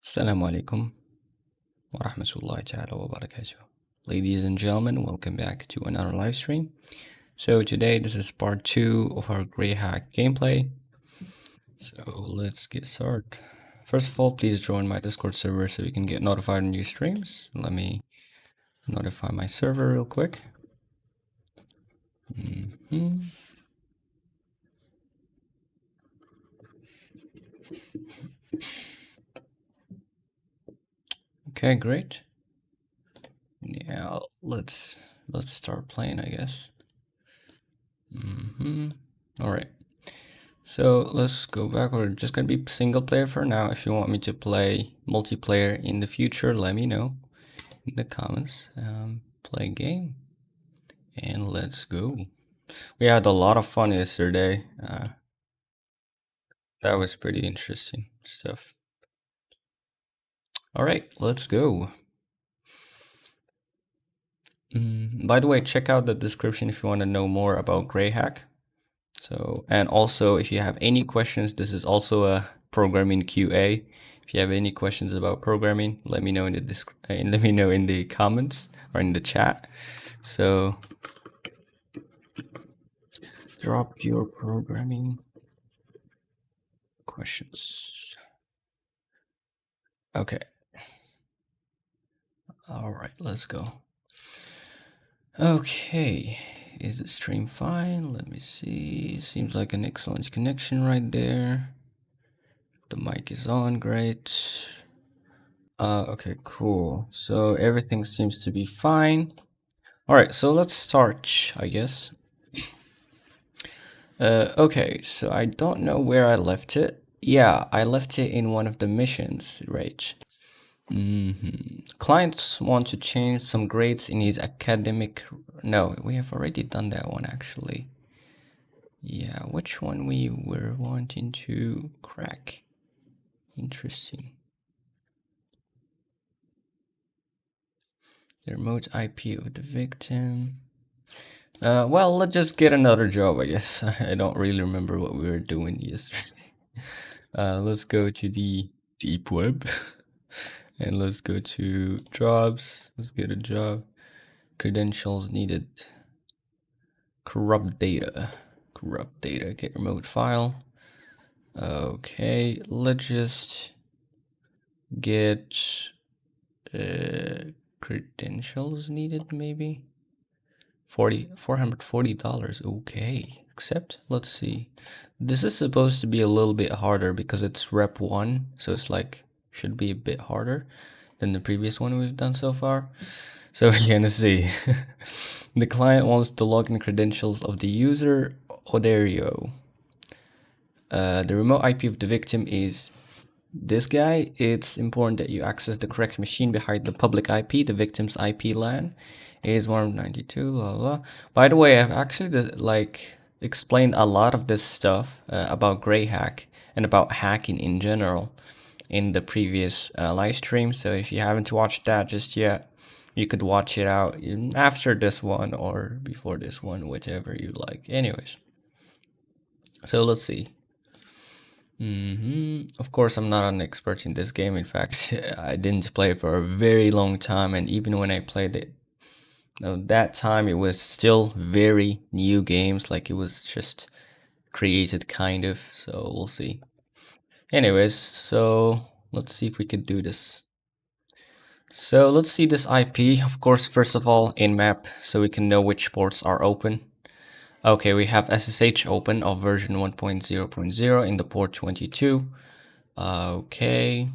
Assalamu alaikum wa rahmatullahi ta'ala wa barakatuh. Ladies and gentlemen, welcome back to another live stream. So today this is part 2 of our Grey Hack gameplay. So let's get started. First of all, please join my Discord server so you can get notified on new streams. Let me notify my server real quick. Okay, great. Yeah, let's start playing, I guess. All right. So let's go back. We're just gonna be single player for now. If you want me to play multiplayer in the future, let me know in the comments. Play game and let's go. We had a lot of fun yesterday. That was pretty interesting stuff. All right, let's go. By the way, check out the description if you want to know more about GreyHack. So, and also if you have any questions, this is also a programming QA. If you have any questions about programming, let me know in the let me know in the comments or in the chat. So drop your programming questions. Okay. All right, let's go. Okay. Is the stream fine? Let me see. Seems like an excellent connection right there. The mic is on, great. Okay, cool. So everything seems to be fine. All right, so let's start, I guess. Okay, so I don't know where I left it. Yeah, I left it in one of the missions, right? Clients want to change some grades in his academic. No, we have already done that one actually. Yeah, which one we were wanting to crack? Interesting. The remote IP of the victim. Well, let's just get another job, I guess. I don't really remember what we were doing yesterday. Let's go to the deep web. And let's go to jobs. Let's get a job. Credentials needed. Corrupt data. Corrupt data. Get remote file. Okay, let's just get credentials needed, maybe. $440. Okay, accept. Let's see. This is supposed to be a little bit harder because it's rep 1, so it's like should be a bit harder than the previous one we've done so far. So we're gonna see. The client wants to log in credentials of the user Odario. The remote IP of the victim is this guy. It's important that you access the correct machine behind the public IP. The victim's IP LAN is 192. Blah, blah. By the way, I've actually explained a lot of this stuff about GreyHack and about hacking in general in the previous live stream. So if you haven't watched that just yet, you could watch it out after this one or before this one, whichever you like. Anyways, so let's see. Of course, I'm not an expert in this game. In fact, I didn't play it for a very long time, and even when I played it, that time it was still very new games, like it was just created kind of. So we'll see. Anyways, so let's see if we can do this. So let's see this IP. Of course, first of all, in map, so we can know which ports are open. Okay, we have SSH open of version 1.0.0 in the port 22. Okay.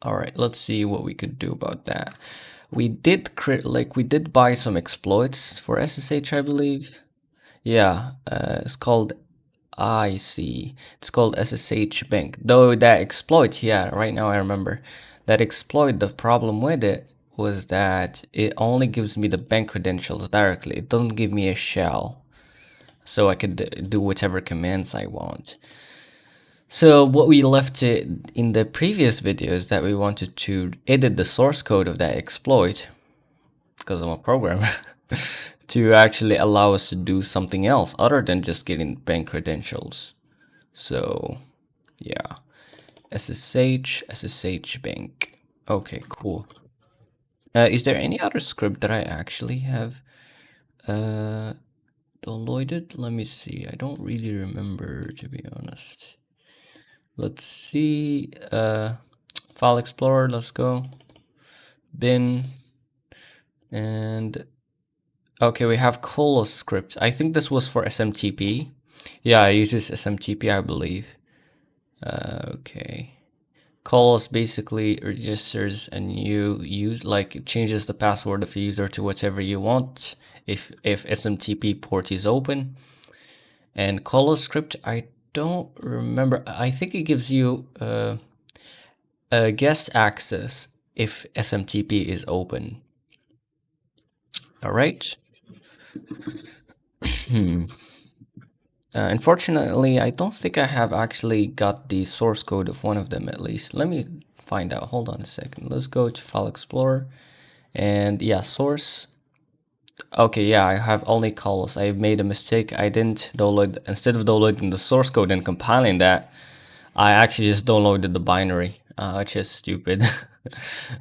All right, let's see what we could do about that. We did buy some exploits for SSH, I believe. Yeah, it's called it's called SSH Bank. Though that exploit, yeah, right now I remember that exploit. The problem with it was that it only gives me the bank credentials directly. It doesn't give me a shell, so I could do whatever commands I want. So what we left it in the previous video is that we wanted to edit the source code of that exploit, because I'm a programmer, to actually allow us to do something else other than just getting bank credentials. So yeah, SSH bank. Okay, cool. Is there any other script that I actually have downloaded? Let me see. I don't really remember, to be honest. Let's see. File Explorer, let's go. Bin. And okay, we have GreyScript. I think this was for SMTP. Yeah, it uses SMTP, I believe. Okay. Calls basically registers a new use, like it changes the password of the user to whatever you want if SMTP port is open. And GreyScript, I don't remember. I think it gives you guest access if SMTP is open. All right. Unfortunately, I don't think I have actually got the source code of one of them at least. Let me find out. Hold on a second. Let's go to File Explorer. And yeah, source. Okay, yeah, I have only calls. I made a mistake. I didn't download, instead of downloading the source code and compiling that, I actually just downloaded the binary, which is stupid.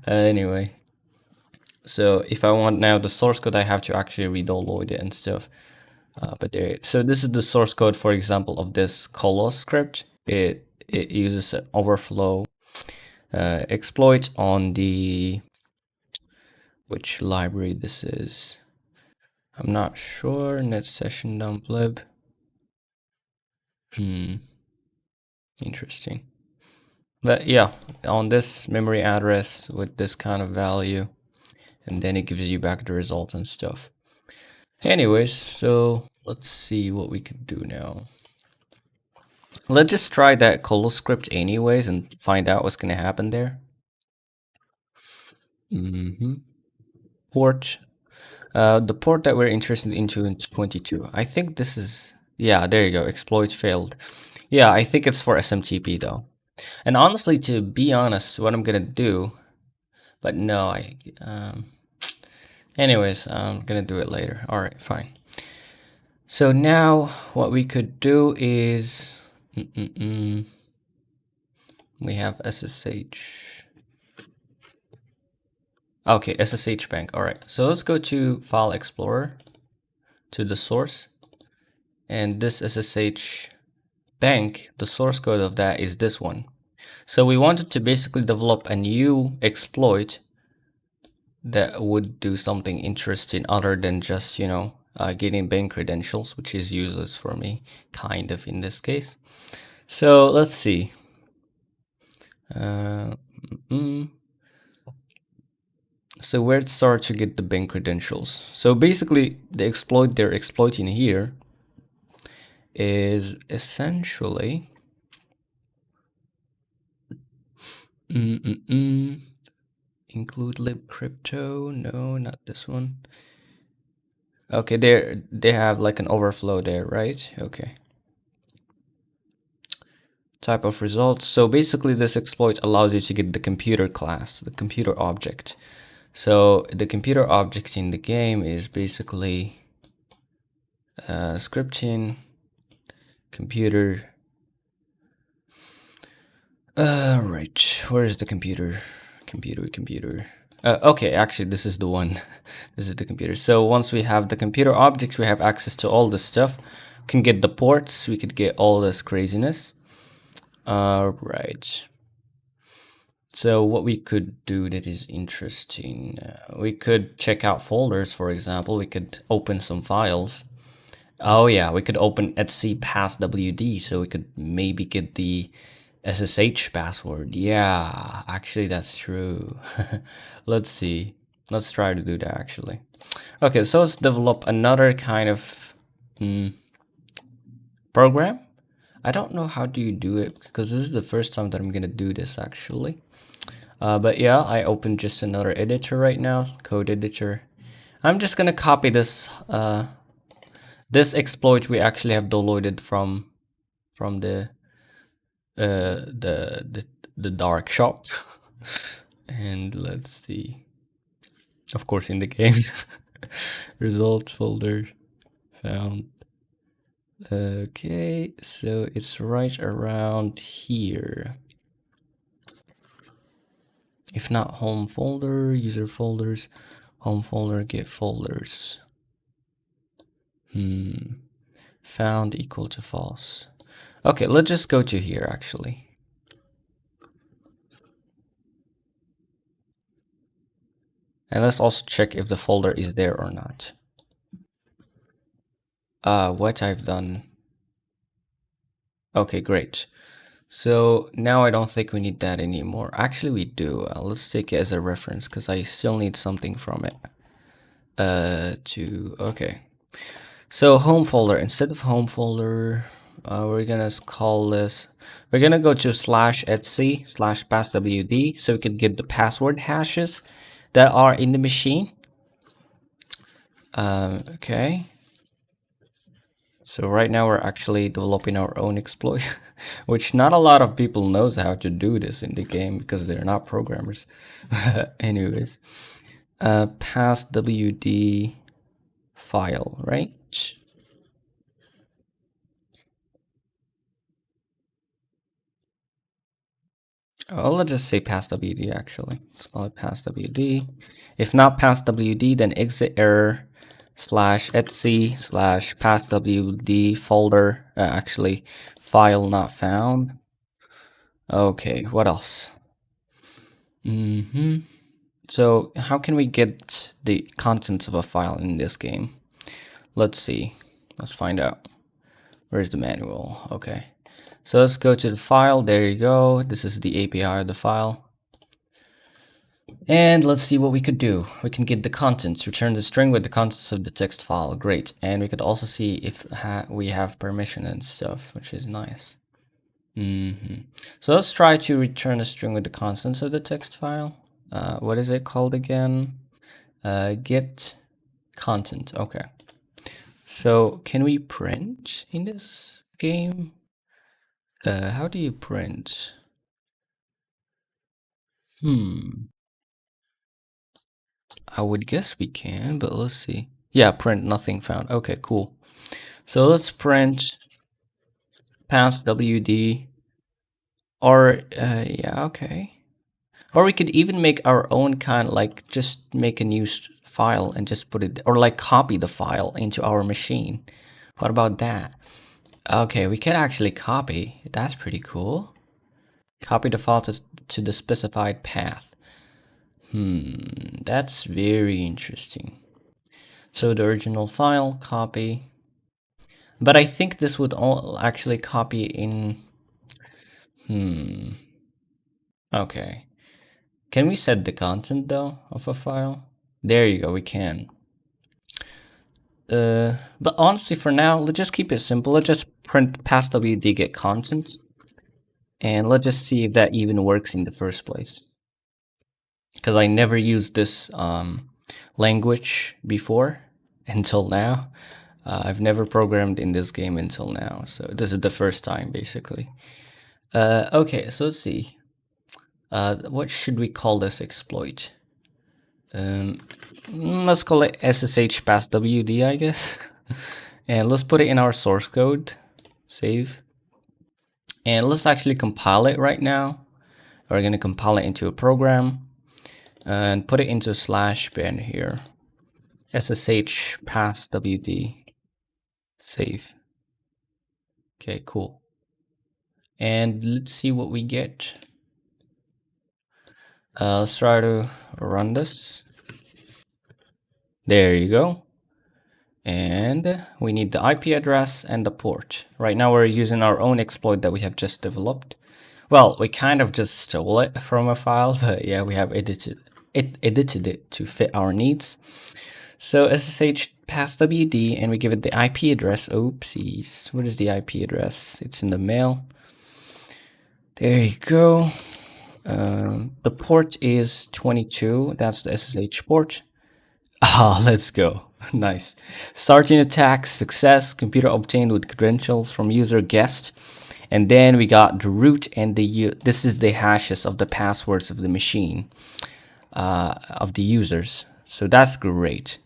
Anyway, so if I want now the source code, I have to actually re-download it and stuff. But there, so this is the source code, for example, of this GreyScript. It uses an overflow exploit on the, which library this is. I'm not sure. Net session dumplib. Interesting. But yeah, on this memory address with this kind of value, and then it gives you back the result and stuff. Anyways, so let's see what we can do now. Let's just try that GreyScript anyways and find out what's going to happen there. Port. The port that we're interested into in 22. I think this is, yeah, there you go. Exploit failed. Yeah, I think it's for SMTP though. And honestly, to be honest, what I'm gonna do, but no, anyways, I'm gonna do it later. All right, fine. So now what we could do is, we have SSH. Okay, SSH bank. All right, so let's go to File Explorer, to the source, and this SSH bank, the source code of that is this one. So we wanted to basically develop a new exploit that would do something interesting other than just, you know, getting bank credentials, which is useless for me, kind of in this case. So let's see. So where to start to get the bank credentials? So basically, the exploit they're exploiting here is essentially include libcrypto. No, not this one. Okay, they have like an overflow there, right? Okay. Type of results. So basically this exploit allows you to get the computer class, the computer object. So the computer object in the game is basically scripting computer. Right, where is the computer? Computer. Okay, actually this is the one. This is the computer. So once we have the computer object, we have access to all this stuff. We can get the ports, we could get all this craziness. Right. So what we could do that is interesting, we could check out folders, for example. We could open some files. Oh yeah, we could open etc passwd, so we could maybe get the SSH password. Yeah, actually that's true. Let's see. Let's try to do that actually. Okay, so let's develop another kind of program. I don't know how do you do it, because this is the first time that I'm gonna do this actually. But yeah, I opened just another editor right now, code editor. I'm just gonna copy this this exploit we actually have downloaded from the dark shop. And let's see, of course in the game. Result folder found. Okay, so it's right around here. If not home folder, user folders, home folder, git folders. Found equal to false. Okay, let's just go to here actually. And let's also check if the folder is there or not. What I've done. Okay, great. So now I don't think we need that anymore. Actually, we do. Let's take it as a reference because I still need something from it. Okay. So home folder, instead of home folder, we're gonna call this, we're gonna go to /etc/passwd so we can get the password hashes that are in the machine. Okay. So right now we're actually developing our own exploit, which not a lot of people knows how to do this in the game because they're not programmers. Anyways, passwd file, right? Oh, let's just say passwd actually. Let's call it passwd. If not passwd, then exit error /etc/passwd folder. Actually, file not found. Okay, what else? So how can we get the contents of a file in this game? Let's see. Let's find out. Where's the manual? Okay. So let's go to the file. There you go. This is the API of the file. And let's see what we could do. We can get the contents, return the string with the contents of the text file. Great. And we could also see if we have permission and stuff, which is nice. So let's try to return a string with the contents of the text file. What is it called again? Get content. Okay. So can we print in this game? How do you print? I would guess we can, but let's see. Yeah, print nothing found. Okay, cool. So let's print passwd, or yeah, okay. Or we could even make our own kind, like just make a new file and just put it, or like copy the file into our machine. What about that? Okay, we can actually copy. That's pretty cool. Copy the file to the specified path. That's very interesting. So the original file, copy. But I think this would all actually copy in... Okay. Can we set the content though of a file? There you go, we can. But honestly, for now, let's just keep it simple. Let's just print passwd get content. And let's just see if that even works in the first place. Because I never used this language before until now. I've never programmed in this game until now, so this is the first time basically. Okay, so let's see. What should we call this exploit? Let's call it SSH passwd, I guess. And let's put it in our source code. Save. And let's actually compile it right now. We're going to compile it into a program and put it into /bin here. SSH passwd. Save. Okay, cool. And let's see what we get. Let's try to run this. There you go. And we need the IP address and the port. Right now we're using our own exploit that we have just developed. Well, we kind of just stole it from a file, but yeah, we have edited it to fit our needs. So SSH passwd, and we give it the IP address. Oopsies. What is the IP address? It's in the mail. There you go. The port is 22. That's the SSH port. Ah, let's go. Nice. Starting attack, success, computer obtained with credentials from user guest. And then we got the root and this is the hashes of the passwords of the machine, of the users. So that's great.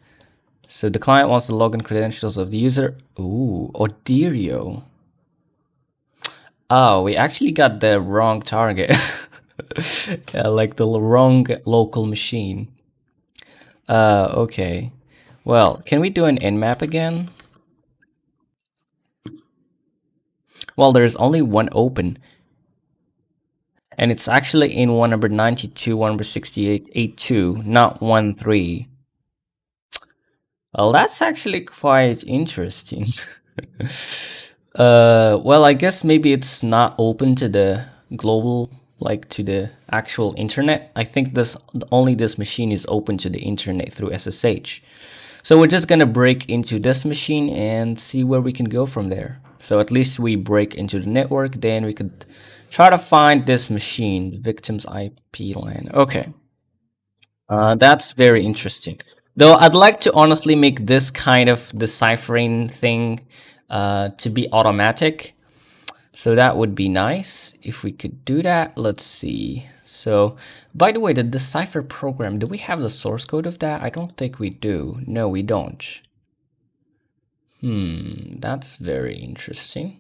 So the client wants the login credentials of the user. Ooh, Oderio. Oh, we actually got the wrong target. Yeah, like the wrong local machine. Okay. Well, can we do an nmap again? Well, there's only one open. And it's actually in one number 92, one number 68, 82, not 13. Well, that's actually quite interesting. Well, I guess maybe it's not open to the global, like to the actual internet. I think only this machine is open to the internet through SSH. So we're just gonna break into this machine and see where we can go from there. So at least we break into the network, then we could try to find this machine, victim's IP LAN. Okay. That's very interesting. Though I'd like to honestly make this kind of deciphering thing to be automatic. So that would be nice if we could do that. Let's see. So, by the way, the decipher program, do we have the source code of that? I don't think we do. No, we don't. That's very interesting.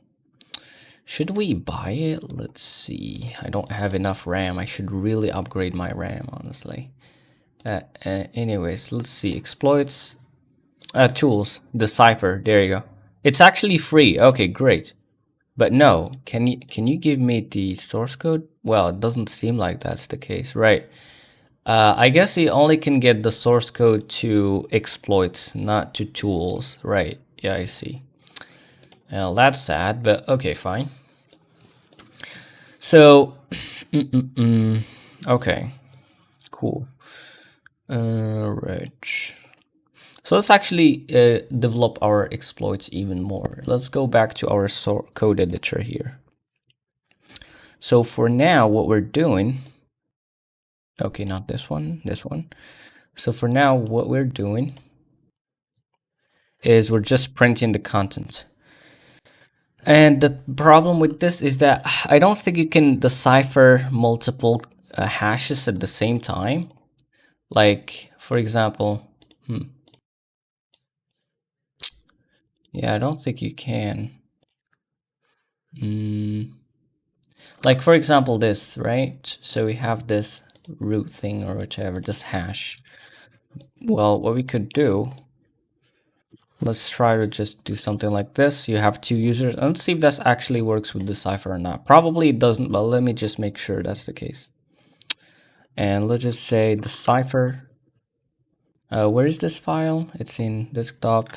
Should we buy it? Let's see. I don't have enough RAM. I should really upgrade my RAM, honestly. Anyways, let's see. Exploits, tools, decipher. There you go. It's actually free. Okay, great. But no, can you give me the source code? Well, it doesn't seem like that's the case, right? I guess you only can get the source code to exploits, not to tools, right? Yeah, I see. Well, that's sad, but okay, fine. So, okay, cool. Right. So let's actually develop our exploits even more. Let's go back to our code editor here. So for now, what we're doing, okay, not this one, this one. So for now, what we're doing is we're just printing the content. And the problem with this is that I don't think you can decipher multiple hashes at the same time. Like, for example, yeah, I don't think you can. Like, for example, this, right? So we have this root thing or whatever, this hash. Well, what we could do, let's try to just do something like this. You have two users. Let's see if this actually works with decipher or not. Probably it doesn't, but let me just make sure that's the case. And let's just say decipher. Where is this file? It's in desktop,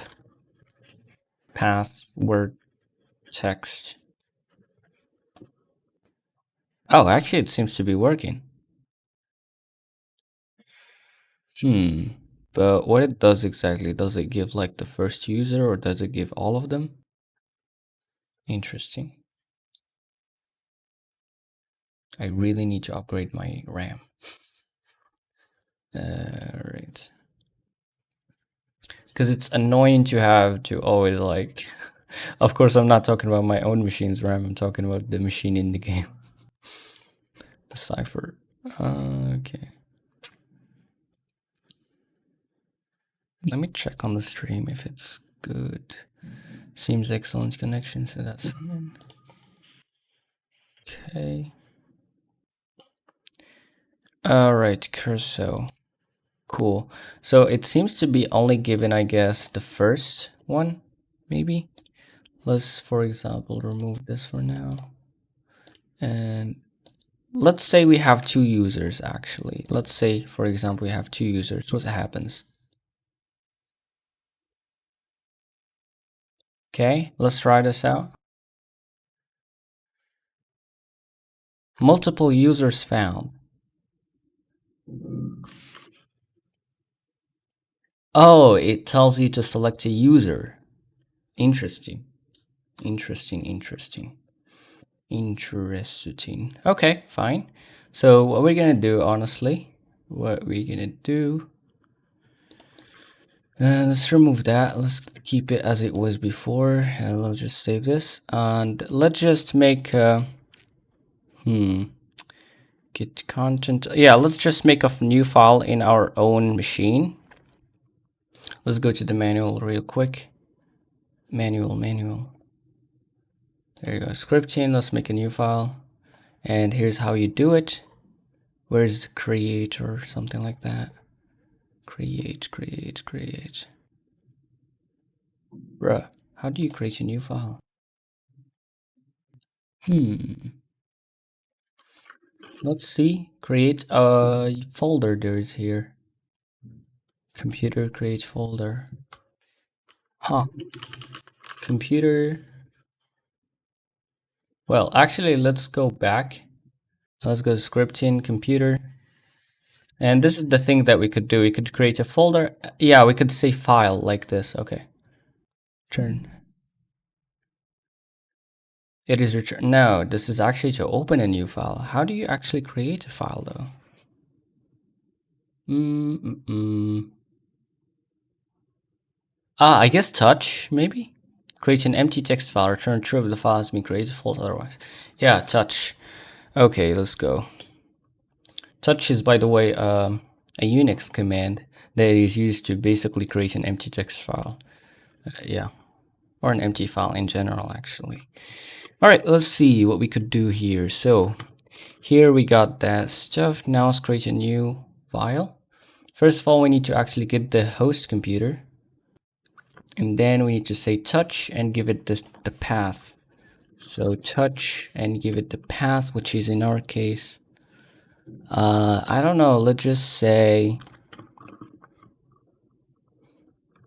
path, word, text. Oh, actually, it seems to be working. But what it does exactly, does it give like the first user or does it give all of them? Interesting. I really need to upgrade my RAM. Right. Because it's annoying to have to always like, of course I'm not talking about my own machine's RAM, I'm talking about the machine in the game. Decipher. Okay. Let me check on the stream if it's good. Seems excellent connection, so that's fine. Okay. Alright, cursor. Cool. So it seems to be only given, I guess, the first one, maybe. Let's, for example, remove this for now. And let's say we have two users, actually. Let's say, for example, we have two users. What happens? Okay, let's try this out. Multiple users found. Oh, it tells you to select a user. Interesting. Interesting. Okay, fine. So what we're gonna do, honestly, let's remove that. Let's keep it as it was before, and let's just save this. And let's just make git content. Yeah, let's just make a new file in our own machine. Let's go to the manual real quick. Manual. There you go, scripting. Let's make a new file. And here's how you do it. Where's the create or something like that? Create. Bruh, how do you create a new file? Let's see. Create a folder. There's here. Computer create folder. Huh. Computer. Well, actually, let's go back. Let's go to scripting, computer. And this is the thing that we could do. We could create a folder. Yeah, we could say file like this. Okay. Turn. It is return. No, this is actually to open a new file. How do you actually create a file though? I guess touch, maybe? Create an empty text file, return true if the file has been created, false otherwise. Yeah, touch. Okay, let's go. Touch is, by the way, a Unix command that is used to basically create an empty text file. Yeah, or an empty file in general, actually. All right, let's see what we could do here. So here we got that stuff. Now let's create a new file. First of all, we need to actually get the host computer. And then we need to say touch and give it the path. So touch and give it the path, which is in our case, I don't know, let's just say,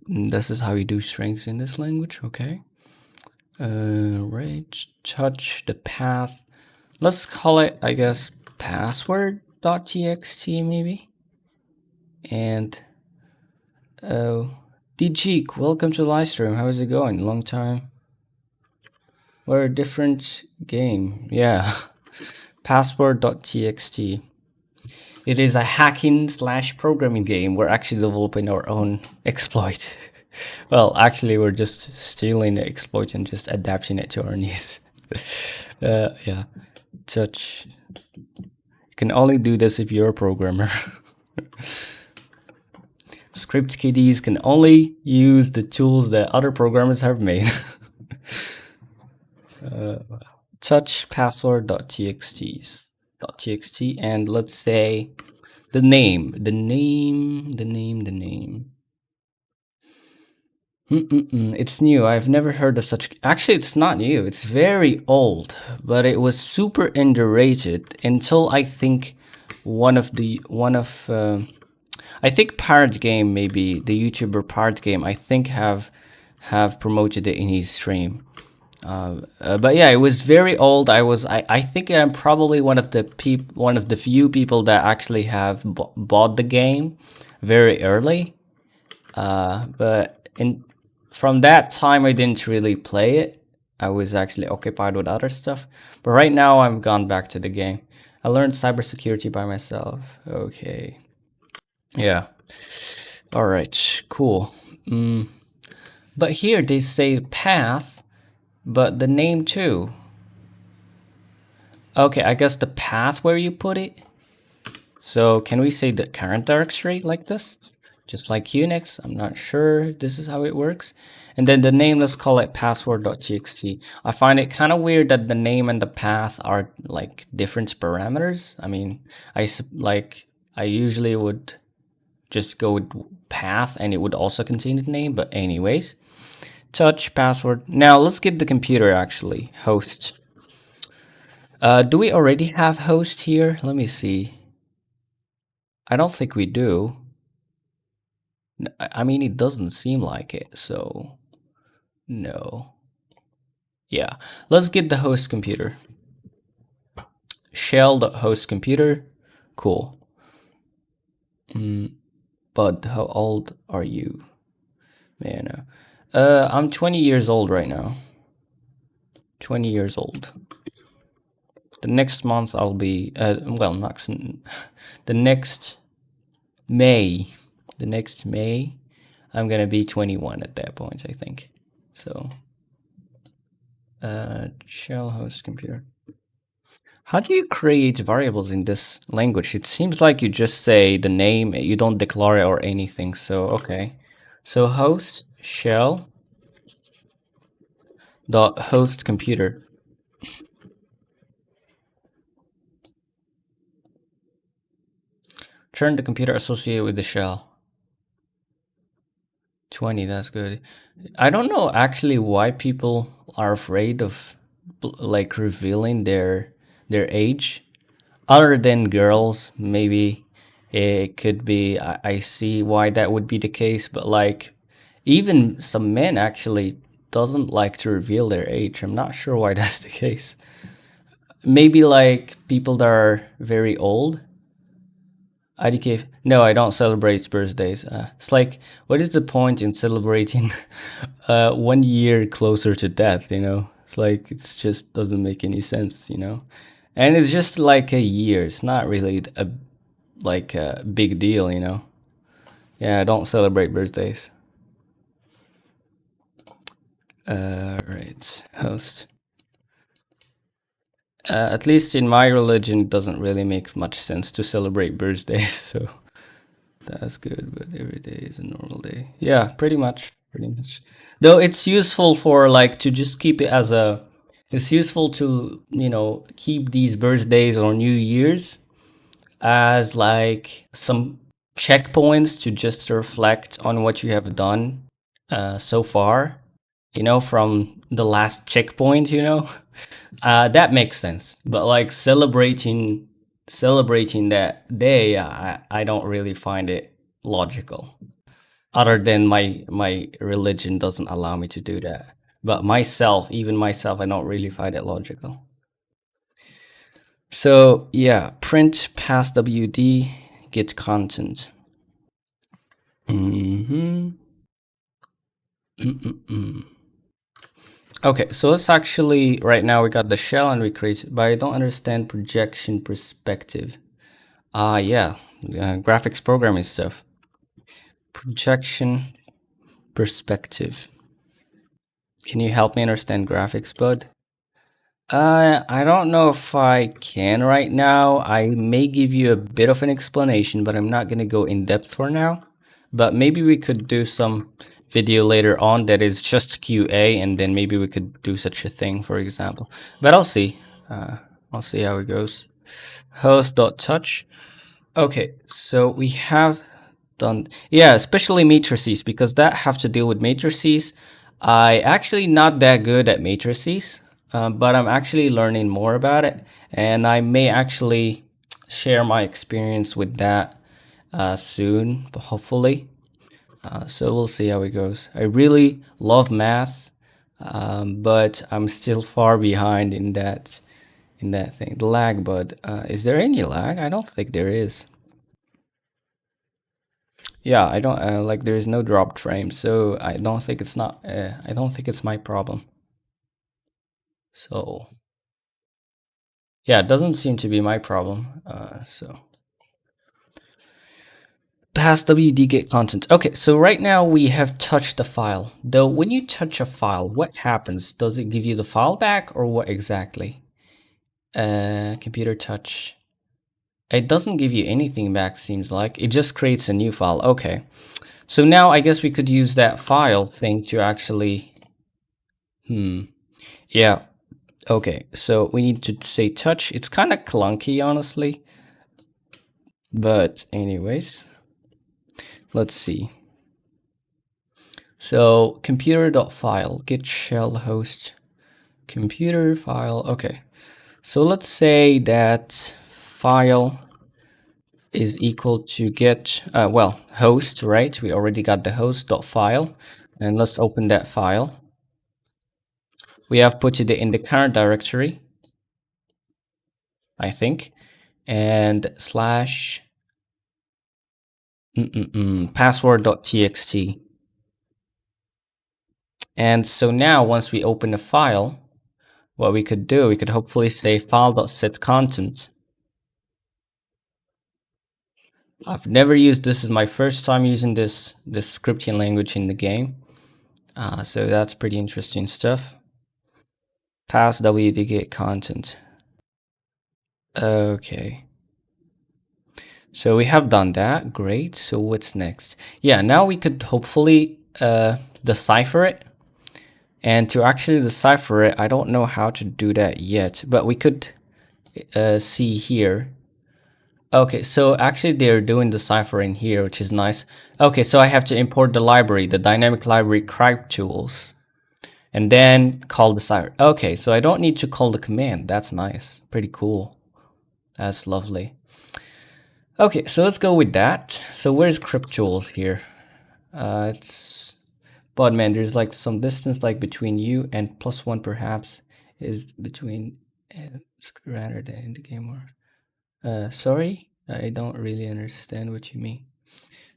this is how you do strings in this language, okay? Right, touch the path. Let's call it, I guess, password.txt maybe. And DJeek, welcome to the live stream. How is it going? Long time. We're a different game. Yeah. Password.txt. It is a hacking / programming game. We're actually developing our own exploit. Well, actually, we're just stealing the exploit and just adapting it to our needs. Yeah. Touch. You can only do this if you're a programmer. Script kiddies can only use the tools that other programmers have made. Touch password.txt, and let's say the name. It's new. I've never heard of such. Actually, it's not new. It's very old, but it was super underrated until I think I think Pirate Game, maybe the YouTuber Pirate Game, I think have promoted it in his stream. But yeah, it was very old. I think I'm probably one of the few people that actually have bought the game very early. But from that time, I didn't really play it. I was actually occupied with other stuff. But right now, I've gone back to the game. I learned cybersecurity by myself. Okay. Yeah. All right. Cool. But here they say path, but the name too. Okay, I guess the path where you put it. So can we say the current directory like this? Just like Unix, I'm not sure this is how it works. And then the name, let's call it password.txt. I find it kind of weird that the name and the path are like different parameters. I mean, I usually would just go with path and it would also contain the name, but anyways. Touch password. Now let's get the computer actually. Host. Do we already have host here? Let me see. I don't think we do. I mean, it doesn't seem like it, so no. Yeah, let's get the host computer. Shell.host computer. Cool. Bud, how old are you? Man, I'm 20 years old right now. 20 years old. The next month I'll be, well, not the next May. The next May, I'm gonna be 21 at that point, I think. So, shell host computer. How do you create variables in this language? It seems like you just say the name, you don't declare it or anything. So, okay. So host shell dot host computer. Return the computer associated with the shell. 20, that's good. I don't know actually why people are afraid of like revealing their age. Other than girls, maybe it could be. I see why that would be the case, but like even some men actually doesn't like to reveal their age. I'm not sure why that's the case. Maybe like people that are very old. IDK, no, I don't celebrate birthdays. It's like, what is the point in celebrating 1 year closer to death, you know? It's like, it just doesn't make any sense, you know? And it's just like a year. It's not really like a big deal, you know? Yeah, I don't celebrate birthdays. Right, host. At least in my religion, it doesn't really make much sense to celebrate birthdays, so that's good. But every day is a normal day. Yeah, pretty much, pretty much. Though it's useful for like to just keep it as a. It's useful to keep these birthdays or New Year's as like some checkpoints to just reflect on what you have done so far. From the last checkpoint. That makes sense. But like celebrating that day, I don't really find it logical. Other than my religion doesn't allow me to do that. But even myself, I don't really find it logical. So yeah, print pass WD get content. Okay, so let's actually, right now we got the shell and we create, but I don't understand projection perspective. Yeah, graphics programming stuff. Projection perspective. Can you help me understand graphics, bud? I don't know if I can right now. I may give you a bit of an explanation, but I'm not going to go in depth for now. But maybe we could do some video later on that is just QA, and then maybe we could do such a thing, for example. But I'll see. I'll see how it goes. Host.touch. Okay, so we have done, yeah, especially matrices, because that have to deal with matrices. I actually not that good at matrices, but I'm actually learning more about it, and I may actually share my experience with that soon, hopefully. So we'll see how it goes. I really love math, but I'm still far behind in that thing. The lag, but is there any lag? I don't think there is. Yeah, I don't like there is no dropped frame, so I don't think it's not. I don't think it's my problem. So yeah, it doesn't seem to be my problem. So pass WD get content. Okay, so right now we have touched the file. Though when you touch a file, what happens? Does it give you the file back or what exactly? Computer touch. It doesn't give you anything back, seems like. It just creates a new file. Okay. So now I guess we could use that file thing to actually... Yeah. Okay, so we need to say touch. It's kind of clunky, honestly. But anyways, let's see. So computer.file, get shell host, computer file. Okay, so let's say that file is equal to get, host, right? We already got the host.file, and let's open that file. We have put it in the current directory, I think, and slash password.txt. And so now once we open the file, what we could do, we could hopefully say file.setContent. I've never used this. Is my first time using this scripting language in the game. So that's pretty interesting stuff. Pass WD get content. Okay. So we have done that. Great. So what's next? Yeah, now we could hopefully decipher it. And to actually decipher it, I don't know how to do that yet, but we could see here. Okay, so actually they're doing the ciphering here, which is nice. Okay, so I have to import the library, the dynamic library CrypTools, and then call the cipher. Okay, so I don't need to call the command. That's nice. Pretty cool. That's lovely. Okay, so let's go with that. So where's CrypTools here? It's but man, there's like some distance like between you and +1 perhaps is between rather than in the game or sorry, I don't really understand what you mean.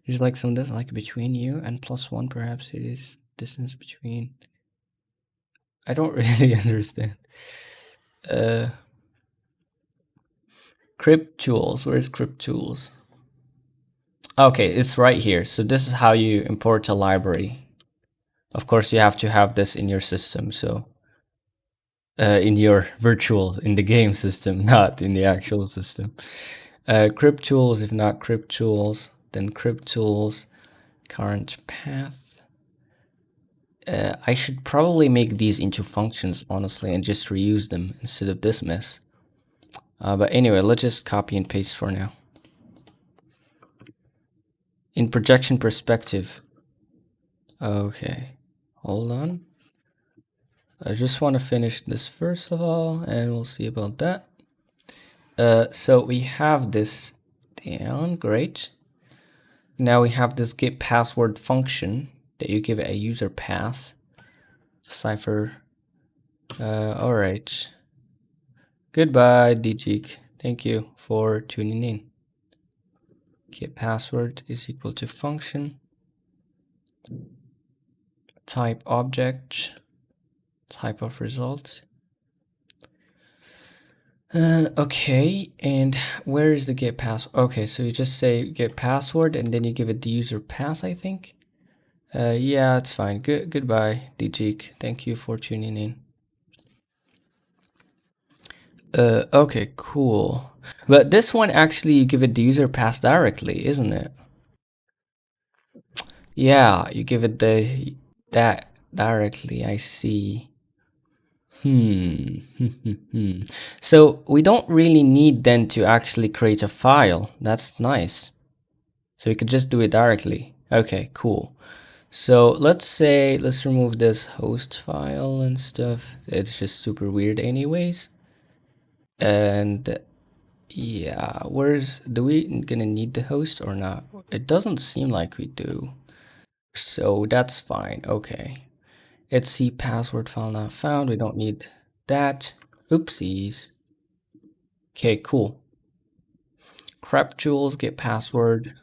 There's like some distance like between you and +1 perhaps it is distance between. I don't really understand. CrypTools, where's CrypTools? Okay, it's right here. So this is how you import a library. Of course, you have to have this in your system. So in your virtual, in the game system, not in the actual system. CrypTools, if not CrypTools, then CrypTools, current path. I should probably make these into functions, honestly, and just reuse them instead of this mess. But anyway, let's just copy and paste for now. In projection perspective. Okay, hold on. I just want to finish this first of all, and we'll see about that. So we have this down, great. Now we have this get password function that you give it a user pass. Cipher. All right. Goodbye, DJIC. Thank you for tuning in. Get password is equal to function. Type object. Type of result. Okay, and where is the get password? Okay, so you just say get password and then you give it the user pass, I think. Yeah, it's fine. Goodbye, DJIC. Thank you for tuning in. Okay, cool. But this one actually you give it the user pass directly, isn't it? Yeah, you give it that directly, I see. So we don't really need then to actually create a file. That's nice. So we could just do it directly. Okay, cool. So let's remove this host file and stuff. It's just super weird anyways. And yeah, do we gonna need the host or not? It doesn't seem like we do. So that's fine, okay. Let's see, password file not found. We don't need that. Oopsies. Okay, cool. CrypTools, get password.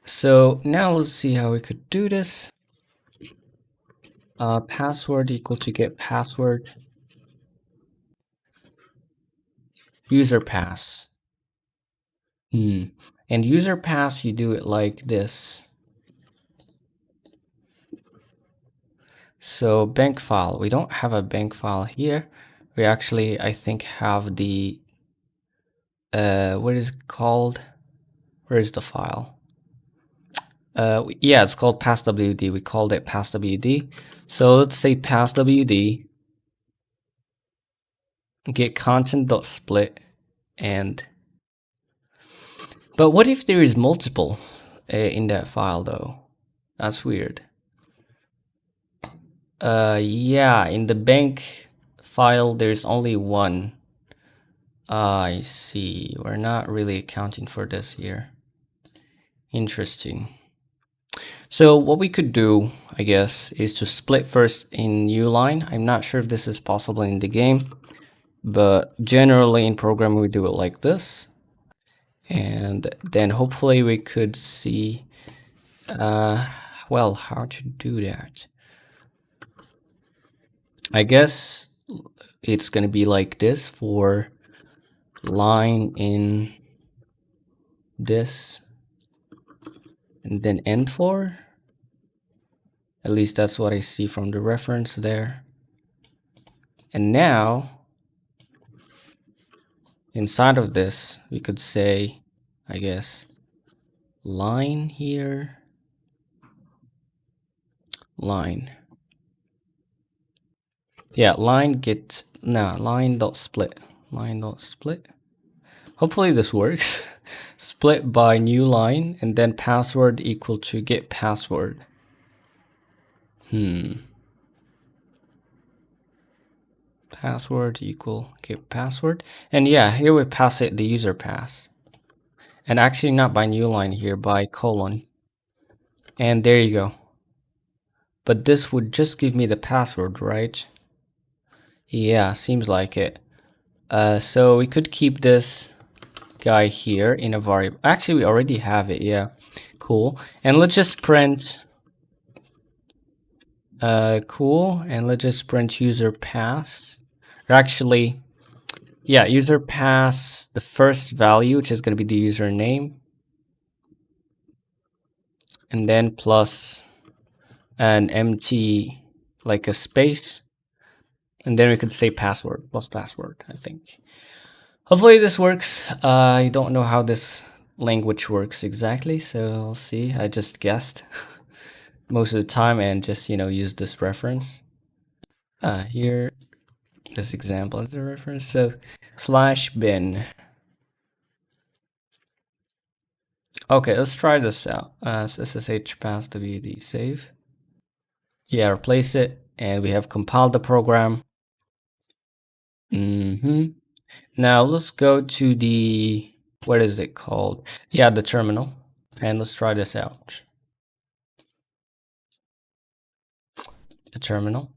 So now let's see how we could do this. Password equal to get password. User pass. And user pass, you do it like this. So bank file, we don't have a bank file here. We actually, I think, have the, what is it called? Where is the file? Yeah, it's called passwd. We called it passwd. So let's say passwd get content.split and, but what if there is multiple in that file though? That's weird. Yeah, in the bank file there's only one. I see. We're not really accounting for this here. Interesting. So what we could do, I guess, is to split first in new line. I'm not sure if this is possible in the game, but generally in programming we do it like this. And then hopefully we could see, well, how to do that. I guess it's going to be like this for line in this and then end for. At least that's what I see from the reference there. And now, inside of this, we could say, I guess, line here, line. Yeah, line dot split. Line dot split. Hopefully this works. split by new line and then password equal to get password. Password equal get password. And yeah, here we pass it the user pass. And actually not by new line here, by colon. And there you go. But this would just give me the password, right? Yeah, seems like it. So we could keep this guy here in a variable. Actually, we already have it. Yeah, cool. And let's just print cool, and let's just print user pass. Or actually, yeah, user pass the first value, which is going to be the username, and then plus an empty, like a space, and then we could say password plus password, I think. Hopefully this works. I don't know how this language works exactly, so we'll see. I just guessed most of the time and just, use this reference. Here, this example is the reference. So /bin. Okay, let's try this out. SSH pass wd save. Yeah, replace it, and we have compiled the program. Now let's go to the, what is it called? Yeah, the terminal, and let's try this out. The terminal,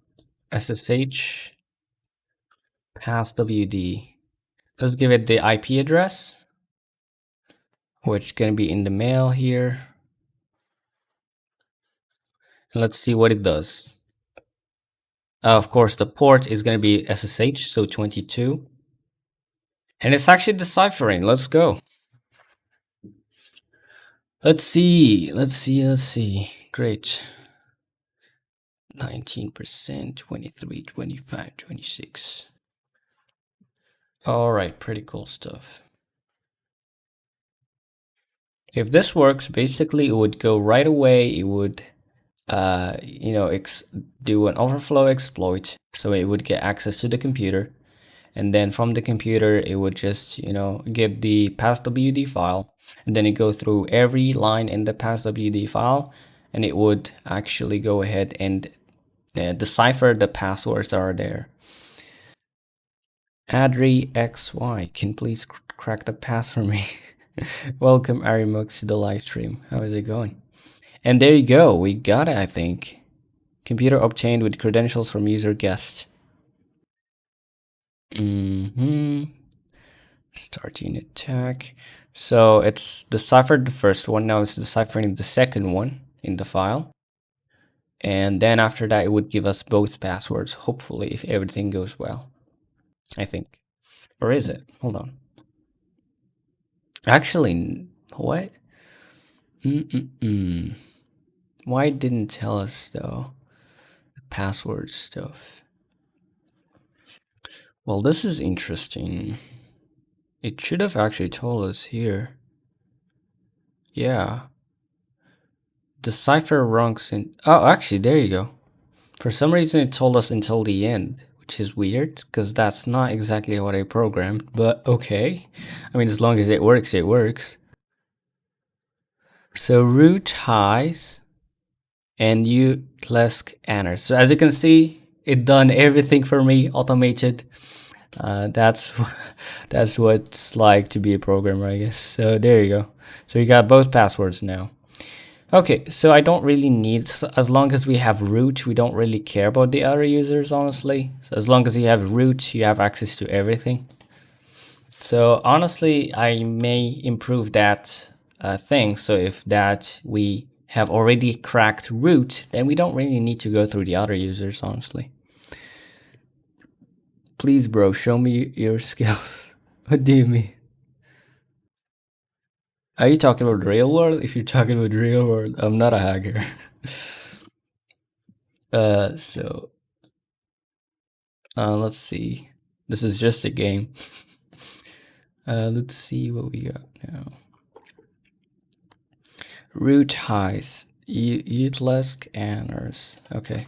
SSH pass wd. Let's give it the IP address, which can be in the mail here. And let's see what it does. Of course, the port is going to be SSH, so 22. And it's actually deciphering. Let's go. Let's see. Great. 19%, 23, 25, 26. All right, pretty cool stuff. If this works, basically it would go right away. It would, do an overflow exploit. So it would get access to the computer. And then from the computer, it would just, get the passwd file. And then it go through every line in the passwd file. And it would actually go ahead and decipher the passwords that are there. Adri XY, can please crack the pass for me? Welcome Arimux to the live stream. How is it going? And there you go, we got it, I think. Computer obtained with credentials from user guest. Starting attack. So it's deciphered the first one, now it's deciphering the second one in the file. And then after that, it would give us both passwords, hopefully, if everything goes well. I think. Or is it? Hold on. Actually, what? Why didn't it tell us, though? The password stuff. Well, this is interesting. It should have actually told us here. Yeah. Decipher wrongs in... Oh, actually, there you go. For some reason, it told us until the end, which is weird, because that's not exactly what I programmed, but okay. I mean, as long as it works, it works. So root highs and utlesk anners. So as you can see, it done everything for me, automated. That's what it's like to be a programmer, I guess. So there you go. So you got both passwords now. Okay, so I don't really need, as long as we have root, we don't really care about the other users, honestly. So as long as you have root, you have access to everything. So honestly, I may improve that thing. So if that we have already cracked root, then we don't really need to go through the other users, honestly. Please, bro, show me your skills. What do you mean? Are you talking about real world? If you're talking about real world, I'm not a hacker. Let's see. This is just a game. Let's see what we got now. Root highs, utlesk anners. Okay.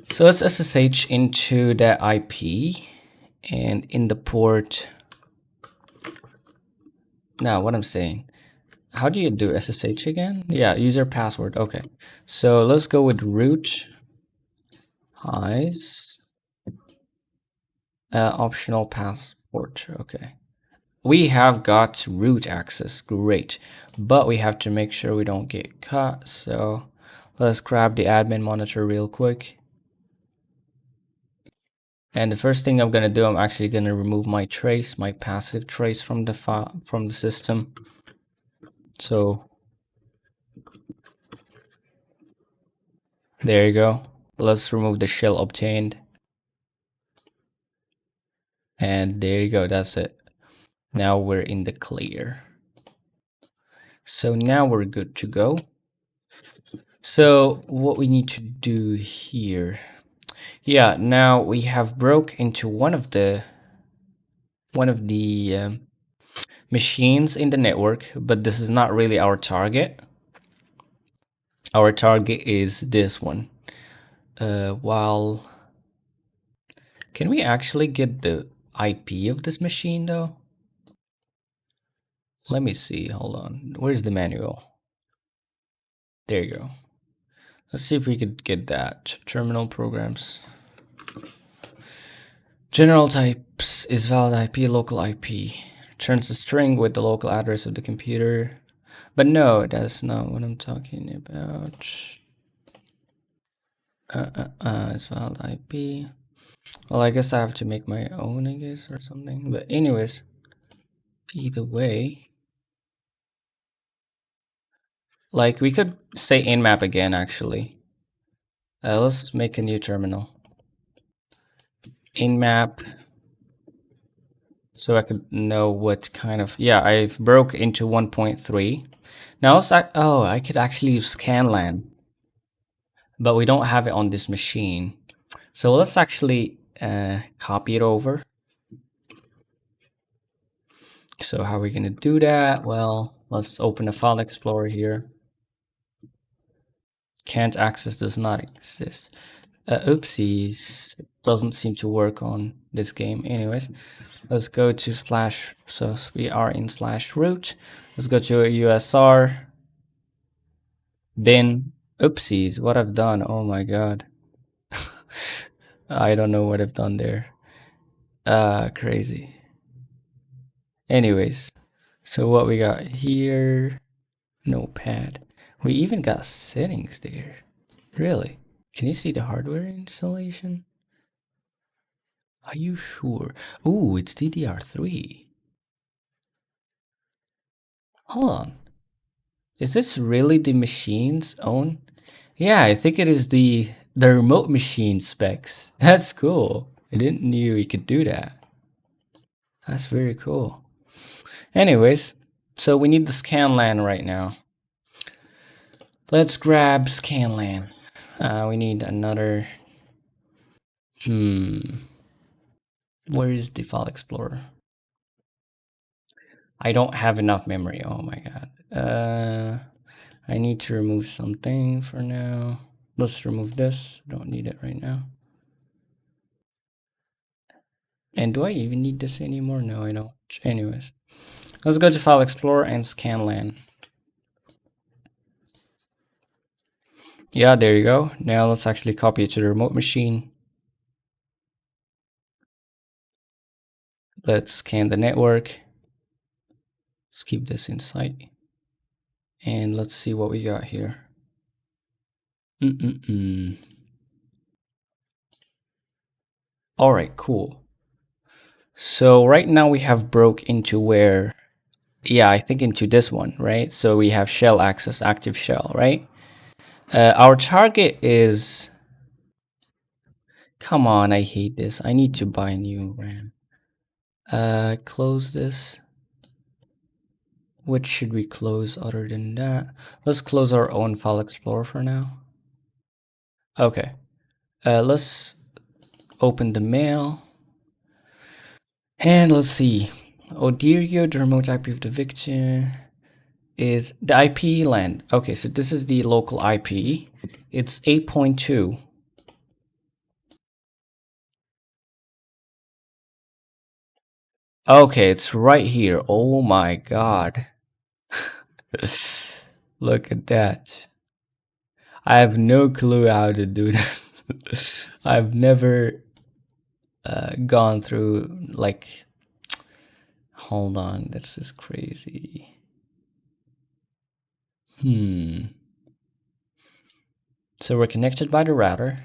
So let's SSH into that IP, and in the port Now, what I'm saying, how do you do SSH again? Yeah, user password. Okay, so let's go with root highs optional passport. Okay, we have got root access. Great, but we have to make sure we don't get caught. So let's grab the admin monitor real quick. And the first thing I'm gonna do, I'm actually gonna remove my trace, my passive trace from the file, from the system. So there you go. Let's remove the shell obtained. And there you go, that's it. Now we're in the clear. So now we're good to go. So what we need to do here. Yeah, now we have broke into one of the machines in the network, but this is not really our target. Our target is this one. While can we actually get the IP of this machine though? Let me see, hold on. Where's the manual? There you go. Let's see if we could get that. Terminal programs. General types is valid IP, local IP. Returns the string with the local address of the computer. But no, that's not what I'm talking about. It's valid IP. Well, I guess I have to make my own, I guess, or something. But anyways, either way, like we could say in-map again, actually. Let's make a new terminal. In-map. So I could know what kind of, yeah, I've broke into 1.3. Now let's, I could actually use scanlan, but we don't have it on this machine. So let's actually copy it over. So how are we gonna do that? Well, let's open a file explorer here. Can't access does not exist. Oopsies, it doesn't seem to work on this game. Anyways, let's go to slash, so we are in slash root. Let's go to a USR, bin, oopsies, what I've done, oh my god. I don't know what I've done there. Crazy. Anyways, so what we got here, notepad. We even got settings there. Really? Can you see the hardware installation? Are you sure? Ooh, it's DDR3. Hold on. Is this really the machine's own? Yeah, I think it is the remote machine specs. That's cool. I didn't knew you could do that. That's very cool. Anyways, so we need the scanlan right now. Let's grab scanlan. We need another. Where is the file explorer? I don't have enough memory. Oh my god. I need to remove something for now. Let's remove this. Don't need it right now. And do I even need this anymore? No, I don't. Anyways, let's go to File Explorer and scanlan. Yeah, there you go. Now let's actually copy it to the remote machine. Let's scan the network. Let's keep this in sight. And let's see what we got here. All right, cool. So right now we have broke into where, yeah, I think into this one, right? So we have shell access, active shell, right? Our target is, come on, I hate this. I need to buy a new RAM. Close this. What should we close other than that? Let's close our own file explorer for now. Okay. Let's open the mail. And let's see. Odirio, the remote IP of the victim is the IP land. Okay, so this is the local IP. It's 8.2. Okay, it's right here. Oh my god. Look at that. I have no clue how to do this. I've never gone through, like, hold on, this is crazy. So we're connected by the router,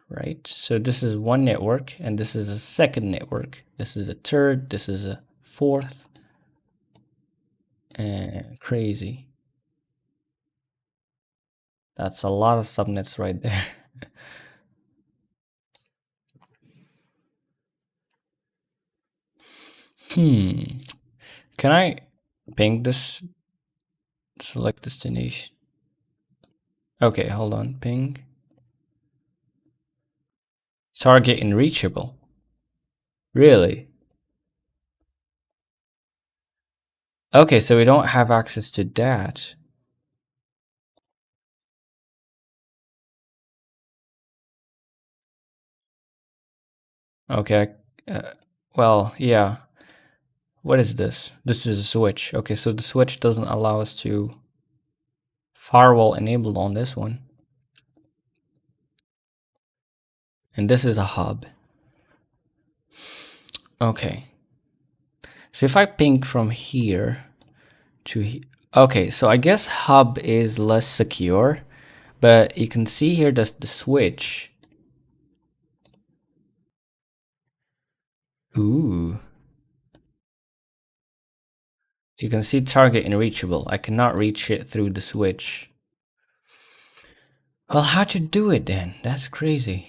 right? So this is one network, and this is a second network. This is a third, this is a fourth. And crazy. That's a lot of subnets right there. Can I ping this? Select destination. Okay, hold on. Ping. Target unreachable. Really? Okay, so we don't have access to that. Okay. Well, yeah. What is this? This is a switch. Okay, so the switch doesn't allow us to firewall enabled on this one. And this is a hub. Okay. So if I ping from here to here. Okay, so I guess hub is less secure, but you can see here that's the switch. Ooh. You can see target unreachable. I cannot reach it through the switch. Well, how to do it then? That's crazy.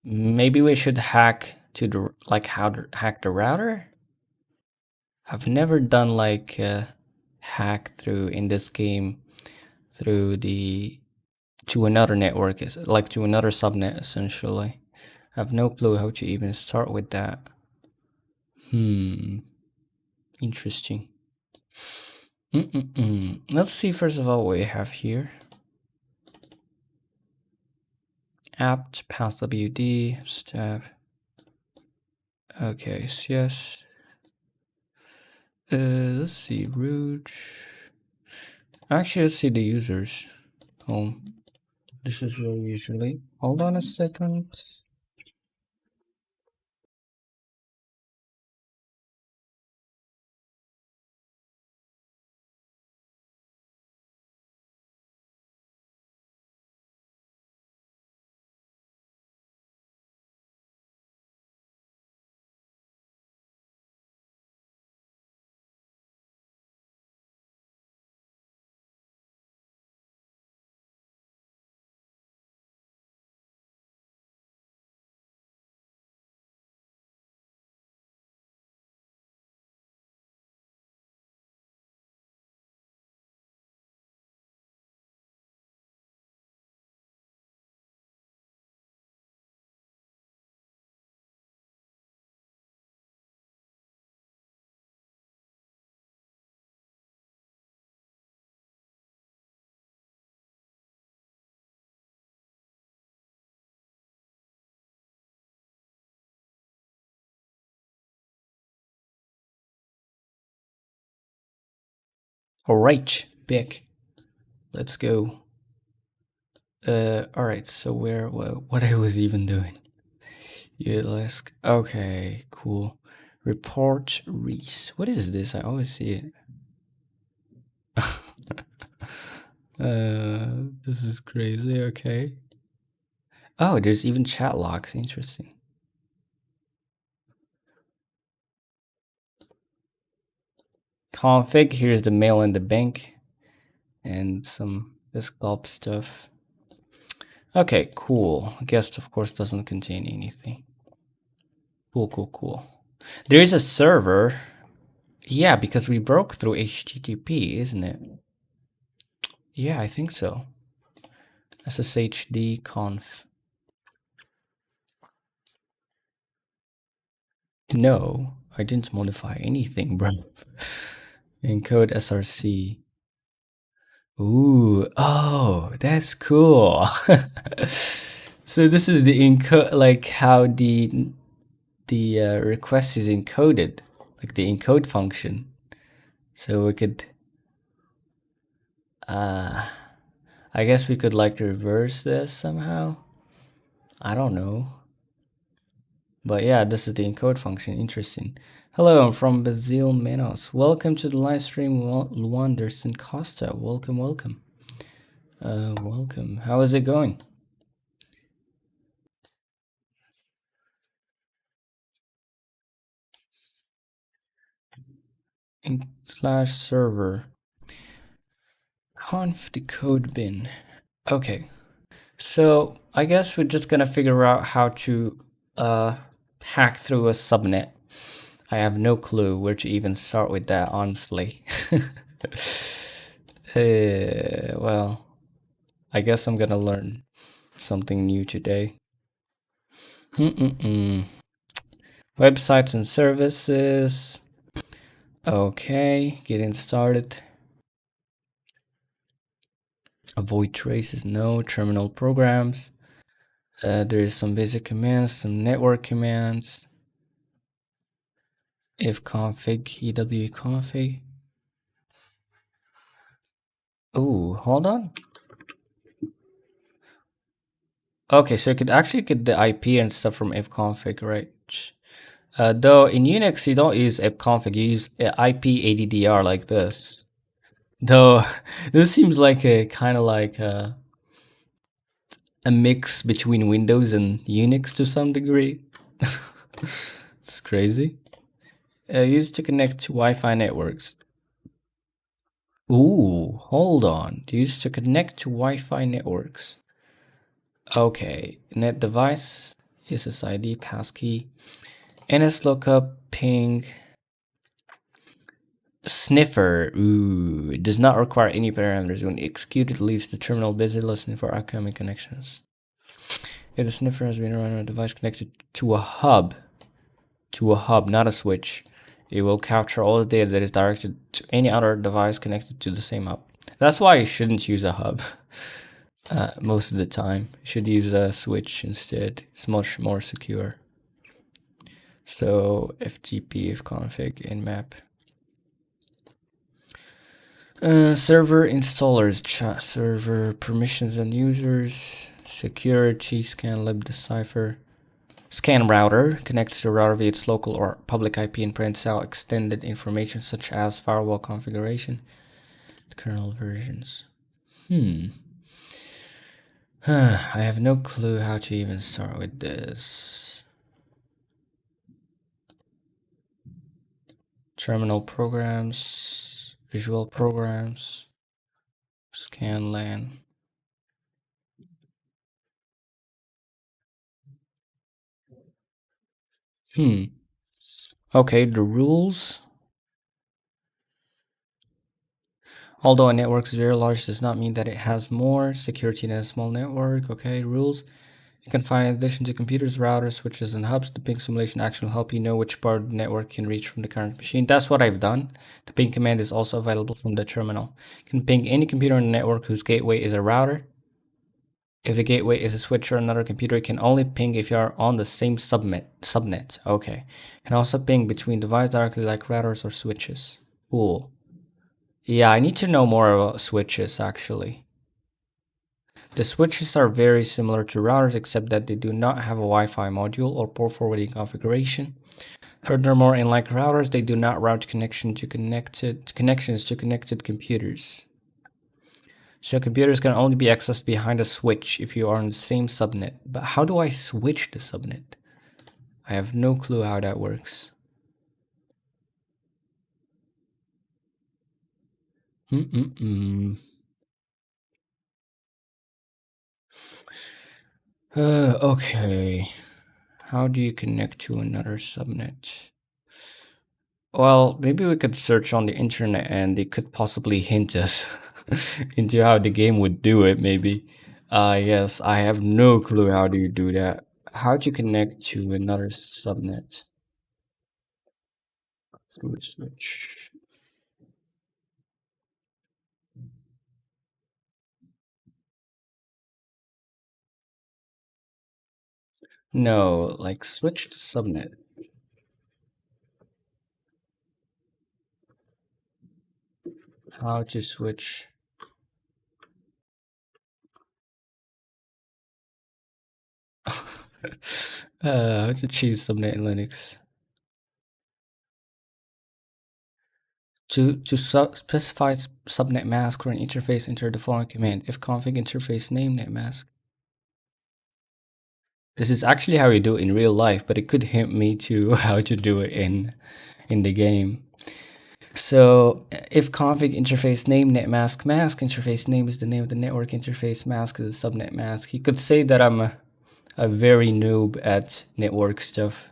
Maybe we should hack to the, like, how to hack the router? I've never done like hack through in this game through the to another network, is like to another subnet essentially. I have no clue how to even start with that. Interesting. Let's see first of all what we have here. Apt passwd step. Okay, so yes. Let's see, root. Actually, let's see the users. Home. This is where usually. Hold on a second. All right, big. Let's go. All right. So what I was even doing? Utilisk. Okay, cool. Report Reese. What is this? I always see it. This is crazy. Okay. Oh, there's even chat logs. Interesting. Config. Here's the mail and the bank, and some desktop stuff. Okay, cool. Guest, of course, doesn't contain anything. Cool. There is a server. Yeah, because we broke through HTTP, isn't it? Yeah, I think so. SSHD conf. No, I didn't modify anything, bro. Encode SRC. Ooh, oh, that's cool. So this is the encode, like how the request is encoded, like the encode function. So we could, uh, I guess we could like reverse this somehow. I don't know. But yeah, this is the encode function. Interesting. Hello, I'm from Basil Menos. Welcome to the live stream, Luanderson Costa. Welcome, welcome. Welcome. How is it going? In slash server conf decode bin. Okay, so I guess we're just gonna figure out how to hack through a subnet. I have no clue where to even start with that, honestly. Well, I guess I'm gonna learn something new today. Websites and services. Okay, getting started. Avoid traces, no. Terminal programs. There is some basic commands, some network commands. If config, EW config. Oh, hold on. Okay, so you could actually get the IP and stuff from ifconfig, right? Though in Unix you don't use ifconfig, you use IP like this. Though this seems like a kind of like a mix between Windows and Unix to some degree. It's crazy. Used to connect to Wi-Fi networks. Ooh, hold on. Used to connect to Wi-Fi networks. Okay, net device, SSID, passkey, NSLOOKUP, ping, sniffer. Ooh, it does not require any parameters. When executed, it leaves the terminal busy listening for outgoing connections. If the sniffer has been run on a device connected to a hub, not a switch, it will capture all the data that is directed to any other device connected to the same hub. That's why you shouldn't use a hub. Most of the time, you should use a switch instead. It's much more secure. So FTP, ifconfig, nmap. Server installers, chat server, permissions and users, security, scanlib, decipher. Scan router connects to the router via its local or public IP and prints out extended information such as firewall configuration, kernel versions. I have no clue how to even start with this. Terminal programs, visual programs, scan LAN. Okay, the rules. Although a network is very large does not mean that it has more security than a small network. Okay, rules. You can find in addition to computers, routers, switches, and hubs, the ping simulation action will help you know which part of the network can reach from the current machine. That's what I've done. The ping command is also available from the terminal. You can ping any computer in the network whose gateway is a router. If the gateway is a switch or another computer, it can only ping if you are on the same subnet. Okay. You can also ping between devices directly like routers or switches. Cool. Yeah, I need to know more about switches actually. The switches are very similar to routers except that they do not have a Wi-Fi module or port forwarding configuration. Furthermore, unlike routers, they do not route connections to connected computers. So computers can only be accessed behind a switch if you are on the same subnet. But how do I switch the subnet? I have no clue how that works. Okay. How do you connect to another subnet? Well, maybe we could search on the internet and it could possibly hint us into how the game would do it, maybe. Yes, I have no clue how do you do that. How do you connect to another subnet? Switch. No, like switch to subnet. How to switch? How to choose subnet in Linux? To specify subnet mask or an interface, enter the following command: ifconfig interface name netmask. This is actually how you do it in real life, but it could hint me to how to do it in the game. So if config interface name netmask mask interface name is the name of the network, interface mask is a subnet mask. You could say that I'm a very noob at network stuff.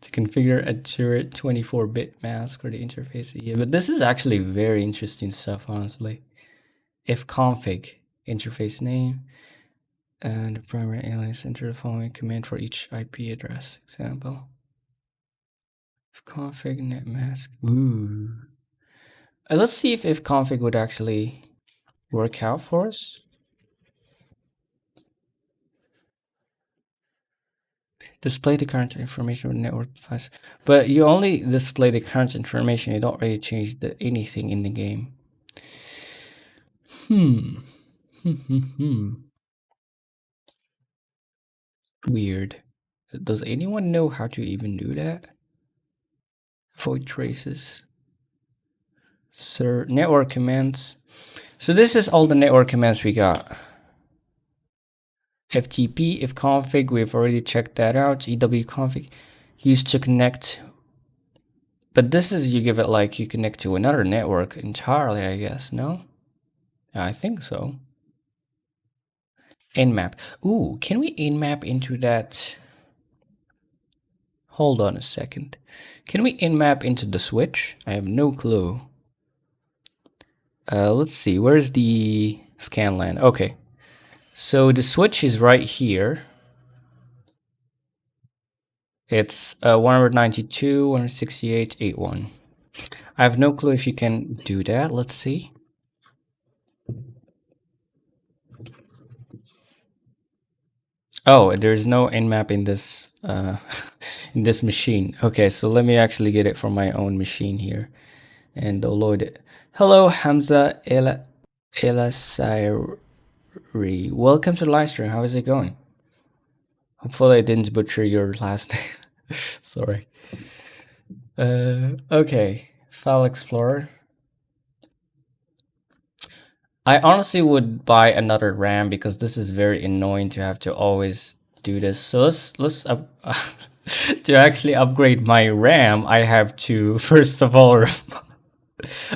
To configure accurate 24-bit mask or the interface. Yeah, but this is actually very interesting stuff, honestly. If config interface name and the primary alias, enter the following command for each IP address. Example. If config netmask. Ooh. Let's see if config would actually work out for us. Display the current information of network device. But you only display the current information. You don't really change anything in the game. Weird. Does anyone know how to even do that? Void traces. Sir, network commands. So this is all the network commands we got. FTP, ifconfig, we've already checked that out. EWconfig, used to connect. But this is, you give it like you connect to another network entirely, I guess, no? I think so. Nmap. Ooh, can we nmap into that? Hold on a second. Can we nmap into the switch? I have no clue. Let's see, where's the scan LAN? Okay, so the switch is right here. It's 192, 168.81. I have no clue if you can do that. Let's see. Oh, there's no nmap in this in this machine. Okay, so let me actually get it from my own machine here and download it. Hello, Hamza Elasiri. Welcome to the live stream. How is it going? Hopefully I didn't butcher your last name. Sorry. Okay, File Explorer. I honestly would buy another RAM because this is very annoying to have to always do this. So let's to actually upgrade my RAM, I have to first of all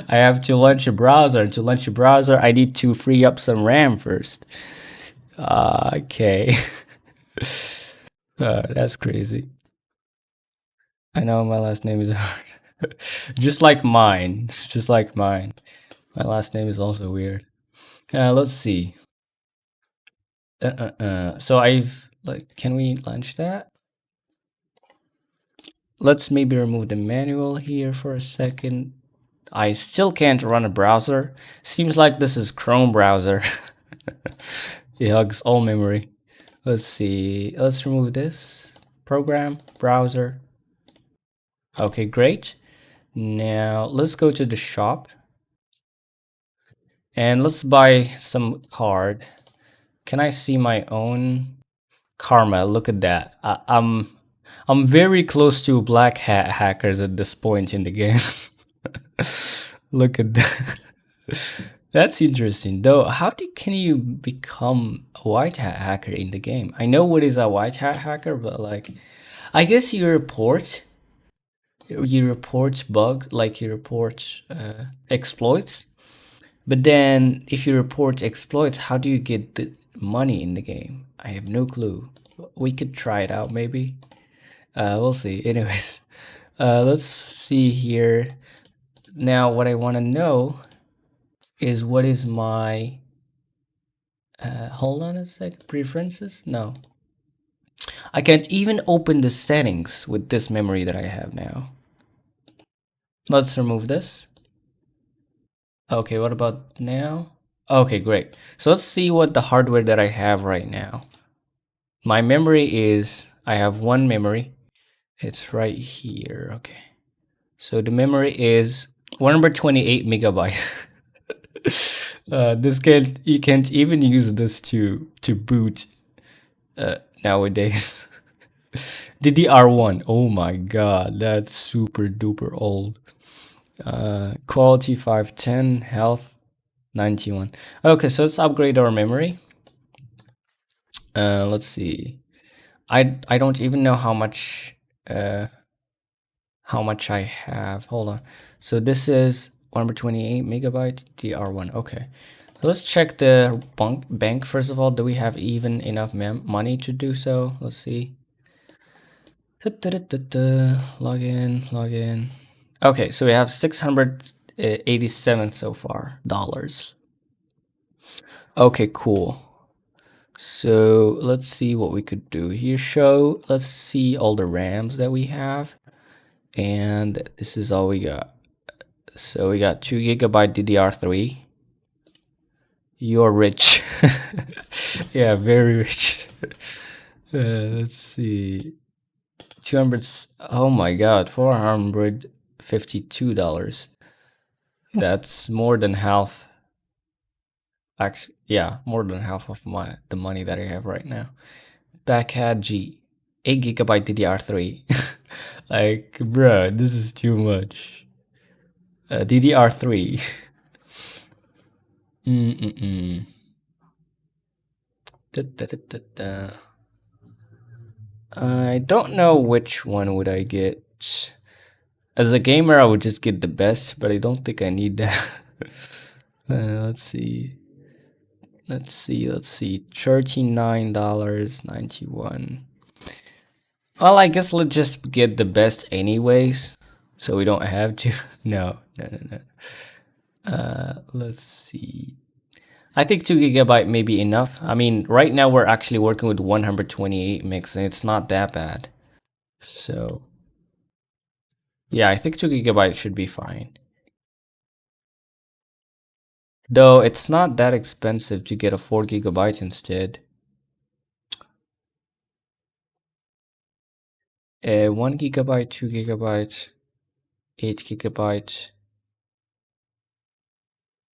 I have to launch a browser. To launch a browser, I need to free up some RAM first. Okay. That's crazy. I know my last name is hard. Just like mine. Just like mine. My last name is also weird. Let's see. So I've like, can we launch that? Let's maybe remove the manual here for a second. I still can't run a browser. Seems like this is Chrome browser. It hugs all memory. Let's see. Let's remove this. Program, browser. Okay, great. Now let's go to the shop. And let's buy some card. Can I see my own karma? Look at that. I'm very close to black hat hackers at this point in the game. Look at that. That's interesting though. Can you become a white hat hacker in the game? I know what is a white hat hacker, but like, I guess you report bugs, like you report exploits. But then if you report exploits, how do you get the money in the game? I have no clue. We could try it out maybe. We'll see. Anyways, let's see here. Now what I want to know is what is my hold on a sec, preferences? No. I can't even open the settings with this memory that I have now. Let's remove this. Okay, what about now? Okay, great. So let's see what the hardware that I have right now. My memory is, I have one memory. It's right here. Okay. So the memory is 128 megabyte. This can you can't even use this to boot nowadays. DDR1. Oh my god, that's super duper old. Quality 510, health 91. Okay, so let's upgrade our memory. Let's see. I don't even know how much I have. Hold on. So this is 128 megabyte DR1. Okay. So let's check the bank first of all. Do we have even enough money to do so? Let's see. Log in, log in. Okay, so we have 687 so far dollars. Okay, cool. So let's see what we could do here. Let's see all the RAMs that we have. And this is all we got. So we got 2 gigabyte DDR3. You're rich. Yeah, very rich. Let's see. 200. Oh my god, $452. That's more than half. Actually, yeah, more than half of the money that I have right now. Backhat G, 8 gigabyte DDR3. Like, bruh, this is too much. DDR3. Da, da, da, da, da. I don't know which one would I get. As a gamer, I would just get the best, but I don't think I need that. Let's see. Let's see. $39.91. Well, I guess let's just get the best anyways, so we don't have to. No. Let's see. I think 2 gigabyte may be enough. I mean, right now we're actually working with 128 mix, and it's not that bad. So, yeah, I think 2 gigabyte should be fine. Though it's not that expensive to get a 4 gigabyte instead. 1 gigabyte, 2 gigabyte, 8 gigabyte.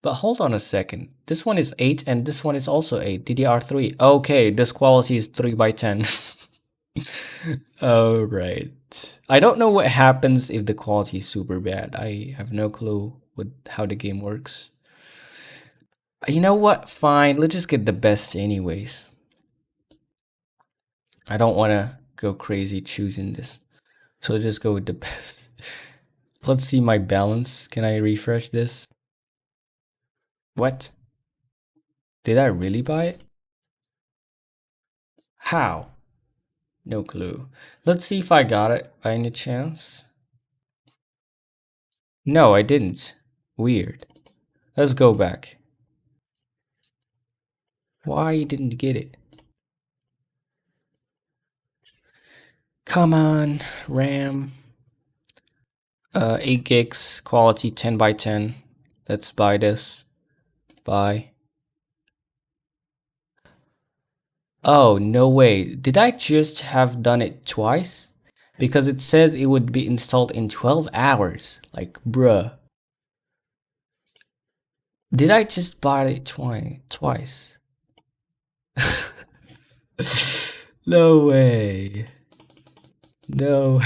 But hold on a second. This one is 8 and this one is also 8. DDR3. Okay, this quality is 3 by 10. All right. I don't know what happens if the quality is super bad. I have no clue how the game works. You know what? Fine. Let's just get the best anyways. I don't want to go crazy choosing this. So let's just go with the best. Let's see my balance. Can I refresh this? What? Did I really buy it? How? No clue. Let's see if I got it by any chance. No, I didn't. Weird. Let's go back. Why you didn't get it? Come on, RAM. 8 gigs, quality 10 by 10. Let's buy this. Buy. Oh, no way. Did I just have done it twice? Because it said it would be installed in 12 hours. Like, bruh. Did I just buy it twice? No way. No.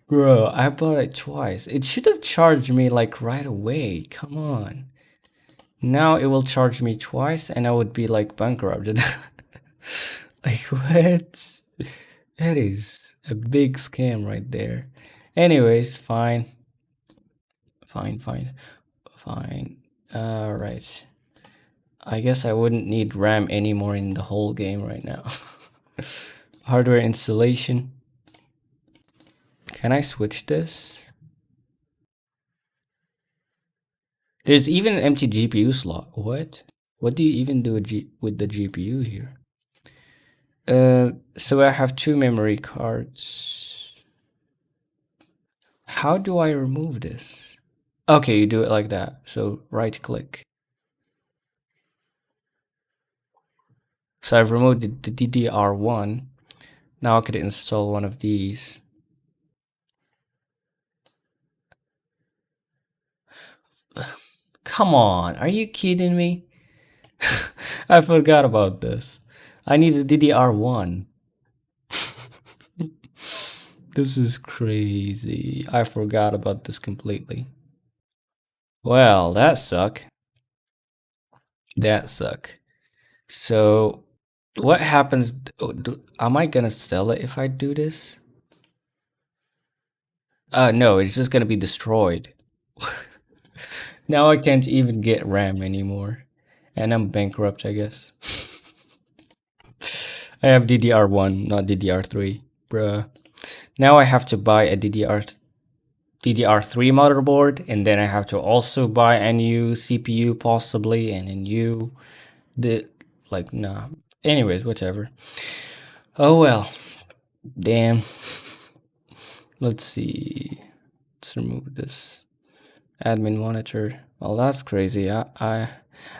Bro, I bought it twice. It should have charged me like right away. Come on. Now it will charge me twice and I would be like bankrupted. Like what? That is a big scam right there. Anyways, fine. Fine. Alright. I guess I wouldn't need RAM anymore in the whole game right now. Hardware installation. Can I switch this? There's even an empty GPU slot. What? What do you even do with the GPU here? So I have 2 memory cards. How do I remove this? Okay, you do it like that. So right click. So I've removed the DDR1. Now I could install one of these. Come on, are you kidding me? I forgot about this. I need a DDR1. This is crazy. I forgot about this completely. Well, that suck. That suck. So, what happens? Am I gonna sell it if I do this? No, it's just gonna be destroyed. Now I can't even get RAM anymore. And I'm bankrupt, I guess. I have DDR1, not DDR3. Bruh. Now I have to buy a DDR3 motherboard, and then I have to also buy a new CPU possibly, and a new nah. Anyways, whatever. Oh well. Damn. Let's see. Let's remove this admin monitor. Well, that's crazy. I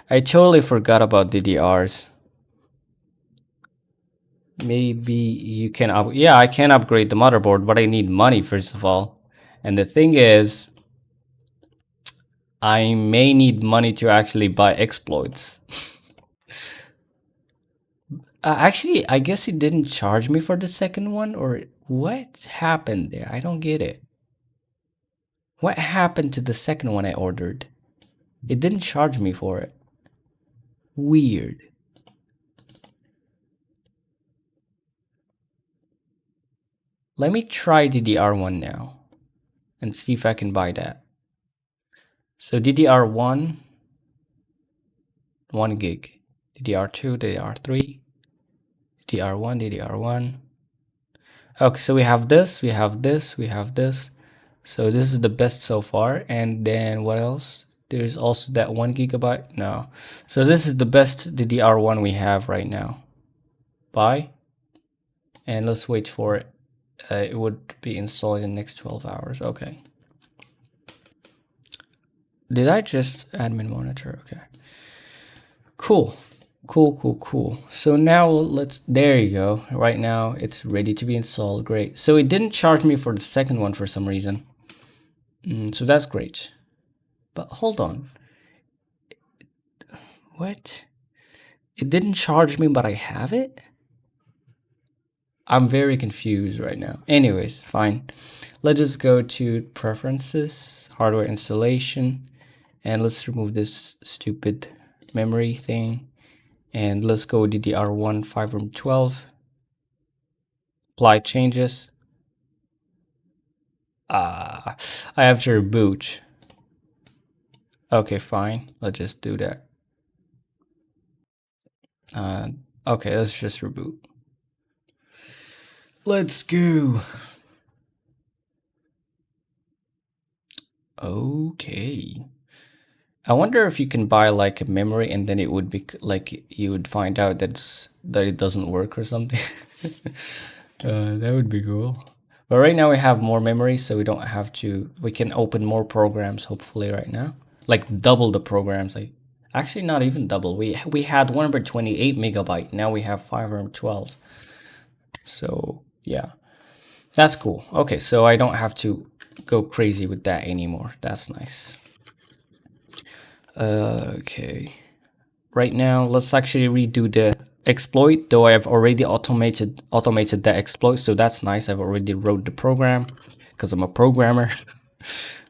totally forgot about DDRs. Maybe you can yeah, I can upgrade the motherboard, but I need money first of all. And the thing is, I may need money to actually buy exploits. Actually, I guess it didn't charge me for the second one, or what happened there? I don't get it. What happened to the second one I ordered? It didn't charge me for it. Weird. Let me try DDR1 now and see if I can buy that. So DDR1, 1 gig. DDR2, DDR3, DDR1, DDR1. Okay, so we have this, we have this, we have this. So this is the best so far. And then what else? There's also that 1 gigabyte. No. So this is the best DDR1 we have right now. Buy. And let's wait for it. It would be installed in the next 12 hours. Okay. Did I just admin monitor? Okay. Cool. Cool. So now there you go. Right now it's ready to be installed. Great. So it didn't charge me for the second one for some reason. So that's great. But hold on. What? It didn't charge me, but I have it? I'm very confused right now. Anyways, fine. Let's just go to preferences, hardware installation, and let's remove this stupid memory thing. And let's go DDR1 512. Apply changes. I have to reboot. Okay, fine. Let's just do that. Okay, let's just reboot. Let's go. Okay. I wonder if you can buy like a memory and then it would be like you would find out that it doesn't work or something. That would be cool. But right now we have more memory, so we can open more programs hopefully right now. Like double the programs. Like actually not even double. We had 128 megabyte. Now we have 512. So yeah, that's cool. Okay, so I don't have to go crazy with that anymore. That's nice. Okay. Right now, let's actually redo the exploit, though I have already automated the exploit, so that's nice. I've already wrote the program because I'm a programmer.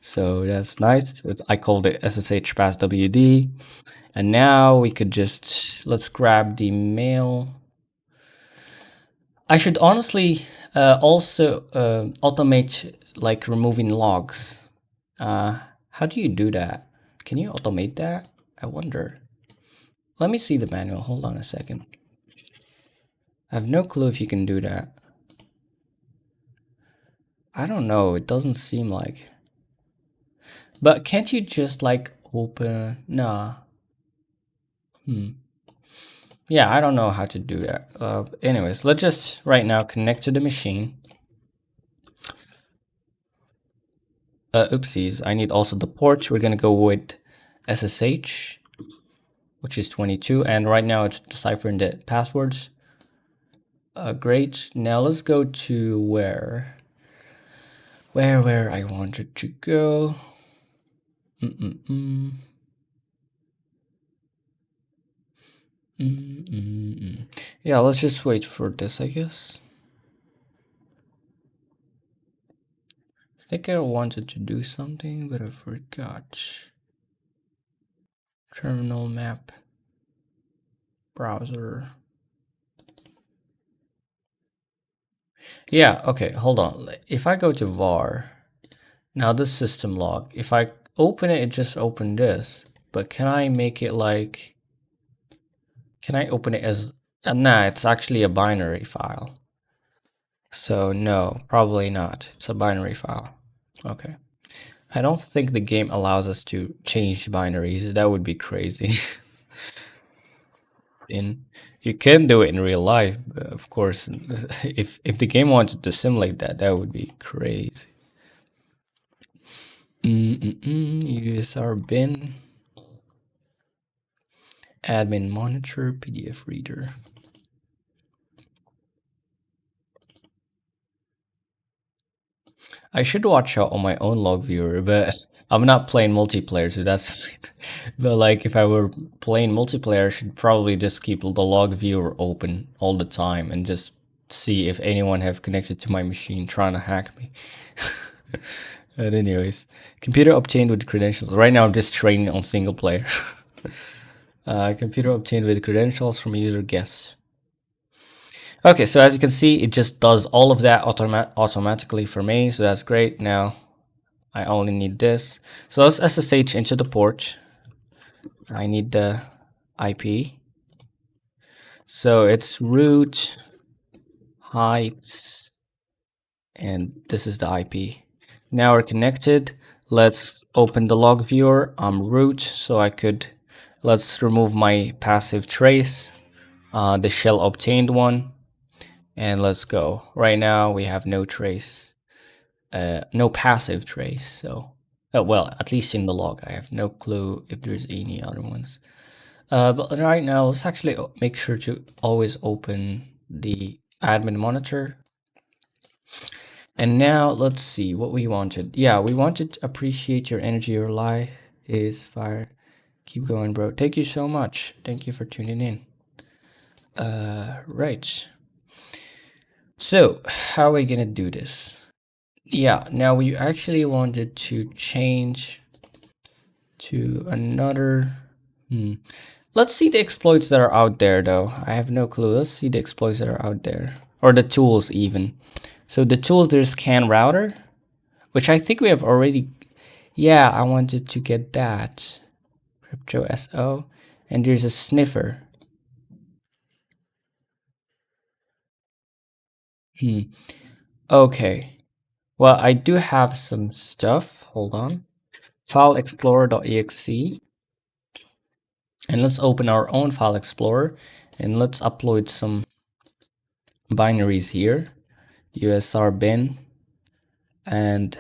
So that's nice. I called it SSH pass WD. And now we could let's grab the mail. I should honestly also automate like removing logs. How do you do that? Can you automate that? I wonder. Let me see the manual. Hold on a second. I have no clue if you can do that. I don't know. It doesn't seem like. But can't you just like open? Nah. Yeah, I don't know how to do that. Anyways, let's just right now connect to the machine. Oopsies. I need also the port. We're gonna go with SSH. which is 22, and right now it's deciphering the passwords. Great. Now let's go to where I wanted to go. Yeah, let's just wait for this, I guess. I think I wanted to do something, but I forgot. Terminal map, browser. Yeah, okay, hold on. If I go to var, now this system log, if I open it, it just opened this. But can I make it like, can I open it as, nah, it's actually a binary file. So no, probably not. It's a binary file. Okay. I don't think the game allows us to change binaries. That would be crazy. You can do it in real life, but of course. If the game wanted to simulate that, that would be crazy. USR bin, admin monitor, PDF reader. I should watch out on my own log viewer, but I'm not playing multiplayer, so that's fine. But like if I were playing multiplayer, I should probably just keep the log viewer open all the time and just see if anyone have connected to my machine trying to hack me. But anyways, computer obtained with credentials. Right now I'm just training on single player. Computer obtained with credentials from user guest. Okay, so as you can see, it just does all of that automatically for me, so that's great. Now I only need this. So let's SSH into the port. I need the IP. So it's root, heights, and this is the IP. Now we're connected. Let's open the log viewer. I'm root, so let's remove my passive trace, the shell obtained one, and let's go. Right now we have no trace. No passive trace, so well, at least in the log. I have no clue if there's any other ones. But right now, let's actually make sure to always open the admin monitor. And now let's see what we wanted. Yeah, we wanted to appreciate your energy. Your life is fire. Keep going, bro. Thank you so much. Thank you for tuning in. Right. So how are we gonna do this? Yeah, now we actually wanted to change to another. Let's see the exploits that are out there, though. I have no clue. Let's see the exploits that are out there, or the tools even. So the tools, there's scan router, which I think we have already. Yeah, I wanted to get that. Crypto SO, and there's a sniffer. Okay. Well, I do have some stuff. Hold on. File explorer.exe. And let's open our own file explorer and let's upload some binaries here. USR bin. And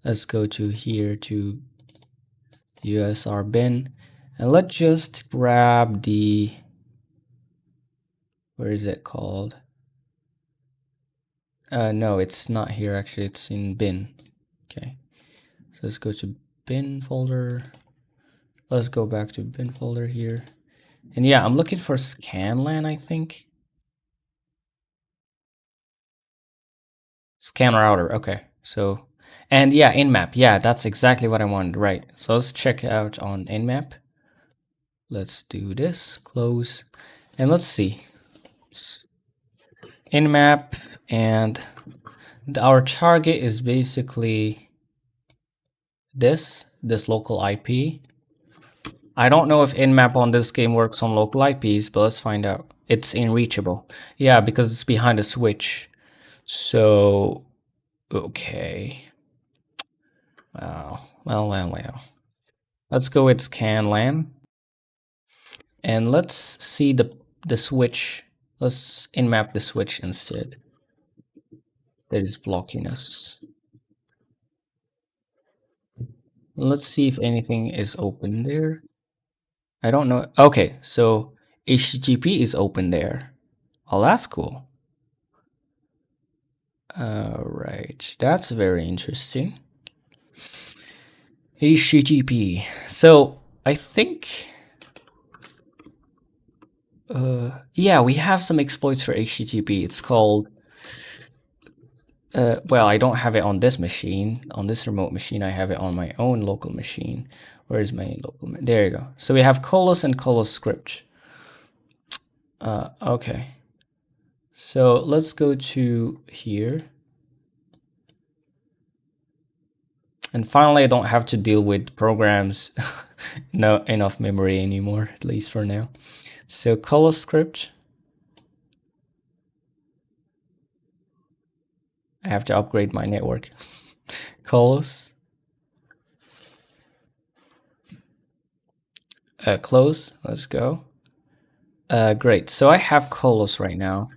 let's go to here to USR bin. And let's just grab the, where is it called? No, it's not here actually, it's in bin. Okay. So let's go to bin folder. Let's go back to bin folder here. And yeah, I'm looking for scanlan, I think. Scan router, okay. So, and yeah, nmap. Yeah, that's exactly what I wanted, right. So let's check out on nmap. Let's do this, close, and let's see. Nmap, and our target is basically this local IP. I don't know if nmap on this game works on local IPs, but let's find out. It's unreachable. Yeah, because it's behind a switch. So, okay. Wow. Well. Let's go with scanlan. And let's see the switch. Let's nmap the switch instead. That is blocking us. Let's see if anything is open there. I don't know. Okay, so HTTP is open there. Oh, that's cool. Right, that's very interesting. HTTP. So I think, yeah, we have some exploits for HTTP. It's called, well, I don't have it on this machine, on this remote machine. I have it on my own local machine. Where is my local? There you go. So we have Colos and Colos script. Okay. So let's go to here. And finally, I don't have to deal with programs, no enough memory anymore, at least for now. So Colos script. I have to upgrade my network. Colos. Close. Let's go. Great. So I have Colos right now.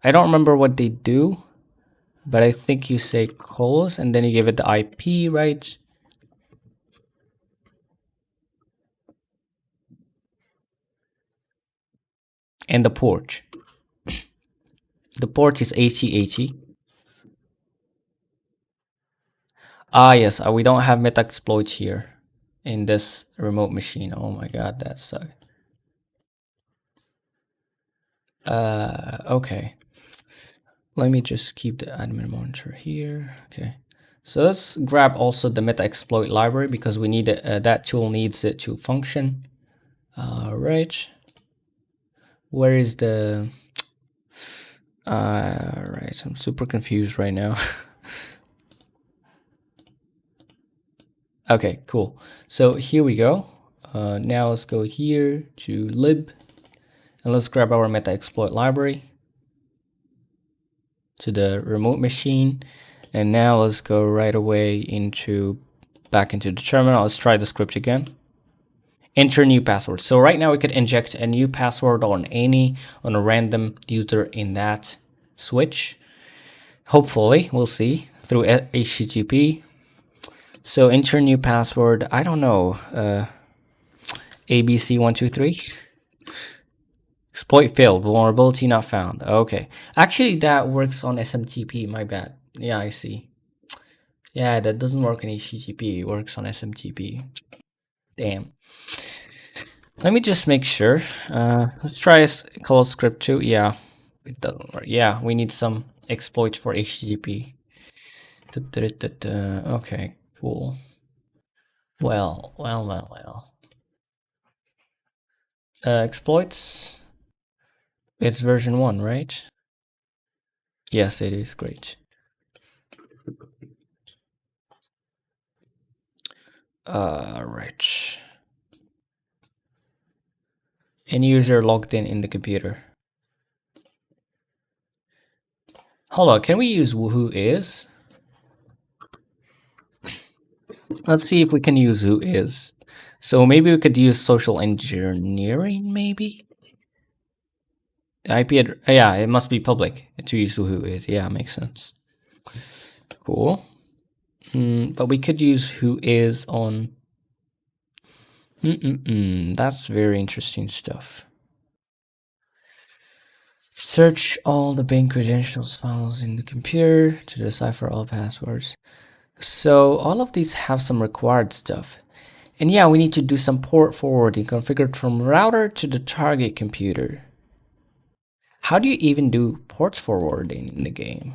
I don't remember what they do, but I think you say Colos and then you give it the IP, right? And the port. The port is 8080. Ah, yes. We don't have Metaxploit here in this remote machine. Oh my god, that sucks. Okay. Let me just keep the admin monitor here. Okay. So let's grab also the Metaxploit library because we need it, that tool needs it to function. All right. Where is the... right, I'm super confused right now. Okay, cool. So here we go. Now let's go here to lib and let's grab our Metaxploit library to the remote machine. And now let's go right away back into the terminal. Let's try the script again. Enter new password. So right now we could inject a new password on a random user in that switch. Hopefully, we'll see through HTTP. So enter new password. I don't know. ABC123. Exploit failed. Vulnerability not found. Okay. Actually, that works on SMTP. My bad. Yeah, I see. Yeah, that doesn't work on HTTP. It works on SMTP. Damn. Let me just make sure. Let's try Colos script 2. Yeah, it doesn't work. Yeah, we need some exploits for HTTP. Okay, cool. Well. Exploits. It's version 1, right? Yes, it is. Great. Right. Any user logged in the computer. Hold on, can we use who is? Let's see if we can use who is. So maybe we could use social engineering, maybe? IP address, yeah, it must be public to use who is. Yeah, makes sense. Cool. But we could use who is on... That's very interesting stuff. Search all the bank credentials files in the computer to decipher all passwords. So all of these have some required stuff. And yeah, we need to do some port forwarding configured from router to the target computer. How do you even do port forwarding in the game?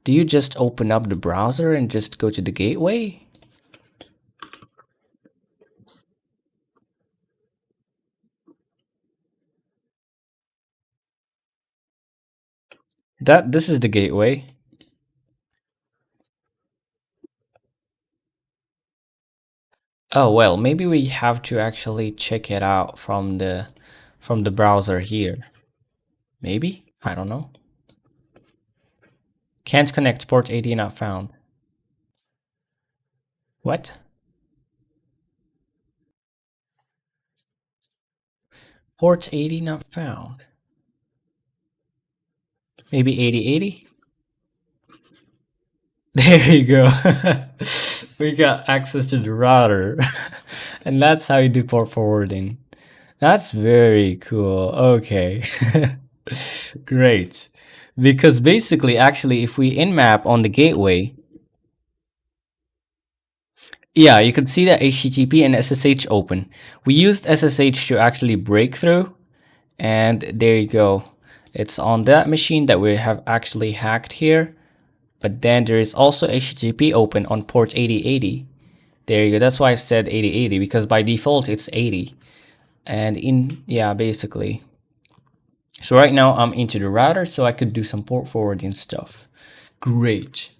Do you just open up the browser and just go to the gateway? This is the gateway. Oh well, maybe we have to actually check it out from the browser here. Maybe? I don't know. Can't connect, port 80 not found. What? Port 80 not found. Maybe 8080? There you go. We got access to the router. And that's how you do port forwarding. That's very cool. Okay. Great. Because basically, actually, if we in-map on the gateway, yeah, you could see that HTTP and SSH open. We used SSH to actually break through, and there you go. It's on that machine that we have actually hacked here, but then there is also HTTP open on port 8080. There you go. That's why I said 8080, because by default it's 80. And yeah, basically. So right now I'm into the router, so I could do some port forwarding stuff. Great.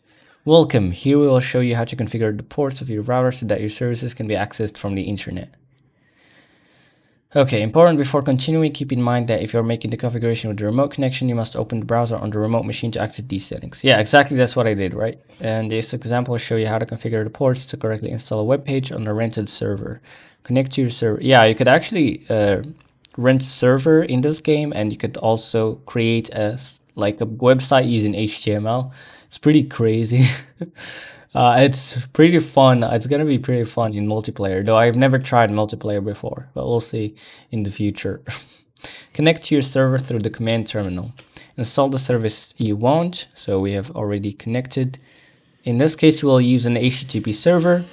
Welcome. Here we will show you how to configure the ports of your router so that your services can be accessed from the internet. Okay, important before continuing, keep in mind that if you're making the configuration with the remote connection, you must open the browser on the remote machine to access these settings. Yeah, exactly, that's what I did, right? And this example will show you how to configure the ports to correctly install a web page on a rented server. Connect to your server. Yeah, you could actually rent a server in this game, and you could also create like a website using HTML. It's pretty crazy. It's pretty fun. It's gonna be pretty fun in multiplayer, though I've never tried multiplayer before, but we'll see in the future. Connect to your server through the command terminal. Install the service you want. So we have already connected. In this case, we'll use an HTTP server.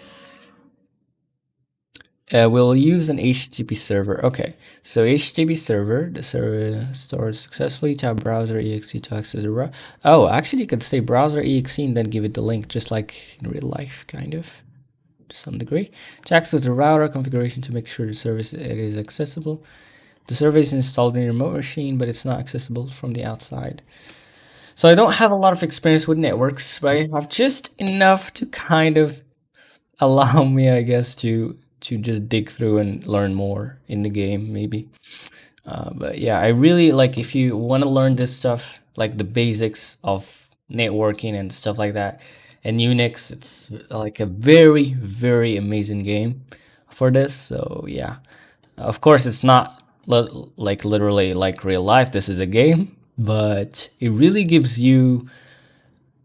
We'll use an HTTP server. Okay, so HTTP server, the server stores successfully. Tab browser exe to access the router. Oh, actually, you could say browser exe and then give it the link, just like in real life, kind of, to some degree. To access the router configuration to make sure the service it is accessible. The server is installed in your remote machine, but it's not accessible from the outside. So I don't have a lot of experience with networks, but I have just enough to kind of allow me, I guess, to just dig through and learn more in the game, maybe. But yeah, I really like, if you want to learn this stuff, like the basics of networking and stuff like that, and Unix, it's like a very, very amazing game for this. So yeah, of course, it's not like literally like real life. This is a game, but it really gives you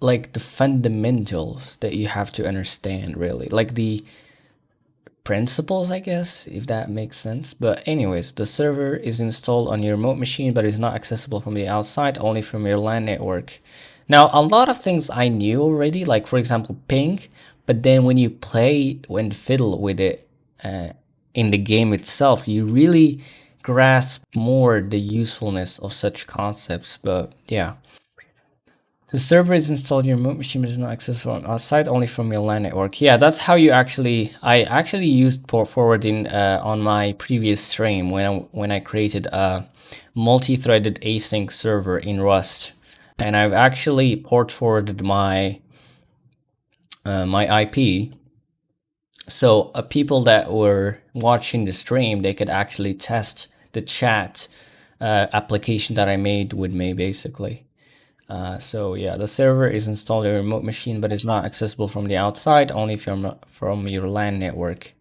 like the fundamentals that you have to understand, really, like the principles, I guess, if that makes sense. But anyways, the server is installed on your remote machine, but is not accessible from the outside, only from your LAN network. Now, a lot of things I knew already, like for example, ping, but then when you play and fiddle with it in the game itself, you really grasp more the usefulness of such concepts. But yeah, the server is installed on your remote machine, but is not accessible on outside, only from your LAN network. Yeah, that's how you I actually used port forwarding on my previous stream when I created a multi-threaded async server in Rust, and I've actually port forwarded my my IP. So people that were watching the stream, they could actually test the chat application that I made with me, basically. So yeah, the server is installed on your remote machine, but is not accessible from the outside, only from your LAN network.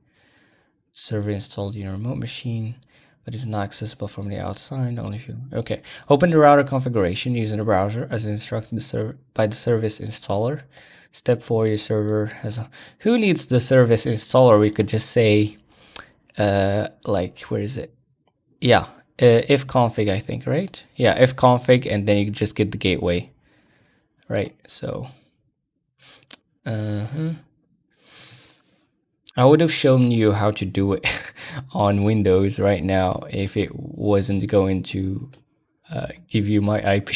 Server installed in your remote machine, but is not accessible from the outside, only if you... Okay, open the router configuration using the browser as instructed by the service installer. Step 4, your server has a... Who needs the service installer? We could just say, like, where is it? Yeah, if config, I think, right? Yeah, if config, and then you just get the gateway, right? So I would have shown you how to do it on Windows right now if it wasn't going to give you my IP.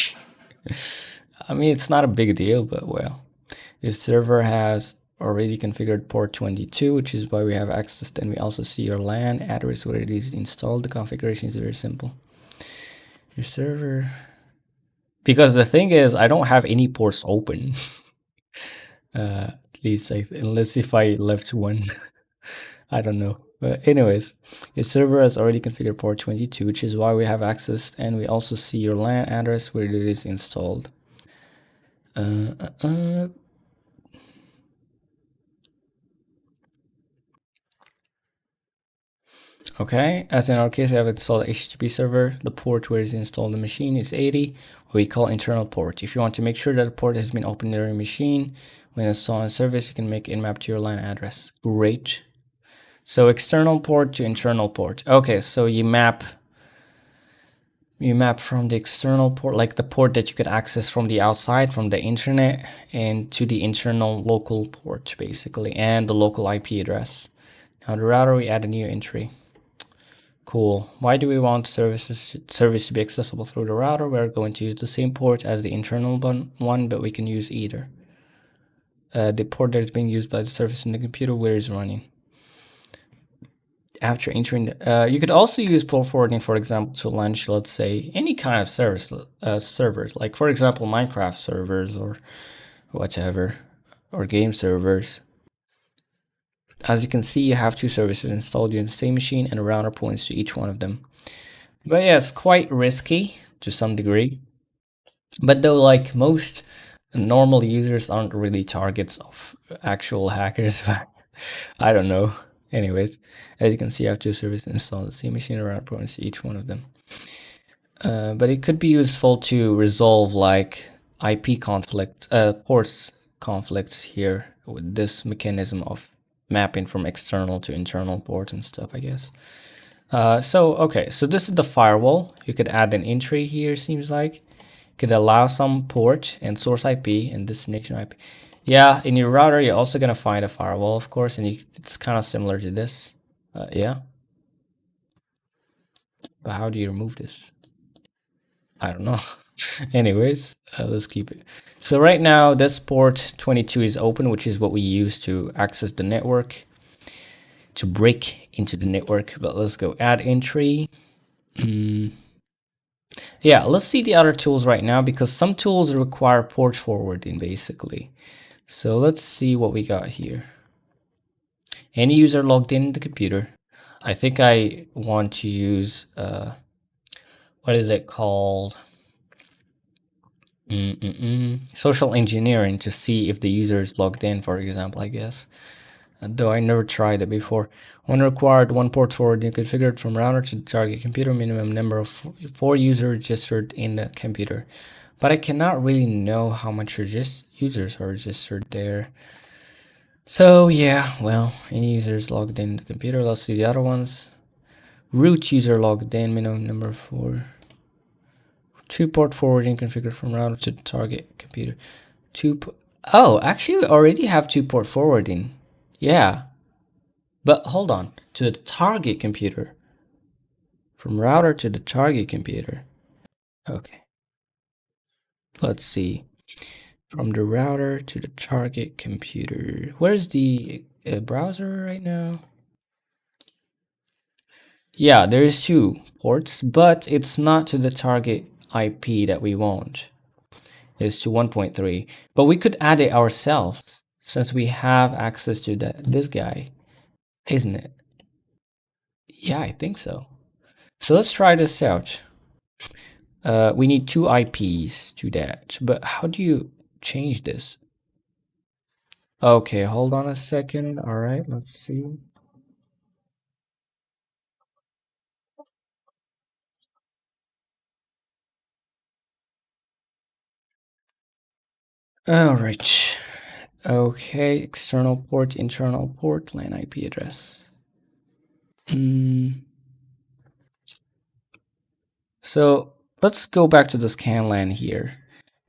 I mean, it's not a big deal, but well, this server has already configured port 22, which is why we have access. Then we also see your LAN address where it is installed. The configuration is very simple. Your server, because the thing is, I don't have any ports open. At least unless if I left one. I don't know. But anyways, your server has already configured port 22, which is why we have access, and we also see your LAN address where it is installed. Okay, as in our case, we have installed HTTP server. The port where it's installed the machine is 80, what we call internal port. If you want to make sure that the port has been opened in your machine when installing a service, you can make nmap to your LAN address. Great. So external port to internal port. Okay, so you map from the external port, like the port that you could access from the outside, from the internet, and to the internal local port, basically, and the local IP address. Now the router, we add a new entry. Cool. Why do we want service to be accessible through the router? We're going to use the same port as the internal one, but we can use either. The port that is being used by the service in the computer where it's running. After entering, you could also use port forwarding, for example, to launch, let's say, any kind of service servers, like for example, Minecraft servers or whatever, or game servers. As you can see, you have two services installed in the same machine, and a router points to each one of them. But yeah, it's quite risky to some degree. But though, like most normal users aren't really targets of actual hackers. I don't know. Anyways, as you can see, I have two services installed on the same machine, around points to each one of them. But it could be useful to resolve like IP conflicts, ports conflicts here with this mechanism of mapping from external to internal ports and stuff, I guess. Okay, so this is the firewall. You could add an entry here, seems like. Could allow some port and source IP and destination IP. Yeah, in your router, you're also gonna find a firewall, of course, and it's kind of similar to this. Yeah. But how do you remove this? I don't know. Anyways, let's keep it. So right now, this port 22 is open, which is what we use to access the network, to break into the network. But let's go add entry. Yeah, let's see the other tools right now, because some tools require port forwarding, basically. So let's see what we got here. Any user logged in the computer. I think I want to use, what is it called? Social engineering to see if the user is logged in, for example, I guess. Though I never tried it before. When required, one port forwarding configured from router to the target computer, minimum number of 4 users registered in the computer. But I cannot really know how much users are registered there. So yeah, well, any users logged in the computer. Let's see the other ones. Root user logged in, minimum number 4. 2 port forwarding configured from router to the target computer. Oh, actually we already have 2 port forwarding. Yeah. But hold on, to the target computer. From router to the target computer. Okay. Let's see. From the router to the target computer. Where's the browser right now? Yeah, there is 2 ports, but it's not to the target IP that we want. It's to 1.3. But we could add it ourselves since we have access to this guy, isn't it? Yeah, I think so. So let's try this out. We need 2 IPs to that, but how do you change this? Okay, hold on a second. All right, let's see. All right. Okay, external port, internal port, LAN IP address. So let's go back to the scan LAN here.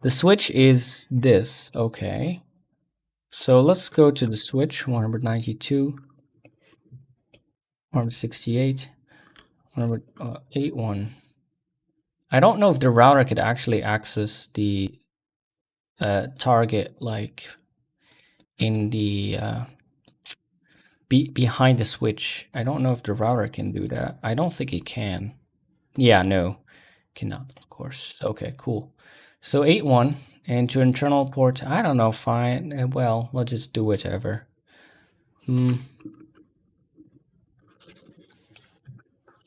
The switch is this, okay. So let's go to the switch, 192, 168, 181. I don't know if the router could actually access the target like in the behind the switch. I don't know if the router can do that. I don't think it can. Yeah, no, cannot, of course. Okay, cool. So 81 and to internal port, I don't know, fine. Well, let's just do whatever. I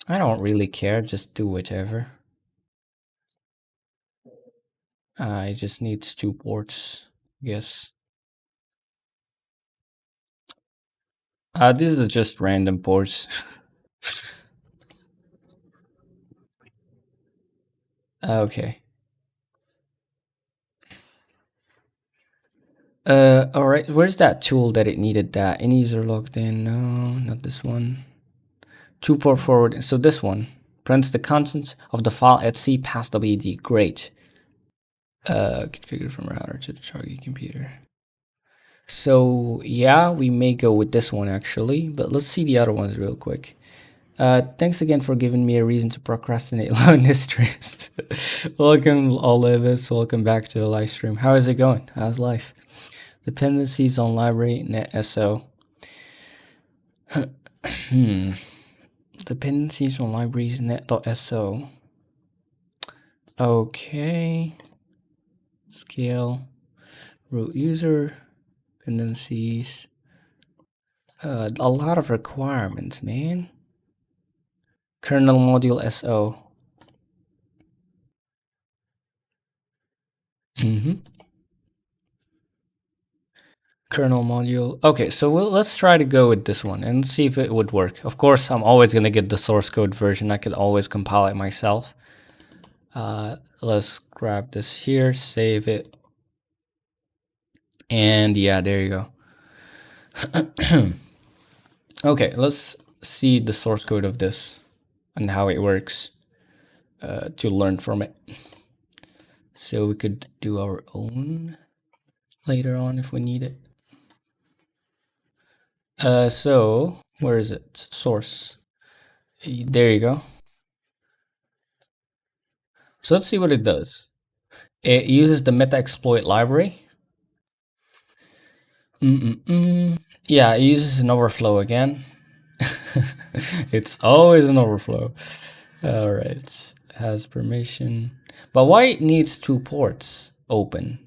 don't really care, just do whatever. It just needs 2 ports, I guess. This is just random ports. Okay. All right. Where's that tool that it needed that? Any user logged in? No, not this one. Two port forward. So this one prints the contents of the file at C past WD. Great. Configured from router to the target computer. So yeah, we may go with this one actually, but let's see the other ones real quick. Thanks again for giving me a reason to procrastinate long this streams. Welcome, Olivis. Welcome back to the live stream. How is it going? How's life? Dependencies on library net.so. Dependencies on libraries net.so. Okay. Scale. Root user. Dependencies. A lot of requirements, man. Kernel module so. Kernel module. Okay, so let's try to go with this one and see if it would work. Of course, I'm always going to get the source code version. I could always compile it myself. Let's grab this here, save it. And yeah, there you go. Okay, let's see the source code of this and how it works to learn from it. So we could do our own later on if we need it. So where is it? Source. There you go. So let's see what it does. It uses the meta-exploit library. Yeah, it uses an overflow again. It's always an overflow. All right, has permission. But why it needs two ports open?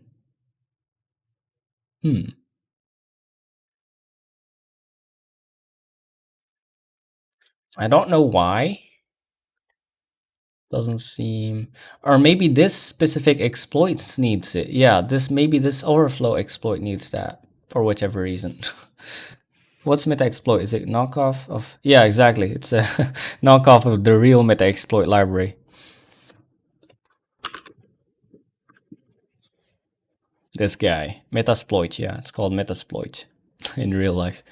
I don't know why. Doesn't seem, or maybe this specific exploit needs it. Yeah, maybe this overflow exploit needs that for whichever reason. What's meta exploit? Is it knockoff of? Yeah, exactly. It's a knockoff of the real meta exploit library. This guy, Metasploit. Yeah, it's called Metasploit in real life.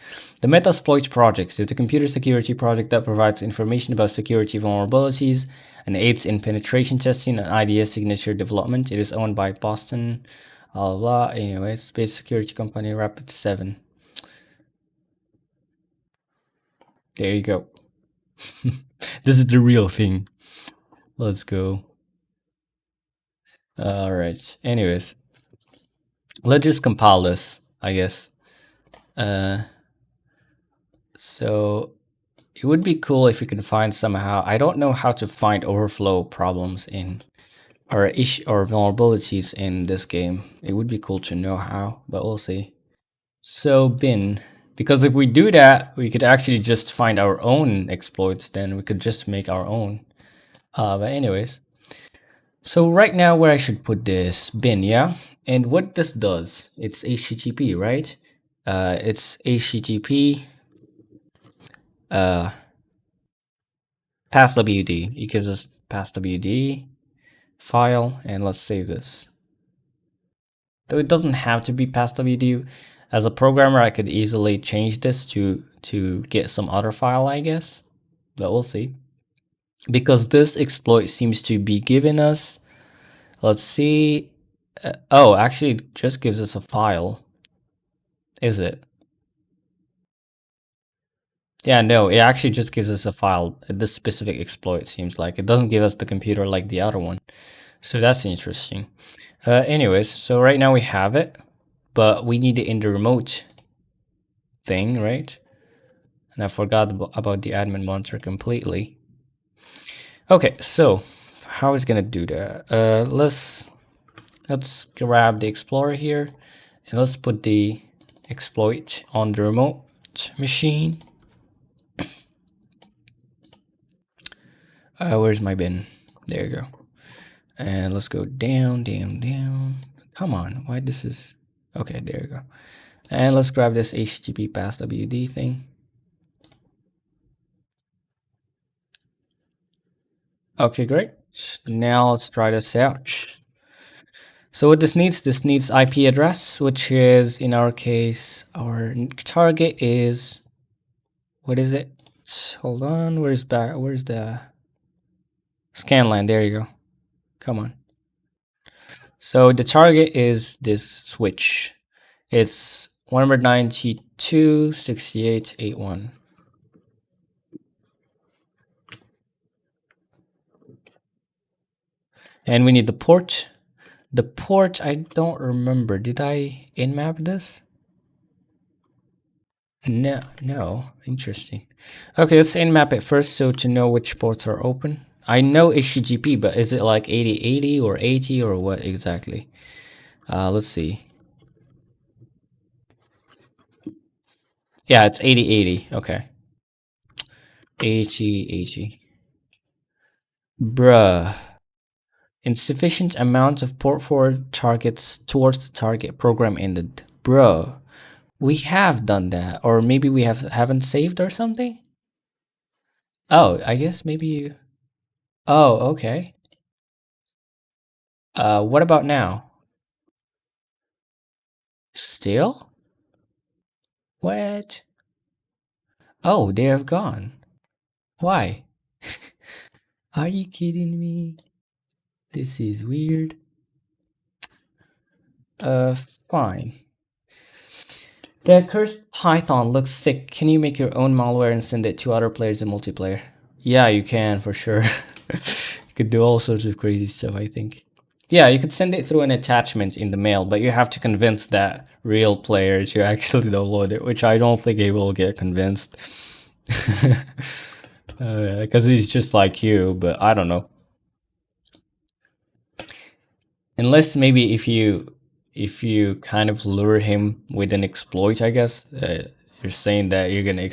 The Metasploit project is a computer security project that provides information about security vulnerabilities and aids in penetration testing and IDS signature development. It is owned by Boston, blah, blah. Anyways, space security company Rapid7. There you go. This is the real thing. Let's go. All right. Anyways, let's just compile this, I guess. So it would be cool if we could find somehow. I don't know how to find overflow problems in or vulnerabilities in this game. It would be cool to know how, but we'll see. So bin, because if we do that, we could actually just find our own exploits. Then we could just make our own. But anyways, so right now where I should put this bin, yeah. And what this does, it's HTTP, right? It's HTTP. Pass WD. It gives us pass WD file, and let's save this. Though it doesn't have to be pass WD. As a programmer, I could easily change this to get some other file, I guess. But we'll see. Because this exploit seems to be giving us, let's see. Oh, actually, it just gives us a file. Is it? Yeah, no, it actually just gives us a file. This specific exploit seems like it doesn't give us the computer like the other one. So that's interesting. Anyways, so right now we have it, but we need it in the remote thing, right? And I forgot about the admin monitor completely. Okay, so how is gonna do that? Let's grab the Explorer here, and let's put the exploit on the remote machine. Where's my bin? There you go. And let's go down, down, down. Come on, why this is... Okay, there you go. And let's grab this HTTP pass WD thing. Okay, great. Now let's try this out. So what this needs IP address, which is, in our case, our target is, what is it? Hold on, where's the scanline? There you go. Come on. So the target is this switch. It's 192.68.81. And we need the port. The port, I don't remember. Did I in-map this? No. Interesting. Okay, let's in-map it first so to know which ports are open. I know HTTP, but is it like 8080 or 80 or what exactly? Let's see. Yeah, it's 8080. Okay. 8080. Bruh. Insufficient amount of port forward targets towards the target program ended. Bro, we have done that. Or maybe we haven't saved or something? Oh, I guess maybe you... Oh, okay. What about now? Still? What? Oh, they have gone. Why? Are you kidding me? This is weird. Fine. The cursed python looks sick. Can you make your own malware and send it to other players in multiplayer? Yeah, you can for sure. You could do all sorts of crazy stuff, I think. Yeah, you could send it through an attachment in the mail, but you have to convince that real player to actually download it, which I don't think he will get convinced. Because he's just like you, but I don't know. Unless maybe if you kind of lure him with an exploit, I guess. You're saying that you're gonna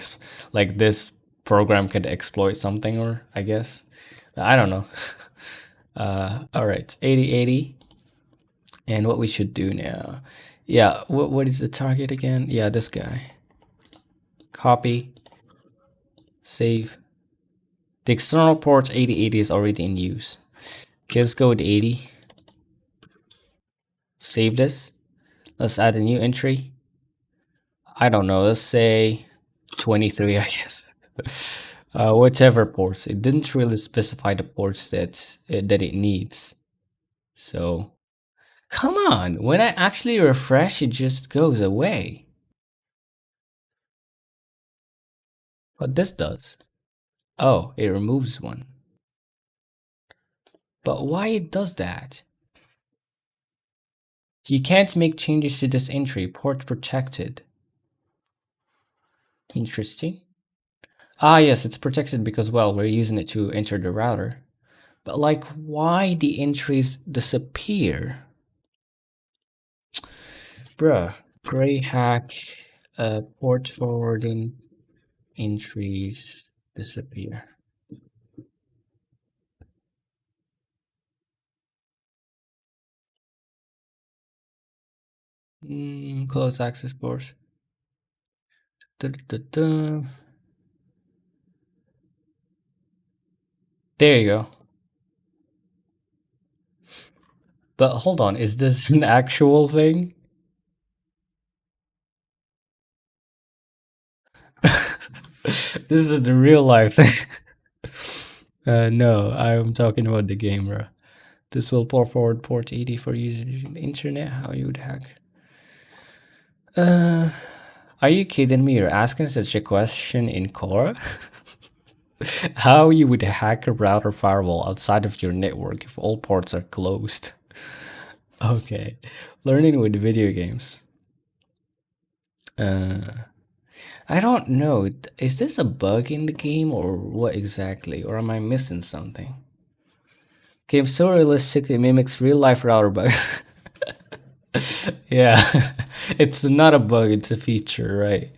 like this program could exploit something, or I guess I don't know. All right, 8080, and what we should do now? Yeah, what is the target again? Yeah, this guy. Copy, save. The external port 8080 is already in use. Okay, let's go with 80. Save this. Let's add a new entry. I don't know. Let's say 23, I guess. Whatever ports. It didn't really specify the ports that it needs. So, come on. When I actually refresh, it just goes away. But this does. Oh, it removes one. But why it does that? You can't make changes to this entry. Port protected. Interesting. Ah, yes, it's protected because, well, we're using it to enter the router. But, like, why the entries disappear? Bruh. Gray hack, port forwarding entries disappear. Close access ports. Da, da, da. There you go. But hold on, is this an actual thing? This is the real life thing. No, I'm talking about the game, bro. This will port forward port 80 for users using the internet. How you would hack? Are you kidding me? You're asking such a question in core? How you would hack a router firewall outside of your network if all ports are closed? Okay, learning with video games. I don't know. Is this a bug in the game or what exactly? Or am I missing something? Game so realistic it mimics real life router bugs. Yeah, it's not a bug, it's a feature, right?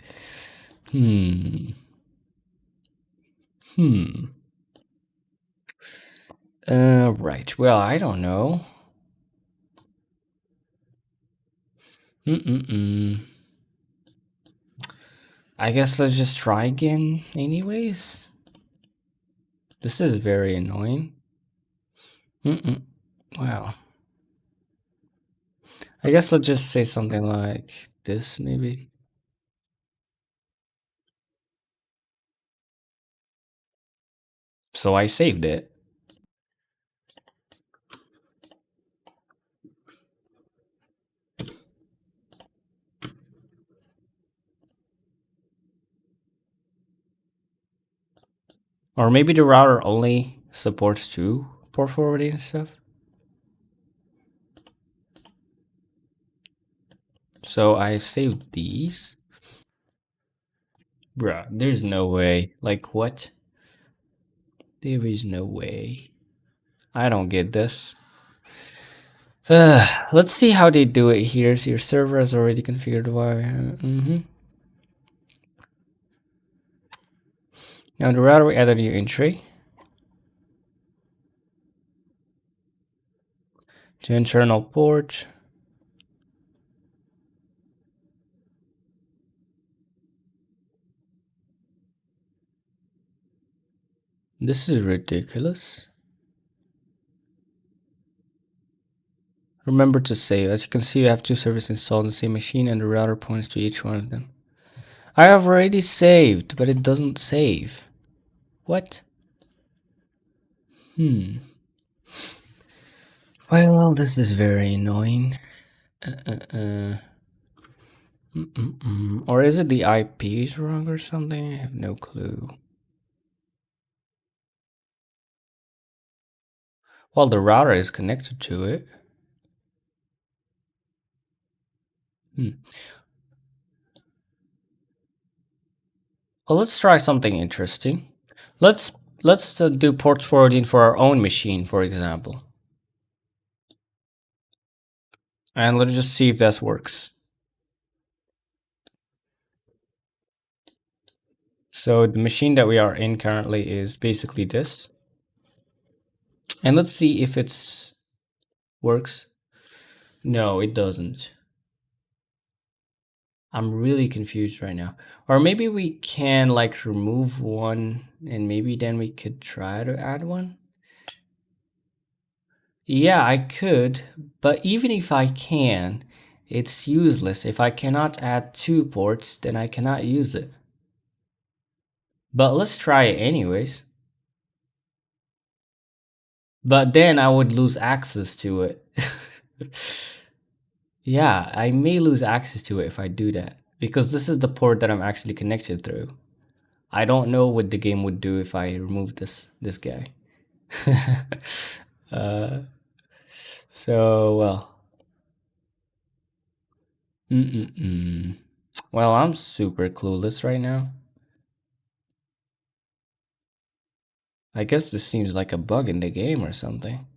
Right. Well, I don't know. I guess let's just try again anyways. This is very annoying. Wow. I guess let's just say something like this, maybe. So I saved it. Or maybe the router only supports 2 port forwarding and stuff. So I saved these. Bruh, there's no way. Like, what? There is no way. I don't get this. Let's see how they do it here. So your server is already configured. Now the router we added a new entry to internal port. This is ridiculous. Remember to save. As you can see, you have 2 servers installed on the same machine and the router points to each one of them. I have already saved, but it doesn't save. What? Well, this is very annoying. Or is it the IP's wrong or something? I have no clue. Well, the router is connected to it. Well, let's try something interesting. Let's do port forwarding for our own machine, for example. And let's just see if that works. So the machine that we are in currently is basically this. And let's see if it's works. No, it doesn't. I'm really confused right now. Or maybe we can like remove one and maybe then we could try to add one. Yeah, I could, but even if I can, it's useless. If I cannot add 2 ports, then I cannot use it. But let's try it anyways. But then I would lose access to it. Yeah, I may lose access to it if I do that. Because this is the port that I'm actually connected through. I don't know what the game would do if I remove this guy. So, well. Well, I'm super clueless right now. I guess this seems like a bug in the game or something.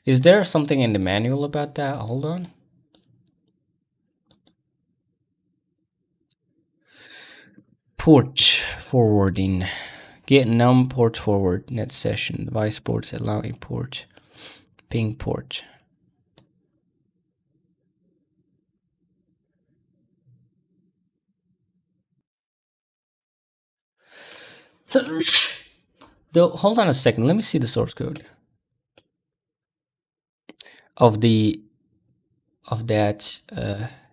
Is there something in the manual about that? Hold on. Port forwarding. Get num port forward net session. Device ports allow import. Ping port. Though, hold on a second. Let me see the source code of that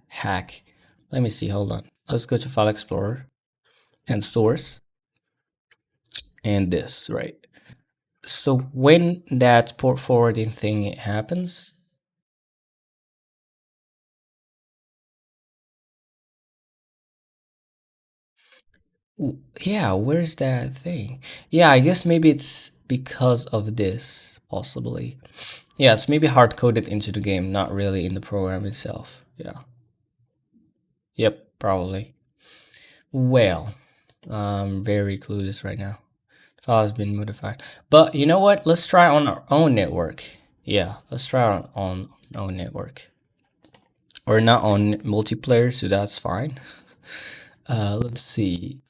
hack. Let me see. Hold on. Let's go to File Explorer and source and this, right? So when that port forwarding thing happens, yeah, where's that thing? Yeah, I guess maybe it's because of this, possibly. Yeah, it's maybe hard coded into the game, not really in the program itself. Yeah. Yep, probably. Well, I'm very clueless right now. File has been modified. But you know what? Let's try on our own network. Yeah, let's try on our own network. Or not on multiplayer, so that's fine. Let's see.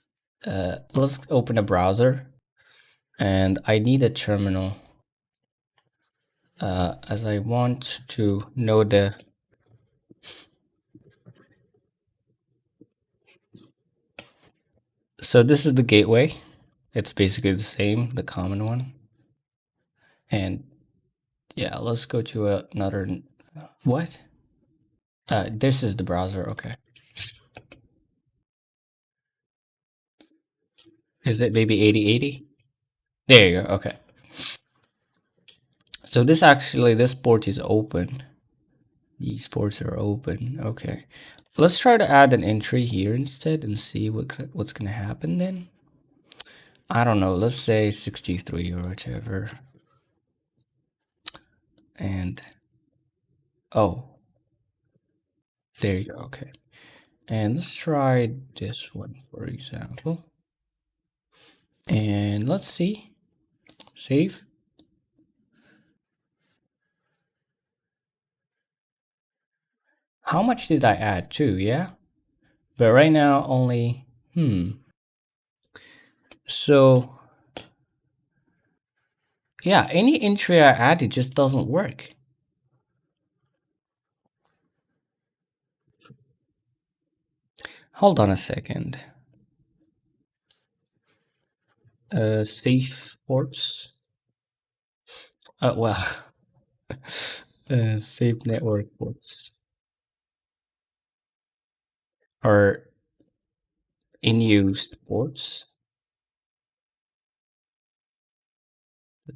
Let's open a browser. And I need a terminal. As I want to know the... So this is the gateway. It's basically the same, the common one. And Yeah, let's go to another. What? This is the browser. Okay. Is it maybe 8080? There you go. Okay. So this port is open. These ports are open. Okay. Let's try to add an entry here instead and see what's gonna happen then. I don't know. Let's say 63 or whatever. And oh, there you go. Okay. And let's try this one, for example. And let's see. Save. How much did I add? 2, yeah? But right now only, So, yeah, any entry I add, it just doesn't work. Hold on a second. Safe ports. Well, safe network ports are in used ports.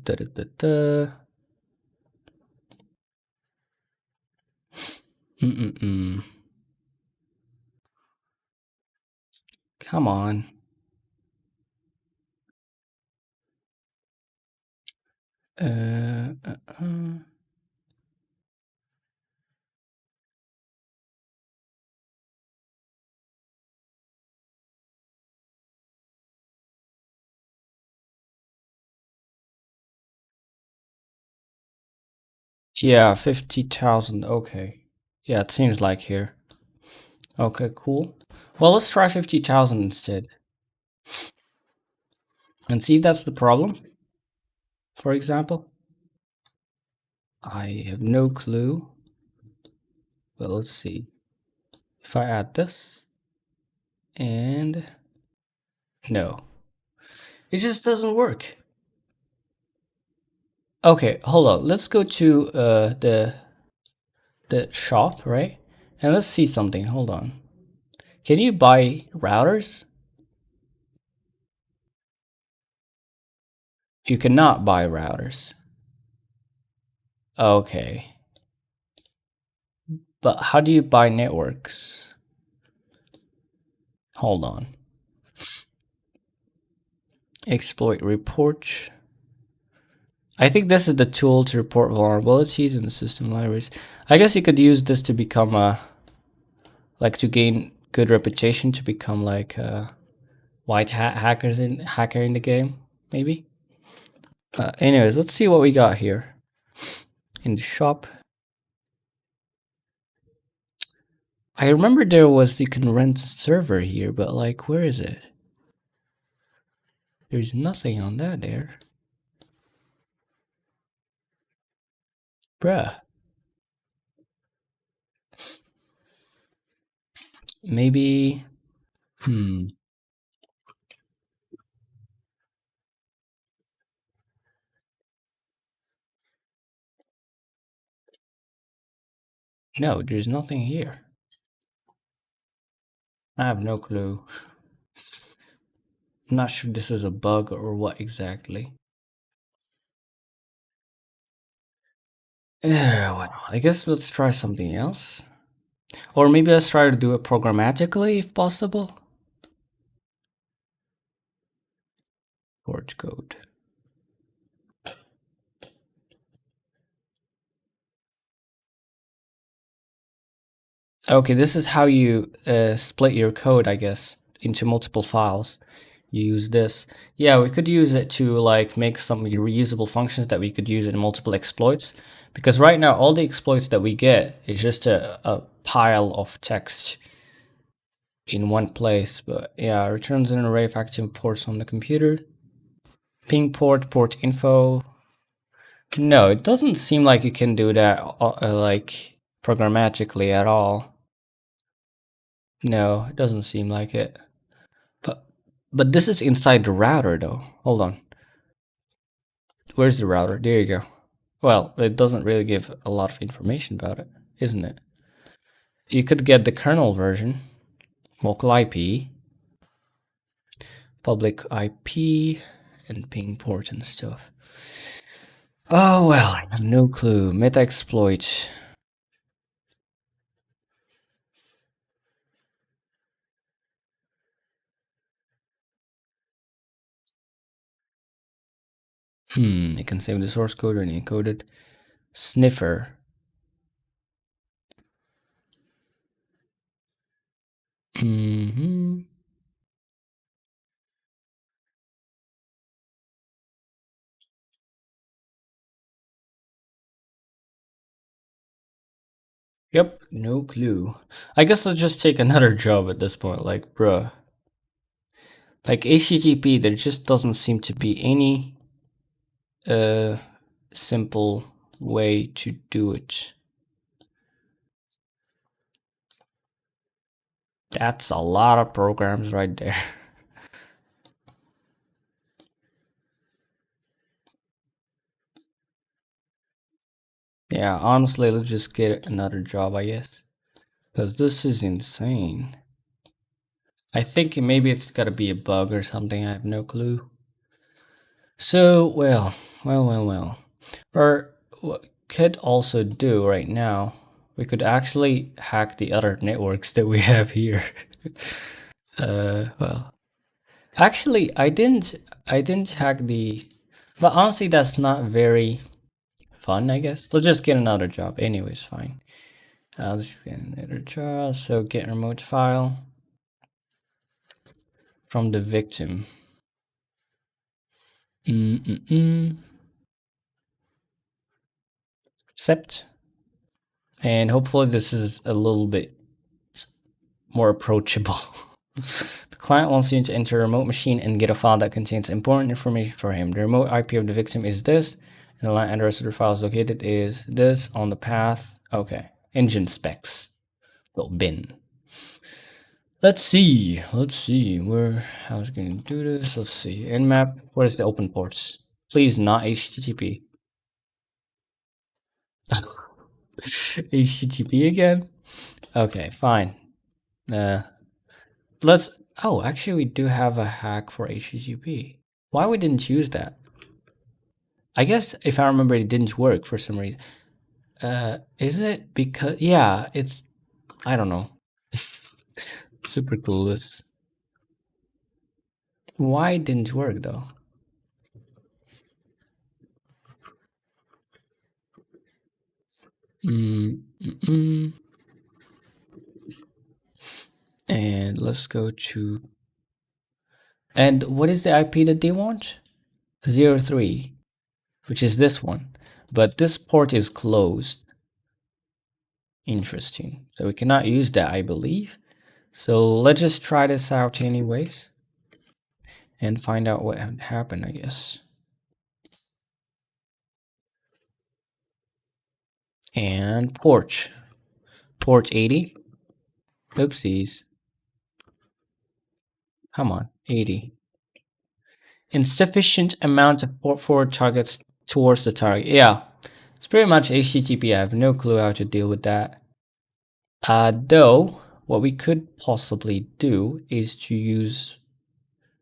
Da, da, da, da. Come on. Uh, uh, uh. Yeah, 50,000. Okay. Yeah, it seems like here. Okay, cool. Well, let's try 50,000 instead. And see if that's the problem, for example. I have no clue. But let's see. If I add this, and no, it just doesn't work. Okay, hold on. Let's go to the shop, right? And let's see something. Hold on. Can you buy routers? You cannot buy routers. Okay. But how do you buy networks? Hold on. Exploit report. I think this is the tool to report vulnerabilities in the system libraries. I guess you could use this to become like to gain good reputation, to become like white hat hacker in the game, maybe. Anyways, let's see what we got here in the shop. I remember there was you can rent a server here, but like where is it? There's nothing on that there. Bruh. Maybe no, there's nothing here. I have no clue. I'm not sure this is a bug or what exactly. Well, I guess let's try something else. Or maybe let's try to do it programmatically if possible. Port code. Okay, this is how you split your code, I guess, into multiple files. You use this. Yeah, we could use it to like make some reusable functions that we could use in multiple exploits. Because right now, all the exploits that we get is just a pile of text in one place. But yeah, returns an array of active ports on the computer. Ping port, port info. No, it doesn't seem like you can do that like programmatically at all. No, it doesn't seem like it. But this is inside the router though. Hold on. Where's the router? There you go. Well, it doesn't really give a lot of information about it, isn't it? You could get the kernel version, local IP, public IP, and ping port and stuff. Oh well, I have no clue. Metaexploit. It can save the source code and encode it. Sniffer. Hmm. Yep, no clue. I guess I'll just take another job at this point. Like, bruh. Like HTTP, there just doesn't seem to be any simple way to do it. That's a lot of programs right there. Yeah, honestly, let's just get another job, I guess. Because this is insane. I think maybe it's gotta be a bug or something, I have no clue. So, well. Or what we could also do right now, we could actually hack the other networks that we have here. Well, actually, I didn't hack the, but honestly, that's not very fun, I guess. Let's just get another job. Anyways, fine. Let's get another job. So get remote file from the victim. Accept. And hopefully this is a little bit more approachable. The client wants you to enter a remote machine and get a file that contains important information for him. The remote IP of the victim is this, and the line address of the file is located is this on the path. Okay. Engine specs. Little bin. Let's see. How's it gonna do this? Let's see. Nmap. What is the open ports? Please not HTTP. HTTP again? Okay, fine. Let's. Oh, actually, we do have a hack for HTTP. Why we didn't use that? I guess if I remember, it didn't work for some reason. Is it because? Yeah, it's. I don't know. Super clueless. Why it didn't work though? Mm, And let's go to. And what is the IP that they want? 03, which is this one. But this port is closed. Interesting. So we cannot use that, I believe. So let's just try this out anyways and find out what happened, I guess. And port 80. Oopsies. Come on, 80. Insufficient amount of port forward targets towards the target. Yeah, it's pretty much HTTP. I have no clue how to deal with that. Though, what we could possibly do is to use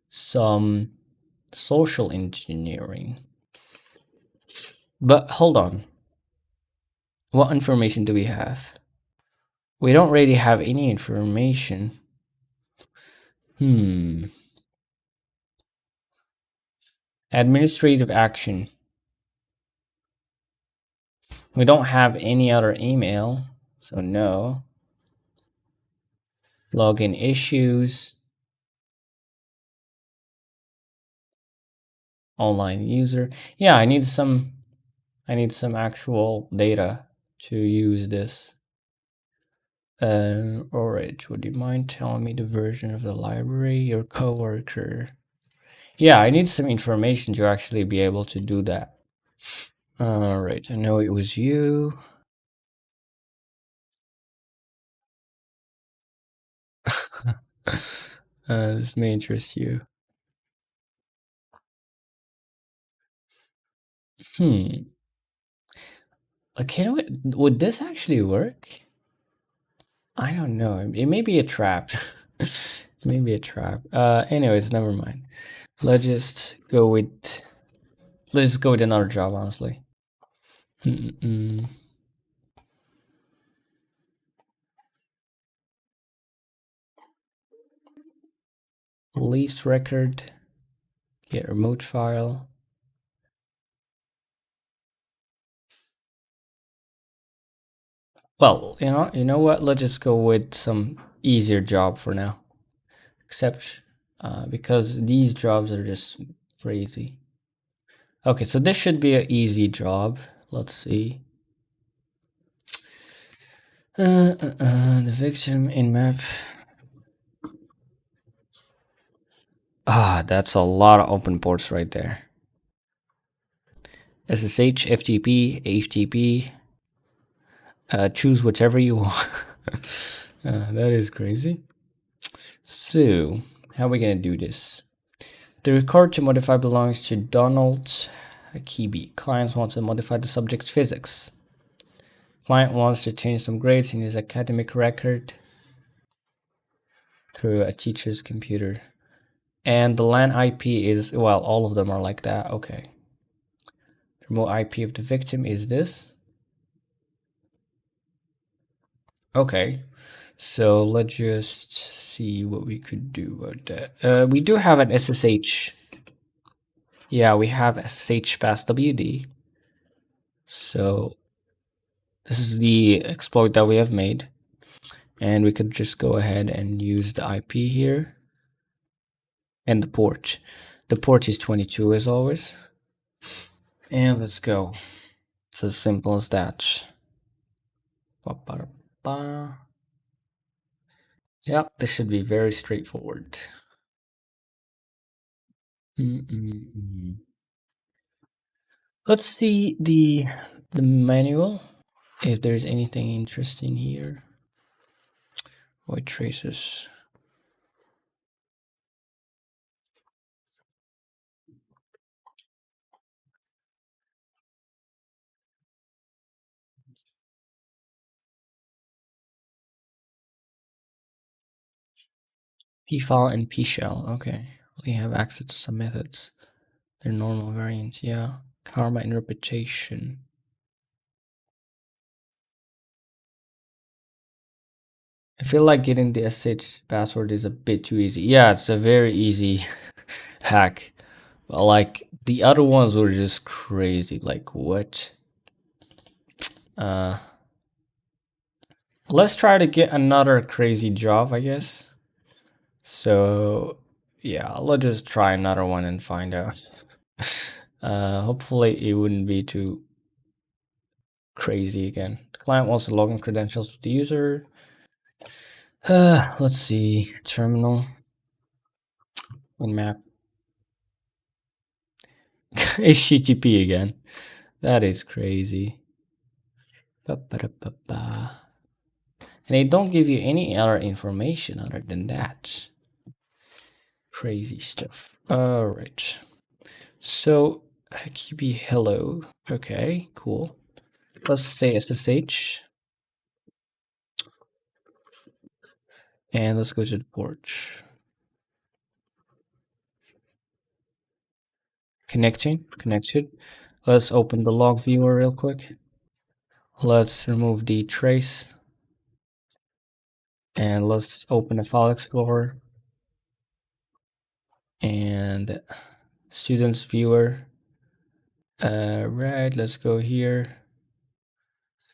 some social engineering. But hold on. What information do we have? We don't really have any information. Administrative action. We don't have any other email, so no. Login issues. Online user. Yeah, I need some actual data to use this. Alright, would you mind telling me the version of the library? Your coworker. Yeah, I need some information to actually be able to do that. Alright, I know it was you. This may interest you. Okay, would this actually work? I don't know. It may be a trap. Maybe a trap. Anyways, never mind. Let's just go with let's just go with another job, honestly. Police record. Get remote file. Well, you know what? Let's just go with some easier job for now. Except because these jobs are just crazy. Okay, so this should be an easy job. Let's see. The victim in map. Ah, that's a lot of open ports right there. SSH, FTP, HTTP. Choose whatever you want. That is crazy. So, how are we gonna do this? The record to modify belongs to Donald Akibi. Client wants to modify the subject physics. Client wants to change some grades in his academic record through a teacher's computer. And the LAN IP is, well, all of them are like that. Okay. Remote IP of the victim is this. Okay. So let's just see what we could do about that. We do have an SSH. Yeah, we have SSH pass WD. So this is the exploit that we have made. And we could just go ahead and use the IP here. And the port. The port is 22 as always. And let's go. It's as simple as that. Yeah, this should be very straightforward. Let's see the manual, if there's anything interesting here. White traces. P-file and P-shell. Okay, we have access to some methods. They're normal variants. Yeah, karma and reputation. I feel like getting the SSH password is a bit too easy. Yeah, it's a very easy hack. But like the other ones were just crazy. Like what? Let's try to get another crazy job, I guess. So yeah, let's just try another one and find out. Hopefully it wouldn't be too crazy again. The client wants the login credentials of the user. Let's see. Terminal and map. HTTP again. That is crazy. Ba-ba-da-ba-ba. And they don't give you any other information other than that. Crazy stuff. All right. So, QB hello. Okay, cool. Let's say SSH. And let's go to the port. Connected. Let's open the log viewer real quick. Let's remove the trace. And let's open a file explorer. And students viewer. Right, let's go here.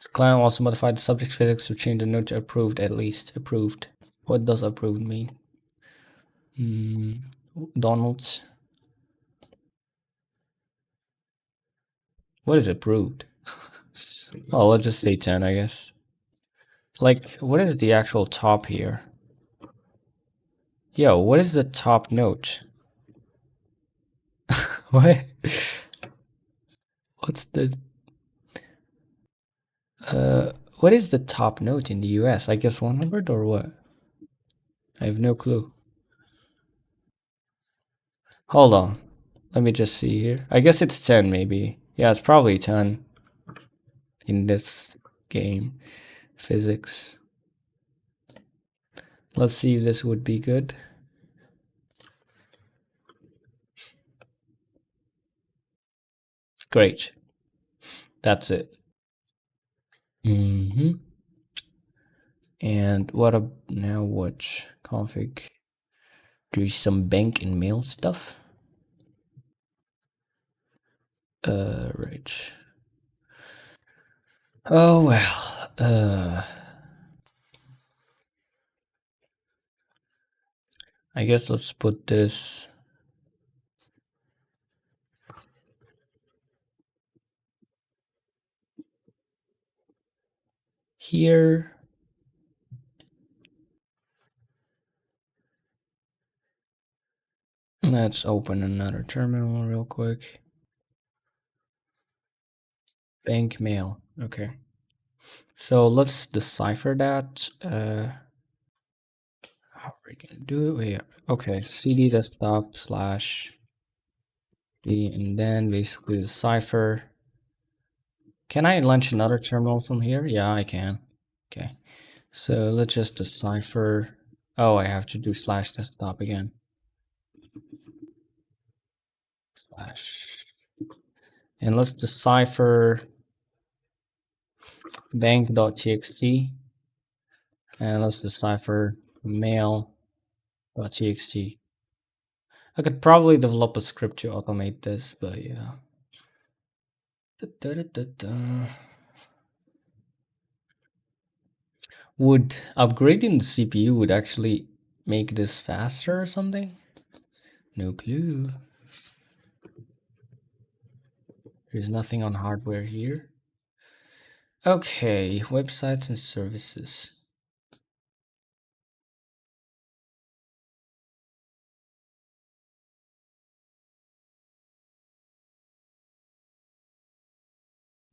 The client wants to modify the subject physics to change the node to approved at least. Approved. What does approved mean? Donald's. What is approved? Oh, let's just say 10, I guess. Like, what is the actual top here? Yo, what is the top note? What? What's the... what is the top note in the US? I guess 100 or what? I have no clue. Hold on. Let me just see here. I guess it's 10 maybe. Yeah, it's probably 10. in this game. Physics. Let's see if this would be good. Great. That's it. Mm-hmm. And what up now? Watch config. Do some bank and mail stuff. Right. Oh well. I guess let's put this here. Let's open another terminal real quick. Bank mail. Okay. So let's decipher that. How are we gonna do it? Wait, okay, cd desktop slash d, and then basically decipher. Can I launch another terminal from here? Yeah, I can. Okay. So let's just decipher. Oh, I have to do slash desktop again. Slash. And let's decipher bank.txt. And let's decipher mail.txt. I could probably develop a script to automate this, but yeah. Would upgrading the CPU would actually make this faster or something? No clue. There's nothing on hardware here. Okay, websites and services.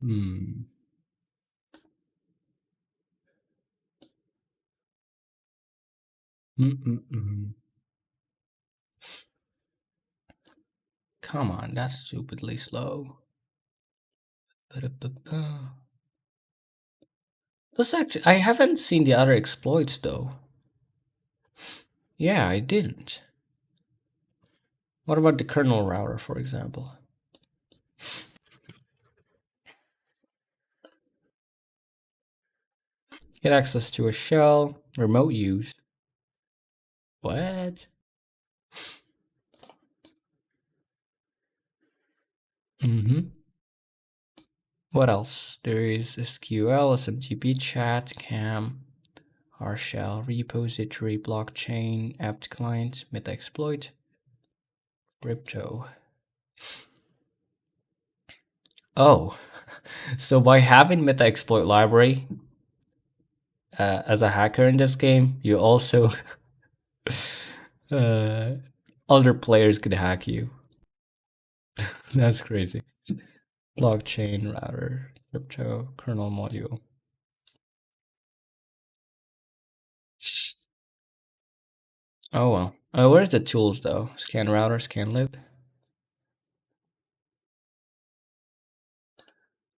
Hmm. Mm-mm-mm. Come on, that's stupidly slow. Ba-da-ba-ba. This actually, I haven't seen the other exploits though. Yeah, I didn't. What about the kernel router, for example? Get access to a shell, remote use. What? Mm-hmm. What else? There is SQL, SMTP, chat, CAM, R shell, repository, blockchain, apt client, metaexploit, crypto. Oh, so by having metaexploit library as a hacker in this game, you also uh, other players could hack you. That's crazy. Blockchain, router, crypto, kernel module. Oh well. Where's the tools though? Scan router, scan lib.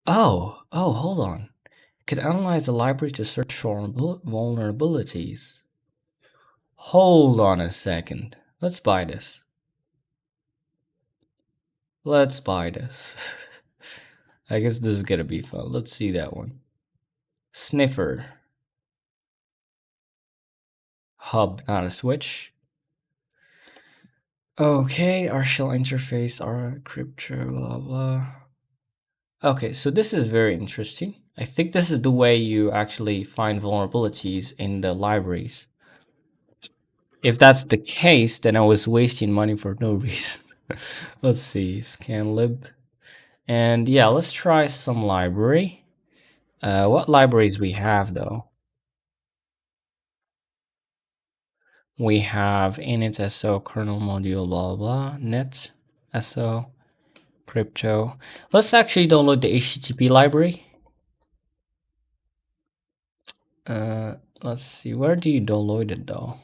Oh, hold on. Can analyze the library to search for vulnerabilities. Hold on a second. Let's buy this. Let's buy this. I guess this is gonna be fun. Let's see that one. Sniffer. Hub, not a switch. Okay, our shell interface, our crypto, blah blah. Okay, so this is very interesting. I think this is the way you actually find vulnerabilities in the libraries. If that's the case, then I was wasting money for no reason. Let's see, scan lib. And yeah, let's try some library. What libraries we have though? We have init so kernel module blah blah net so crypto. Let's actually download the HTTP library. Let's see, where do you download it though?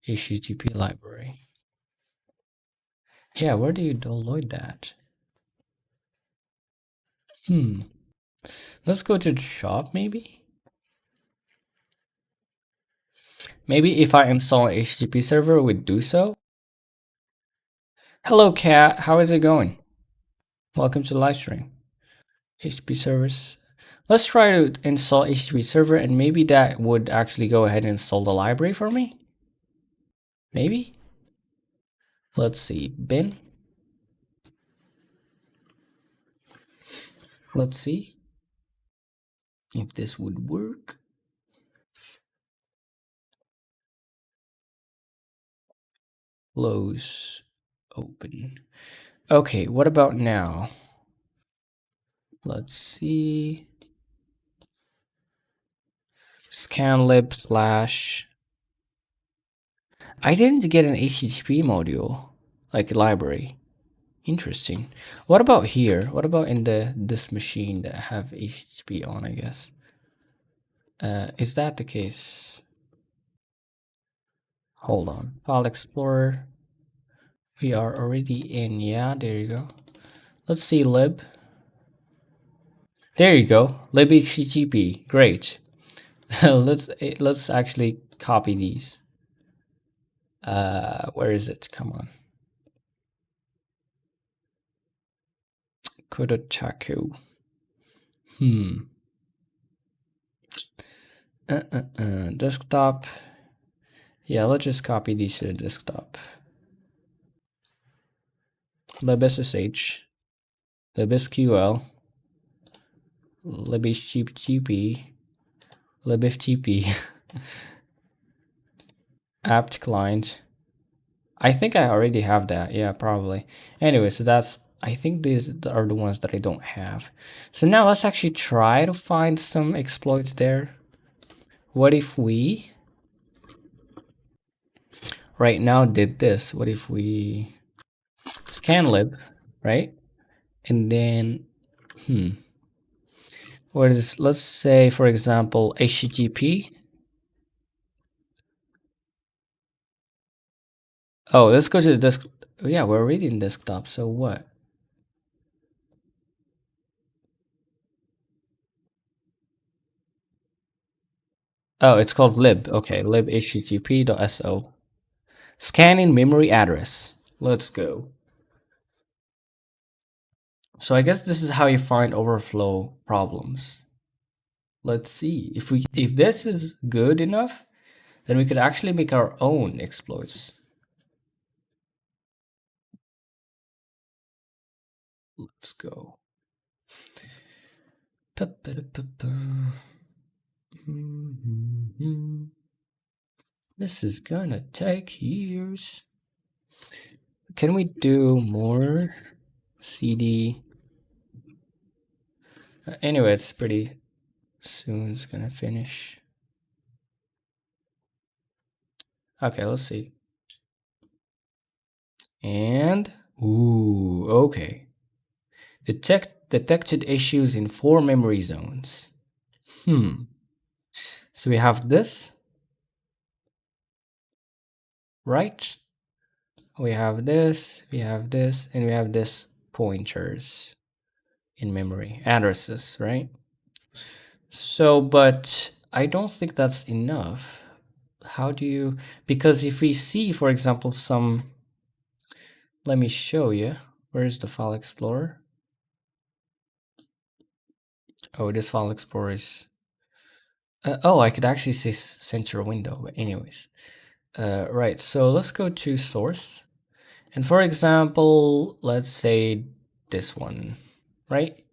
HTTP library. Yeah, where do you download that? Let's go to the shop, maybe? Maybe if I install an HTTP server, it would do so. Hello, Cat. How is it going? Welcome to the live stream. HTTP servers. Let's try to install HTTP server, and maybe that would actually go ahead and install the library for me. Maybe. Let's see. Bin. Let's see if this would work. Close. Open. Okay, what about now? Let's see. Scanlib slash. I didn't get an HTTP module, like a library. Interesting. What about here? What about in this machine that have HTTP on, I guess? Is that the case? Hold on. File Explorer. We are already in. Yeah, there you go. Let's see lib. There you go. Lib HTTP. Great. let's actually copy these. Where is it? Come on. Kodotaku. Desktop. Yeah, let's just copy these to the desktop. libssh, libsql, libhttp, libftp, apt client. I think I already have that. Yeah, probably. Anyway, so that's, I think these are the ones that I don't have. So now let's actually try to find some exploits there. What if we right now did this? What if we scanlib, right? And then, what is, let's say, for example, HTTP. Oh, let's go to the desk. Yeah, we're already in desktop. So what? Oh, it's called lib. Okay, lib http.so. Scanning memory address. Let's go. So I guess this is how you find overflow problems. Let's see. If this is good enough, then we could actually make our own exploits. Let's go. This is gonna take years. Can we do more? CD. Anyway, it's pretty soon. It's gonna finish. Okay, let's see. And ooh, okay. Detected issues in 4 memory zones. So we have this, right? We have this, and we have this pointers in memory, addresses, right? So, but I don't think that's enough. How do you, because if we see, for example, some, let me show you. Where's the file explorer? Oh, this file explorer is, oh, I could actually see center window, but anyways. Right, so let's go to source. And for example, let's say this one, right?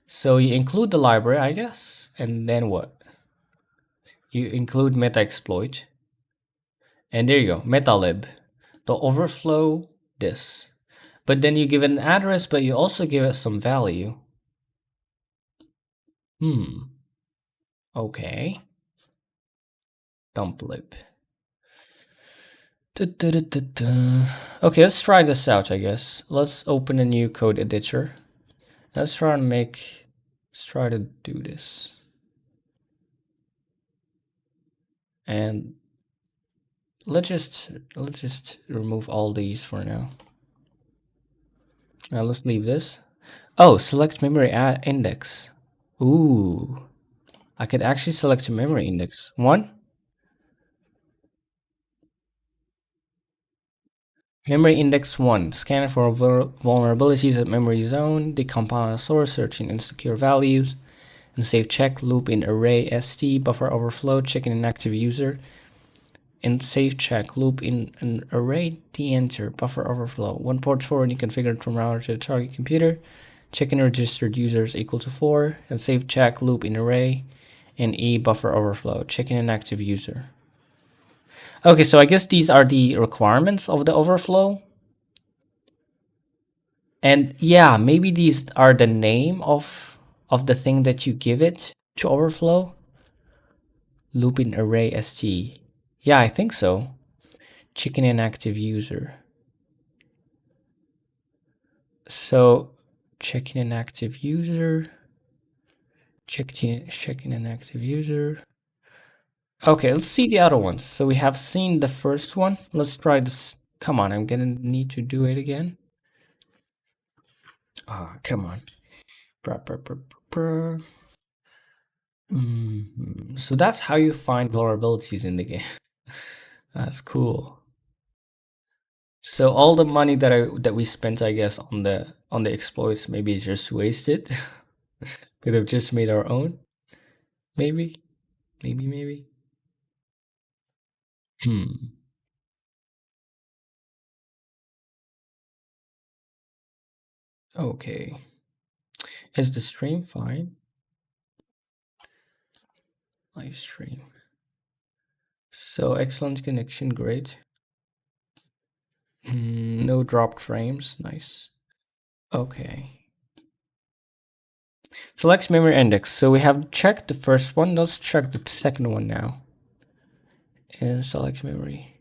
So you include the library, I guess, and then what? You include meta exploit. And there you go, metalib. The overflow this. But then you give it an address, but you also give it some value. Okay. Dumplib. Okay, let's try this out, I guess. Let's open a new code editor. Let's try to do this. And let's just remove all these for now. Now let's leave this. Oh, select memory index. Ooh, I could actually select a memory index. One, memory index 1, scan for vulnerabilities at memory zone, decompile source, searching insecure values, and save check loop in array st, buffer overflow, checking inactive user, and save check loop in an array de-enter, buffer overflow, one port forwarding configured from router to the target computer, checking registered users equal to 4, and save check loop in array, and e buffer overflow, checking inactive user. Okay, so I guess these are the requirements of the overflow. And yeah, maybe these are the name of the thing that you give it to overflow. Looping array st. Yeah, I think so. Checking inactive user. So checking inactive user. Checking inactive user. Okay, let's see the other ones. So we have seen the first one. Let's try this. Come on, I'm gonna need to do it again. Ah, oh, come on. So that's how you find vulnerabilities in the game. That's cool. So all the money that we spent, I guess, on the exploits, maybe just wasted. Could have just made our own. Maybe. Maybe. Hmm. Okay. Is the stream fine? Live stream. So excellent connection, great. No dropped frames, nice. Okay. Select memory index. So we have checked the first one. Let's check the second one now. And select memory.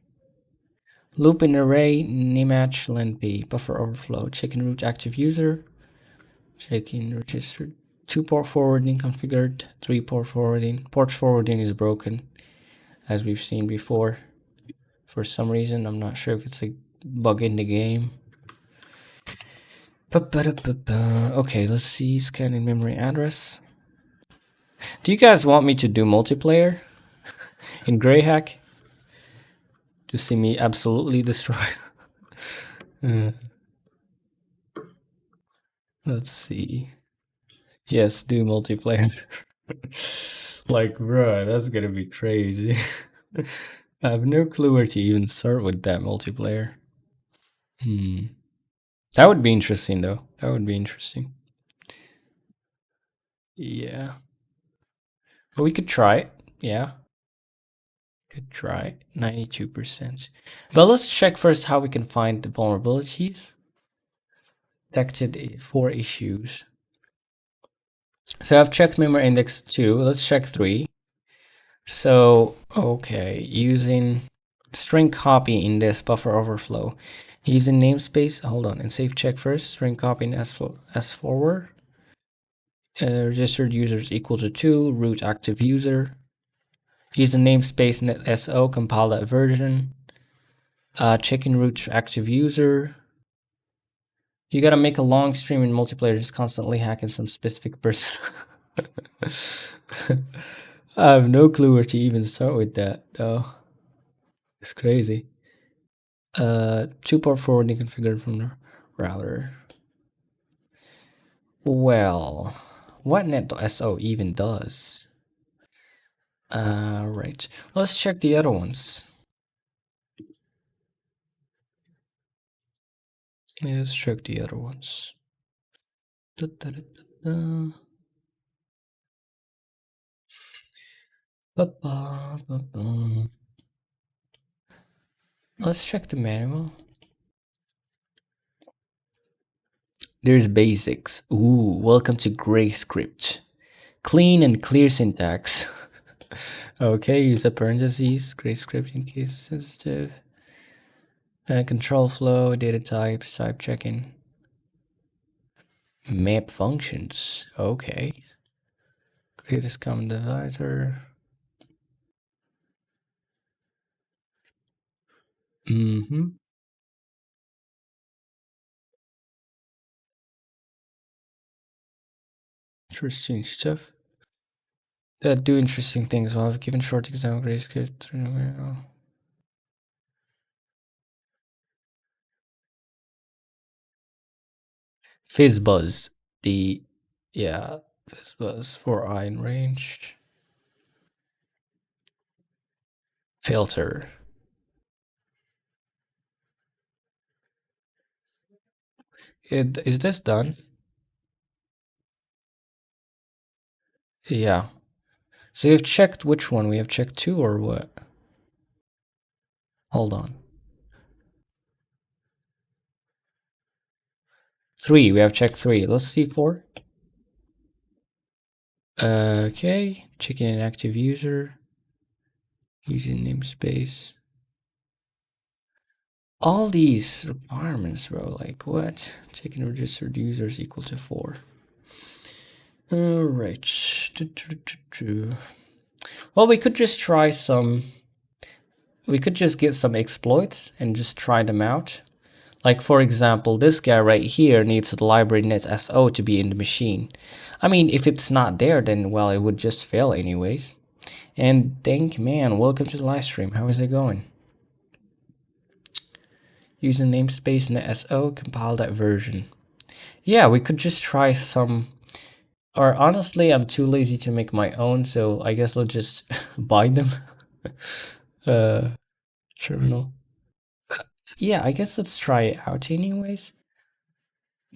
Loop in array, match length buffer overflow, checking root active user, checking registered, 2 port forwarding configured, 3 port forwarding. Port forwarding is broken, as we've seen before. For some reason, I'm not sure if it's a bug in the game. Okay, let's see, scanning memory address. Do you guys want me to do multiplayer in GreyHack? To see me absolutely destroy? Let's see. Yes, do multiplayer. Like, bruh, that's gonna be crazy. I have no clue where to even start with that multiplayer. That would be interesting, though. That would be interesting. Yeah. But we could try it. Yeah. Could try it. 92%. But let's check first how we can find the vulnerabilities. Detected 4 issues. So I've checked memory index 2. Let's check 3. So, okay, using string copy in this buffer overflow. Using namespace, hold on, and save check first. String copy in s forward. Registered users equal to 2. Root active user. Use the namespace netso, compile that version. Checking root active user. You gotta make a long stream in multiplayer, just constantly hacking some specific person. I have no clue where to even start with that, though. It's crazy. 2 port forwarding configured from the router. Well, what net.so even does? Right. Let's check the other ones. Yeah, let's check the other ones. Da, da, da, da, da. Ba, ba, ba, ba. Let's check the manual. There's basics. Ooh, welcome to GreyScript. Clean and clear syntax. Okay, use a parentheses, GreyScript in case sensitive. Control flow, data types, type checking. Map functions. Okay. Greatest common divisor. Interesting stuff. Do interesting things. Well, I've given short example GreyScript. Fizz buzz. The yeah, fizz buzz for I in range. Filter. Is this done? Yeah. So you've checked which one? We have checked 2 or what? Hold on. 3. We have checked 3. Let's see 4. Okay. Checking an active user. Using namespace. All these requirements, bro. Like what? Checking registered users equal to 4. Alright. Well, we could just try some. We could just get some exploits and just try them out. Like, for example, this guy right here needs the library netso to be in the machine. I mean, if it's not there, then, well, it would just fail anyways. And thank man, welcome to the live stream. How is it going? Using namespace netso, compile that version. Yeah, we could just try some. Or honestly, I'm too lazy to make my own, so I guess let's just buy them. Terminal. Yeah, I guess let's try it out anyways.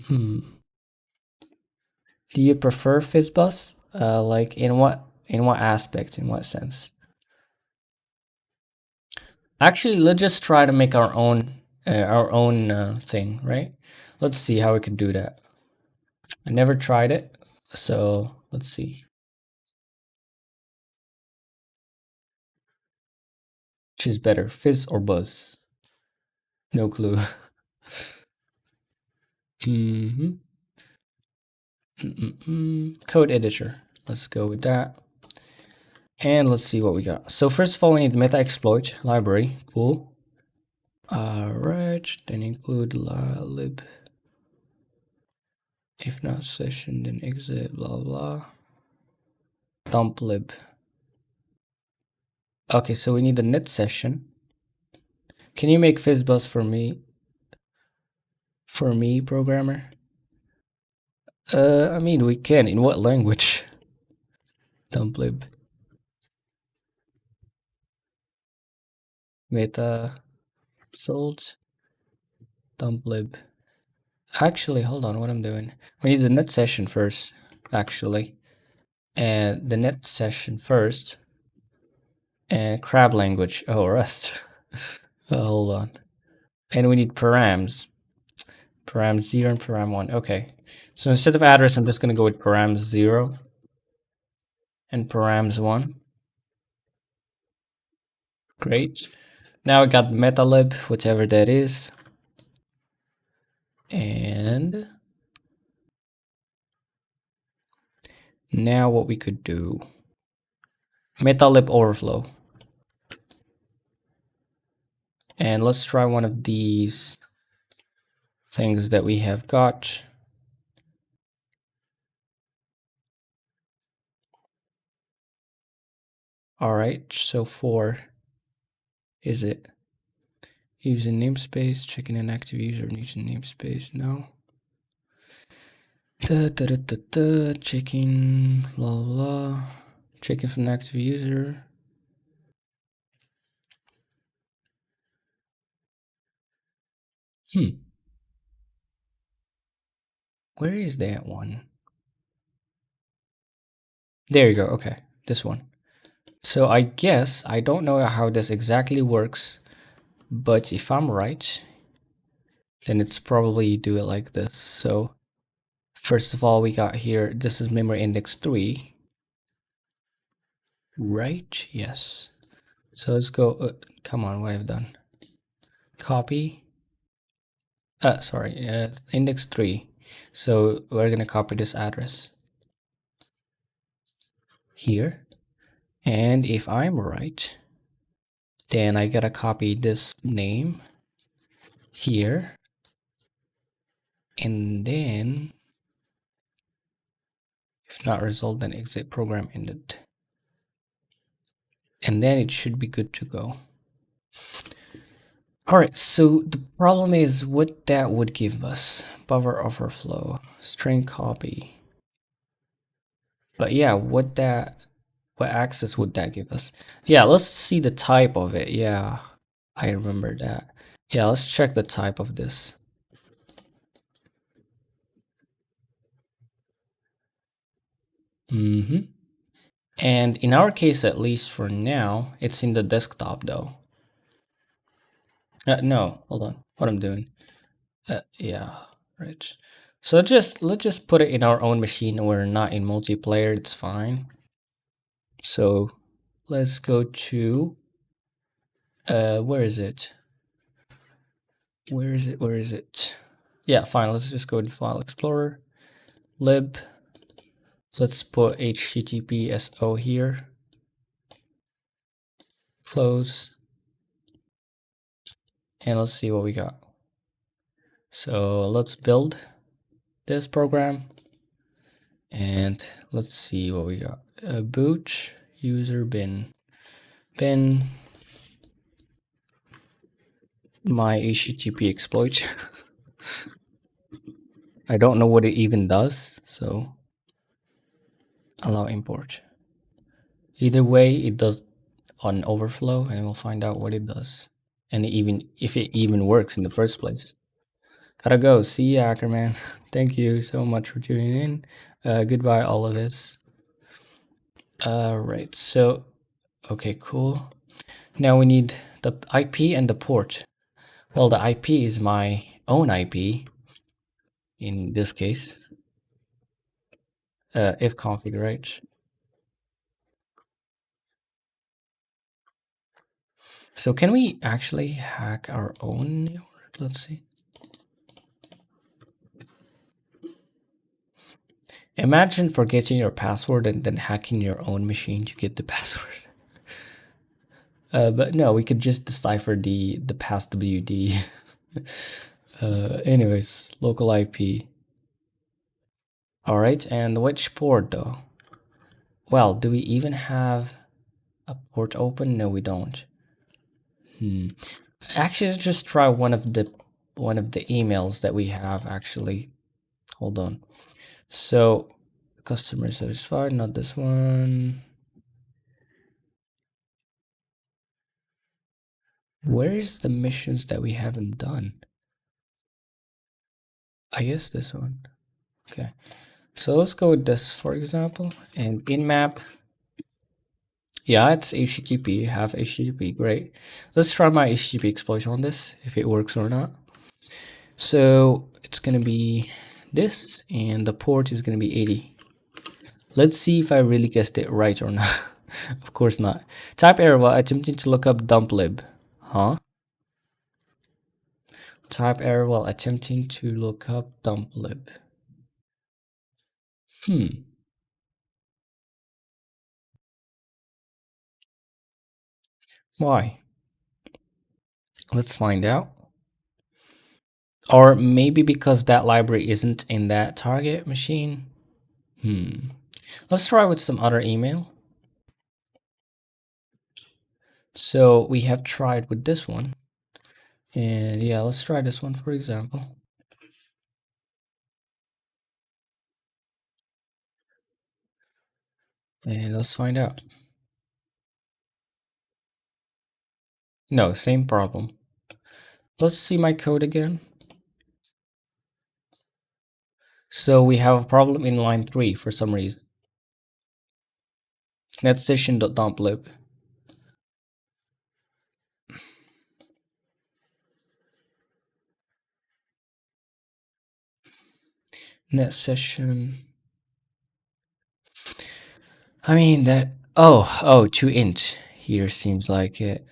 Do you prefer FizzBuzz? Like in what aspect, in what sense? Actually, let's just try to make our own thing, right? Let's see how we can do that. I never tried it, so let's see. Which is better, Fizz or Buzz? No clue. Code editor. Let's go with that. And let's see what we got. So first of all, we need meta exploit library. Cool. Alright, then include lib. If not session, then exit, blah blah. Dump lib. Okay, so we need the net session. Can you make FizzBuzz for me? For me, programmer? I mean, we can. In what language? Dump lib. Meta sold. Dump lib. Actually, hold on, what I'm doing. We need the net session first, actually. And the net session first. And crab language. Oh, Rust. Hold on. And we need params. Param 0 and param 1. Okay. So instead of address, I'm just going to go with param 0 and params 1. Great. Now I got metalib, whatever that is. And now what we could do. Metalib overflow. And let's try one of these things that we have got. All right, so 4 is it? Using namespace, checking an active user, using namespace, no. Checking, blah, blah. Checking from an active user. Where is that one? There you go. Okay, this one. So I guess, I don't know how this exactly works, but if I'm right, then it's probably do it like this. So first of all, we got here, this is memory index 3. Right? Yes. So let's go, come on, what I've done. Copy. Sorry, index 3. So we're gonna copy this address here. And if I'm right, then I gotta copy this name here. And then If not resolved, then exit program ended. And then it should be good to go. All right, so the problem is what that would give us. Buffer overflow, string copy. But yeah, what access would that give us? Yeah, let's see the type of it. Yeah, I remember that. Yeah, let's check the type of this. And in our case, at least for now, it's in the desktop though. No, hold on. What I'm doing? Yeah, right. So let's just put it in our own machine. We're not in multiplayer. It's fine. So let's go to where is it? Where is it? Where is it? Yeah, fine. Let's just go to File Explorer, lib. Let's put HTTPSO here. Close. And let's see what we got. So let's build this program. And let's see what we got. Boot user bin my HTTP exploit. I don't know what it even does, so allow import. Either way, it does on overflow, and we'll find out what it does, and even if it even works in the first place. Gotta go. See ya, Ackerman. Thank you so much for tuning in. Goodbye, all of us. Right. So, okay, cool. Now we need the IP and the port. Well, the IP is my own IP in this case. If config, right? So can we actually hack our own network? Let's see. Imagine forgetting your password and then hacking your own machine to get the password. But no, we could just decipher the passwd. Anyways, local IP. All right, and which port though? Well, do we even have a port open? No, we don't. Actually, let's just try one of the emails that we have. Actually, hold on. So, customer satisfied, not this one. Where is the missions that we haven't done? I guess this one. Okay. So let's go with this, for example. And in map, yeah, it's HTTP. Have HTTP. Great. Let's try my HTTP exploit on this, if it works or not. So it's gonna be this, and the port is gonna be 80. Let's see if I really guessed it right or not. Of course not. Type error while attempting to look up dump lib. Huh? Type error while attempting to look up dump lib. Why? Let's find out. Or maybe because that library isn't in that target machine. Let's try with some other email. So we have tried with this one. And yeah, let's try this one, for example. And let's find out. No, same problem. Let's see my code again. So we have a problem in line 3 for some reason. Net session.dumplib. Net session. I mean that. Oh, 2int here seems like it.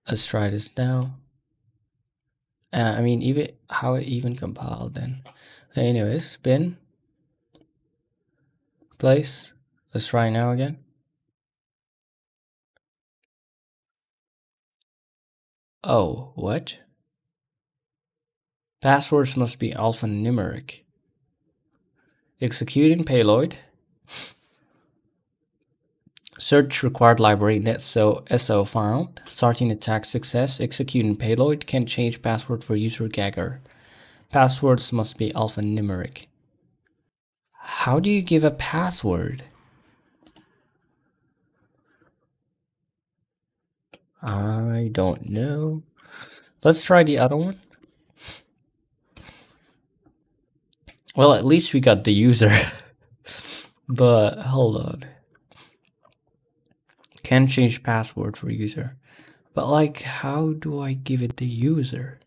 Let's try this now. I mean, even how it even compiled then. Anyways, bin place. Let's try now again. Oh, what? Passwords must be alphanumeric. executing payload, search required library net.so found, starting attack success, executing payload, can change password for user Gagger. Passwords must be alphanumeric. How do you give a password? I don't know. Let's try the other one. Well, at least we got the user. But hold on. Can change password for user. But like, how do I give it the user?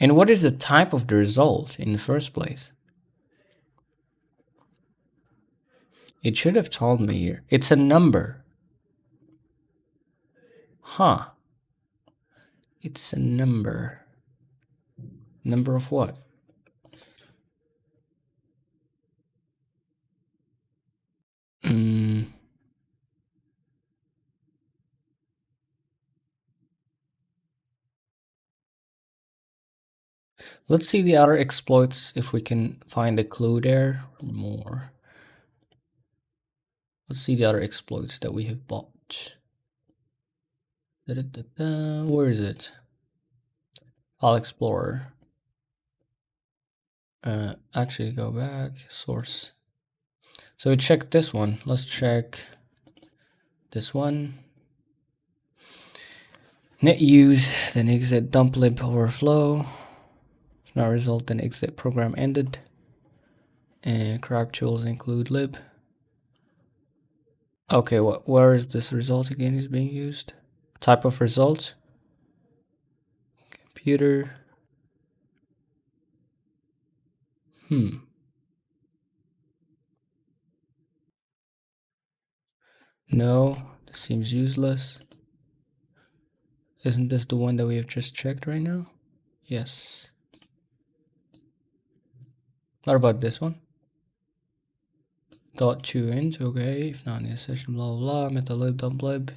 And what is the type of the result in the first place? It should have told me here. It's a number. Huh. It's a number. Number of what? Let's see the other exploits if we can find a clue there. More. Let's see the other exploits that we have bought. Where is it? File Explorer. Actually, go back. Source. So we checked this one. Let's check this one. Net use, then exit dump lib overflow. Now result, then exit program ended. And crab tools include lib. Okay, where is this result again is being used? Type of result. Computer. No, this seems useless. Isn't this the one that we have just checked right now? Yes. What about this one? .2int, okay. If not in the session, blah blah blah. Metalib, dump lib.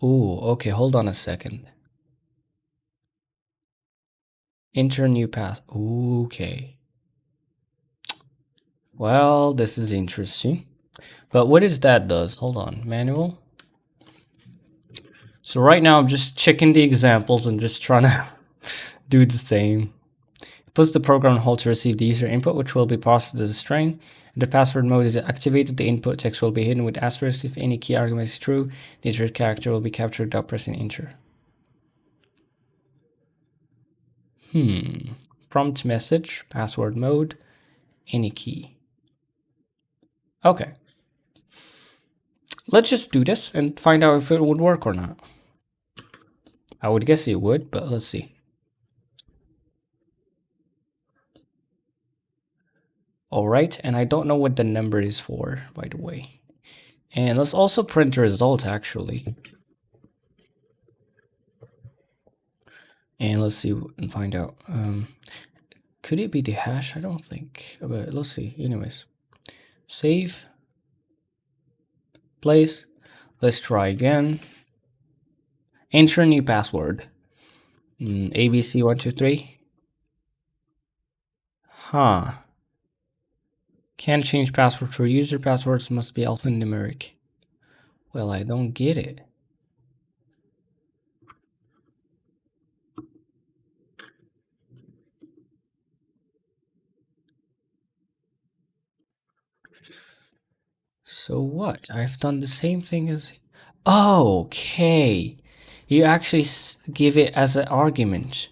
Ooh, okay, hold on a second. Enter new path. Okay. Well, this is interesting. But what is that does? Hold on. Manual. So right now I'm just checking the examples and just trying to do the same. Puts the program on hold to receive the user input, which will be processed as a string. If the password mode is activated, the input text will be hidden with asterisk. If any key argument is true, the entered character will be captured without pressing enter. Prompt message, password mode, any key. Okay. Let's just do this and find out if it would work or not. I would guess it would, but let's see. All right, and I don't know what the number is for, by the way. And let's also print the result, actually. And let's see and find out. Could it be the hash? I don't think, but let's see. Anyways, save, place. Let's try again. Enter a new password. ABC123. Huh. Can't change password for user. Passwords must be alphanumeric. Well, I don't get it. So what? I've done the same thing as... Okay. You actually give it as an argument.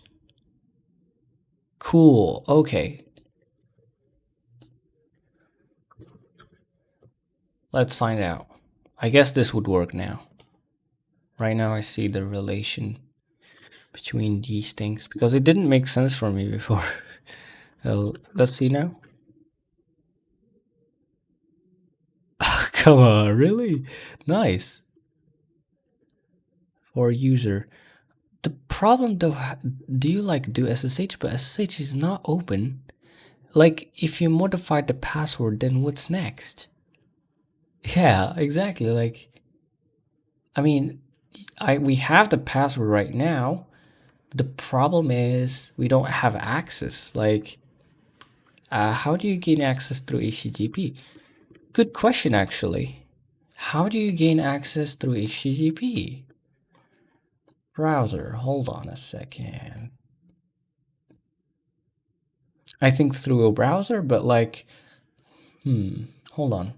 Cool. Okay. Let's find out. I guess this would work now. Right now I see the relation between these things because it didn't make sense for me before. Let's see now. Come on, really? Nice. For user. The problem though, do you like do SSH, but SSH is not open. Like if you modify the password, then what's next? Yeah, exactly. Like, I mean, we have the password right now, The problem is we don't have access. Like, how do you gain access through HTTP? Good question, actually. How do you gain access through HTTP? Browser, hold on a second. I think through a browser, but like, hold on.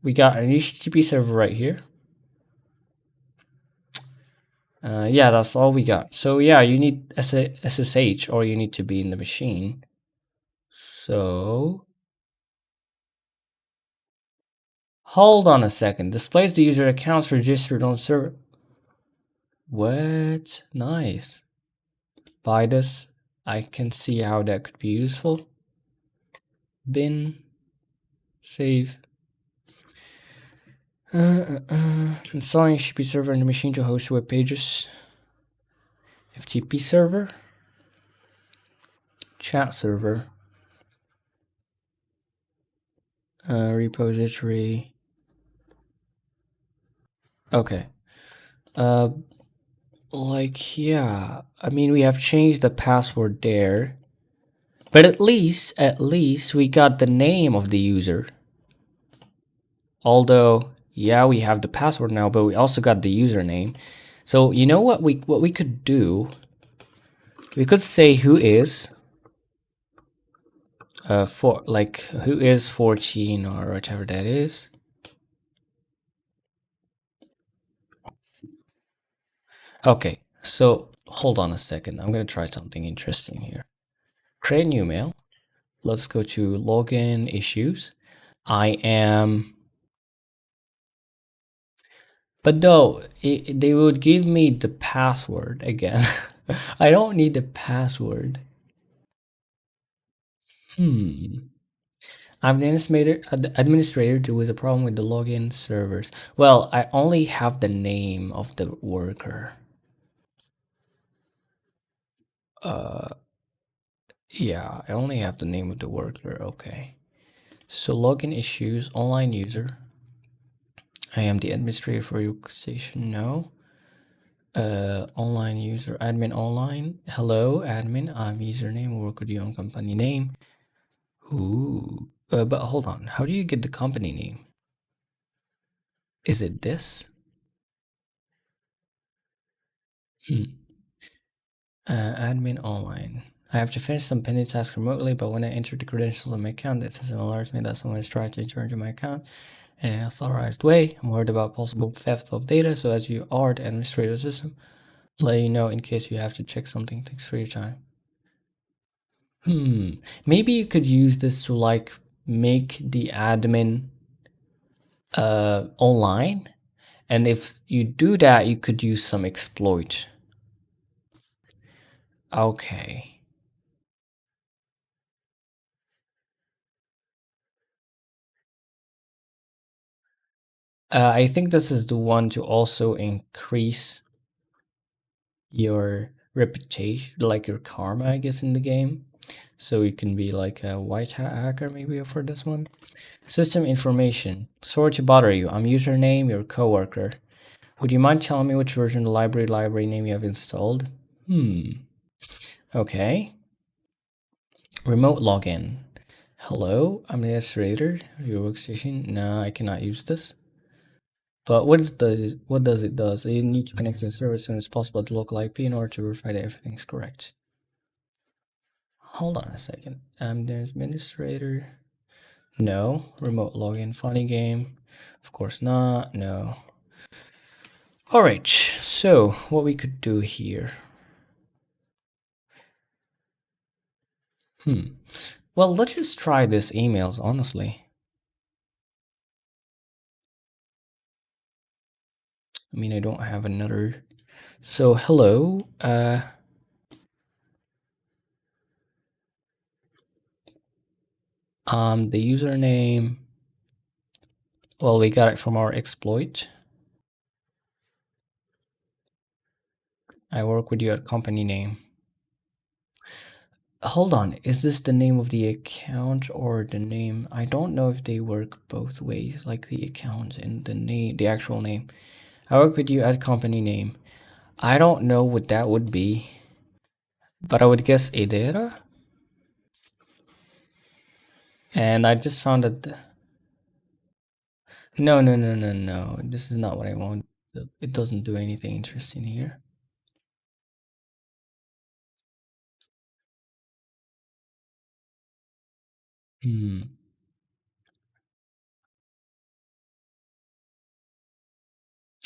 We got an HTTP server right here. Yeah, that's all we got. So yeah, you need SSH or you need to be in the machine. So hold on a second. Displays the user accounts registered on server. What? Nice. Buy this. I can see how that could be useful. Bin. Save. Installing HTTP server in the machine to host web pages. FTP server. Chat server. Repository. Okay. Like, yeah, I mean, we have changed the password there, but at least we got the name of the user. Although, yeah, we have the password now, but we also got the username. So you know what we could do? We could say who is who is 14 or whatever that is. Okay, so hold on a second. I'm gonna try something interesting here. Create new mail. Let's go to login issues. I am, but though they would give me the password again. I don't need the password. I'm the administrator. There was a problem with the login servers. Well, I only have the name of the worker. Yeah, I only have the name of the worker. Okay. So login issues, online user. I am the administrator for your station. No. Online user, admin online. Hello, admin. I'm username. Work with your own company name. Ooh. But hold on. How do you get the company name? Is it this? Admin online. I have to finish some pending tasks remotely, but when I enter the credentials of my account, it says it alerts me that someone is trying to enter into my account in an authorized way. I'm worried about possible theft of data, so as you are the administrator of the system, let you know in case you have to check something. Thanks for your time. Maybe you could use this to like make the admin online, and if you do that, you could use some exploit. Okay. I think this is the one to also increase your reputation, like your karma, I guess, in the game. So you can be like a white hat hacker maybe for this one. System information. Sorry to bother you. I'm username, your coworker. Would you mind telling me which version of the library name you have installed? Okay. Remote login. Hello, I'm the administrator. Your workstation. No, I cannot use this. But what does it do? You need to connect to the server as soon as possible at the local IP in order to verify that everything's correct. Hold on a second. I'm the administrator. No. Remote login. Funny game. Of course not. No. Alright, so what we could do here. Well, let's just try this emails, honestly. I mean, I don't have another. So, hello. The username. Well, we got it from our exploit. I work with you at company name. Hold on, is this the name of the account or the name? I don't know if they work both ways, like the account and the name, the actual name. I work with you at company name. I don't know what that would be, but I would guess Edera. And I just found that no, no, no, no, no. This is not what I want. It doesn't do anything interesting here. Hmm.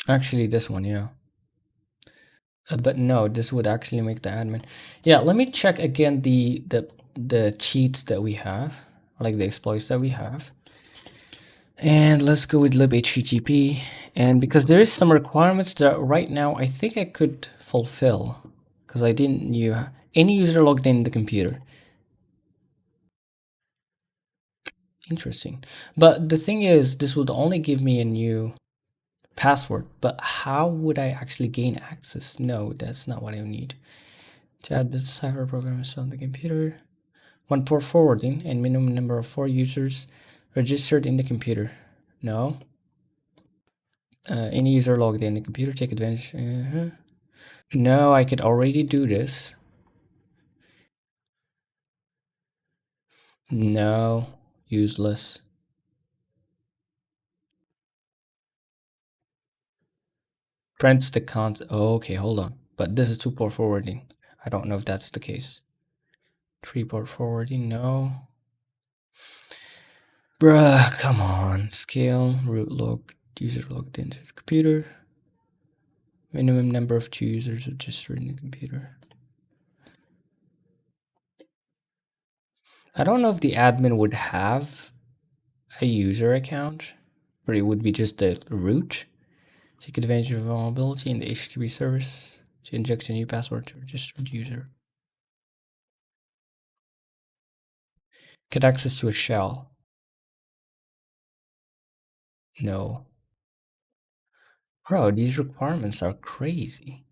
Actually, this one, yeah. But no, this would actually make the admin. Yeah, let me check again the cheats that we have, like the exploits that we have. And let's go with libhttp. And because there is some requirements that right now I think I could fulfill, because I didn't knew any user logged in the computer. Interesting. But the thing is, this would only give me a new password, but how would I actually gain access? No, that's not what I need. To add the cipher program installed on the computer. One port forwarding and minimum number of 4 users registered in the computer. No. Any user logged in the computer, take advantage. No, I could already do this. No, useless. Print the cont. Oh, okay, hold on. But this is 2 port forwarding. I don't know if that's the case. 3 port forwarding, no. Bruh, come on. Scale, root log, user logged into the computer. Minimum number of 2 users registered in the computer. I don't know if the admin would have a user account, but it would be just the root. Take advantage of vulnerability in the HTTP service to inject a new password to registered user. Get access to a shell. No. Bro, these requirements are crazy.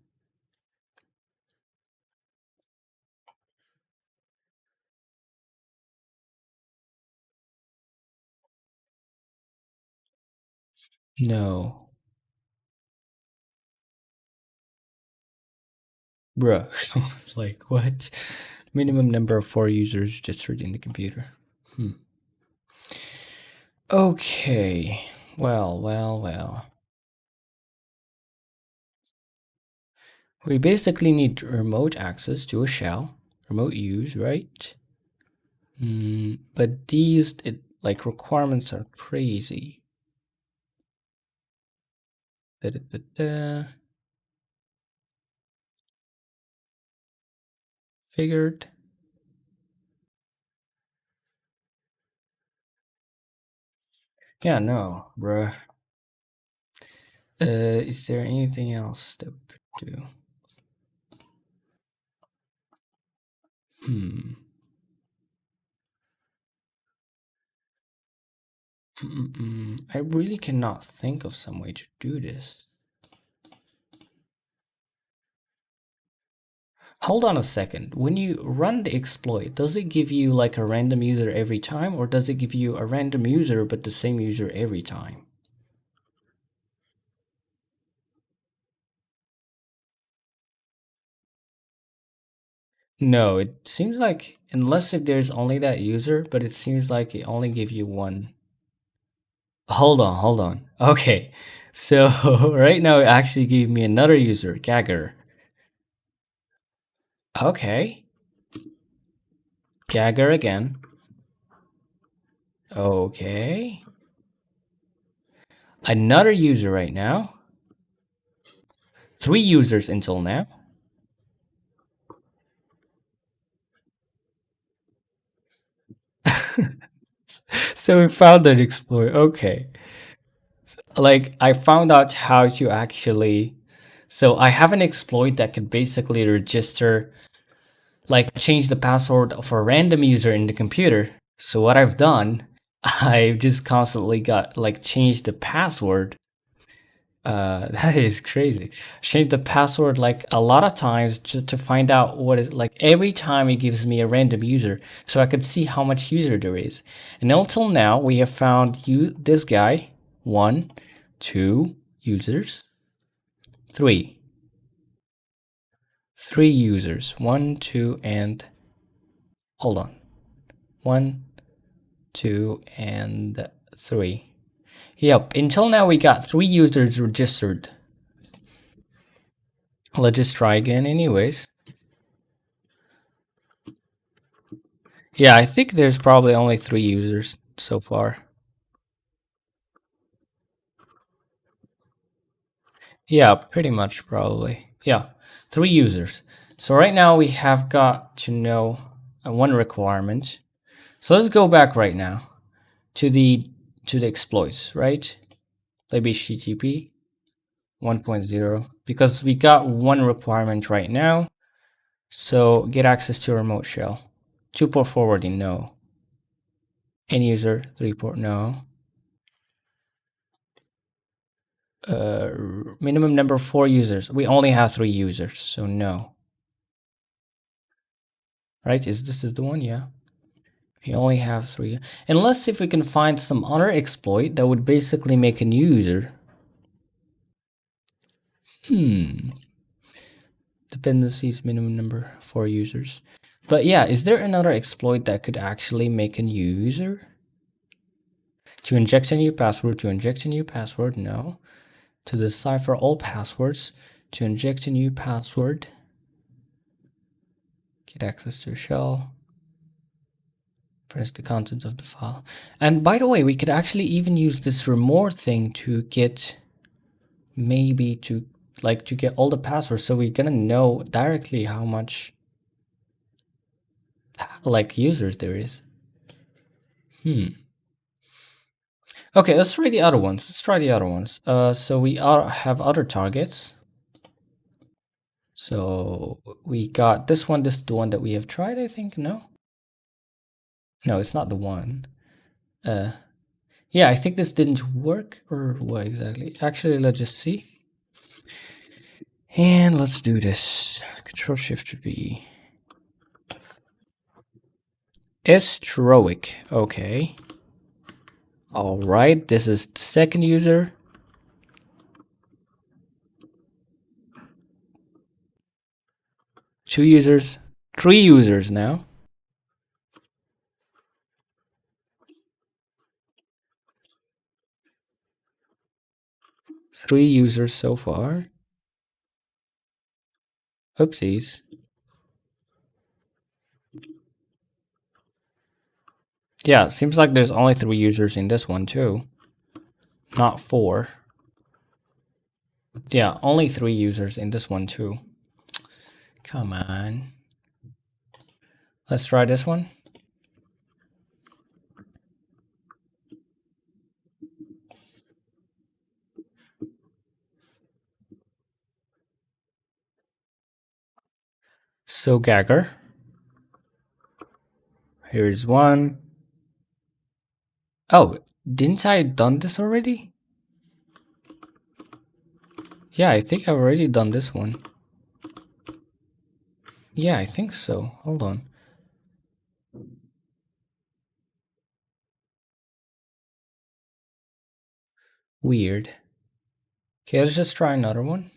No. Bruh. Like, what? Minimum number of 4 users registered in the computer. Okay. Well. We basically need remote access to a shell. Remote use, right? But these, like, requirements are crazy. Figured. Yeah, no, bruh. Is there anything else that we could do? I really cannot think of some way to do this. Hold on a second. When you run the exploit, does it give you like a random user every time, or does it give you a random user but the same user every time? No, it seems like, unless if there's only that user, but it seems like it only gives you one. Hold on. Okay, so right now it actually gave me another user, Gagger. Okay, Gagger again. Okay, another user right now. 3 users until now. So we found an exploit. Okay. Like, I found out how to actually. So I have an exploit that could basically register, like, change the password of a random user in the computer. So what I've done, I've just constantly got, like, changed the password. That is crazy. Change the password like a lot of times just to find out what is, like, every time it gives me a random user so I could see how much user there is. And until now we have found this guy, 1, 2 users, 3. 3 users. 1, 2, and hold on. 1, 2, and 3. Yep, until now we got 3 users registered. Let's just try again anyways. Yeah, I think there's probably only 3 users so far. Yeah, pretty much probably. Yeah, 3 users. So right now we have got to know one requirement. So let's go back right now to the exploits, right? HTTP 1.0 because we got one requirement right now. So get access to a remote shell. 2-port forwarding, no. End user 3-port, no. Minimum number 4 users. We only have 3 users, so no. Right? This is the one? Yeah. We only have 3. And let's see if we can find some other exploit that would basically make a new user. Dependencies, minimum number 4 users. But yeah, is there another exploit that could actually make a new user? To inject a new password, no. To decipher all passwords, to inject a new password, get access to a shell, press the contents of the file. And by the way, we could actually even use this remote thing to get maybe to get all the passwords, so we're gonna know directly how much users there is. Okay, let's try the other ones. So we have other targets. So we got this one. This is the one that we have tried, I think. No, it's not the one. Yeah, I think this didn't work, or what exactly? Actually, let's just see. And let's do this. Control-Shift-V. Estroic. Okay. All right. This is the second user. Two users. 3 users now. Three users so far. Oopsies. Yeah, seems like there's only 3 users in this one too. Not 4. Yeah, only 3 users in this one too. Come on. Let's try this one. So Gagger. Here's one. Oh, didn't I done this already? Yeah, I think I've already done this one. Yeah, I think so. Hold on. Weird. Okay, let's just try another one.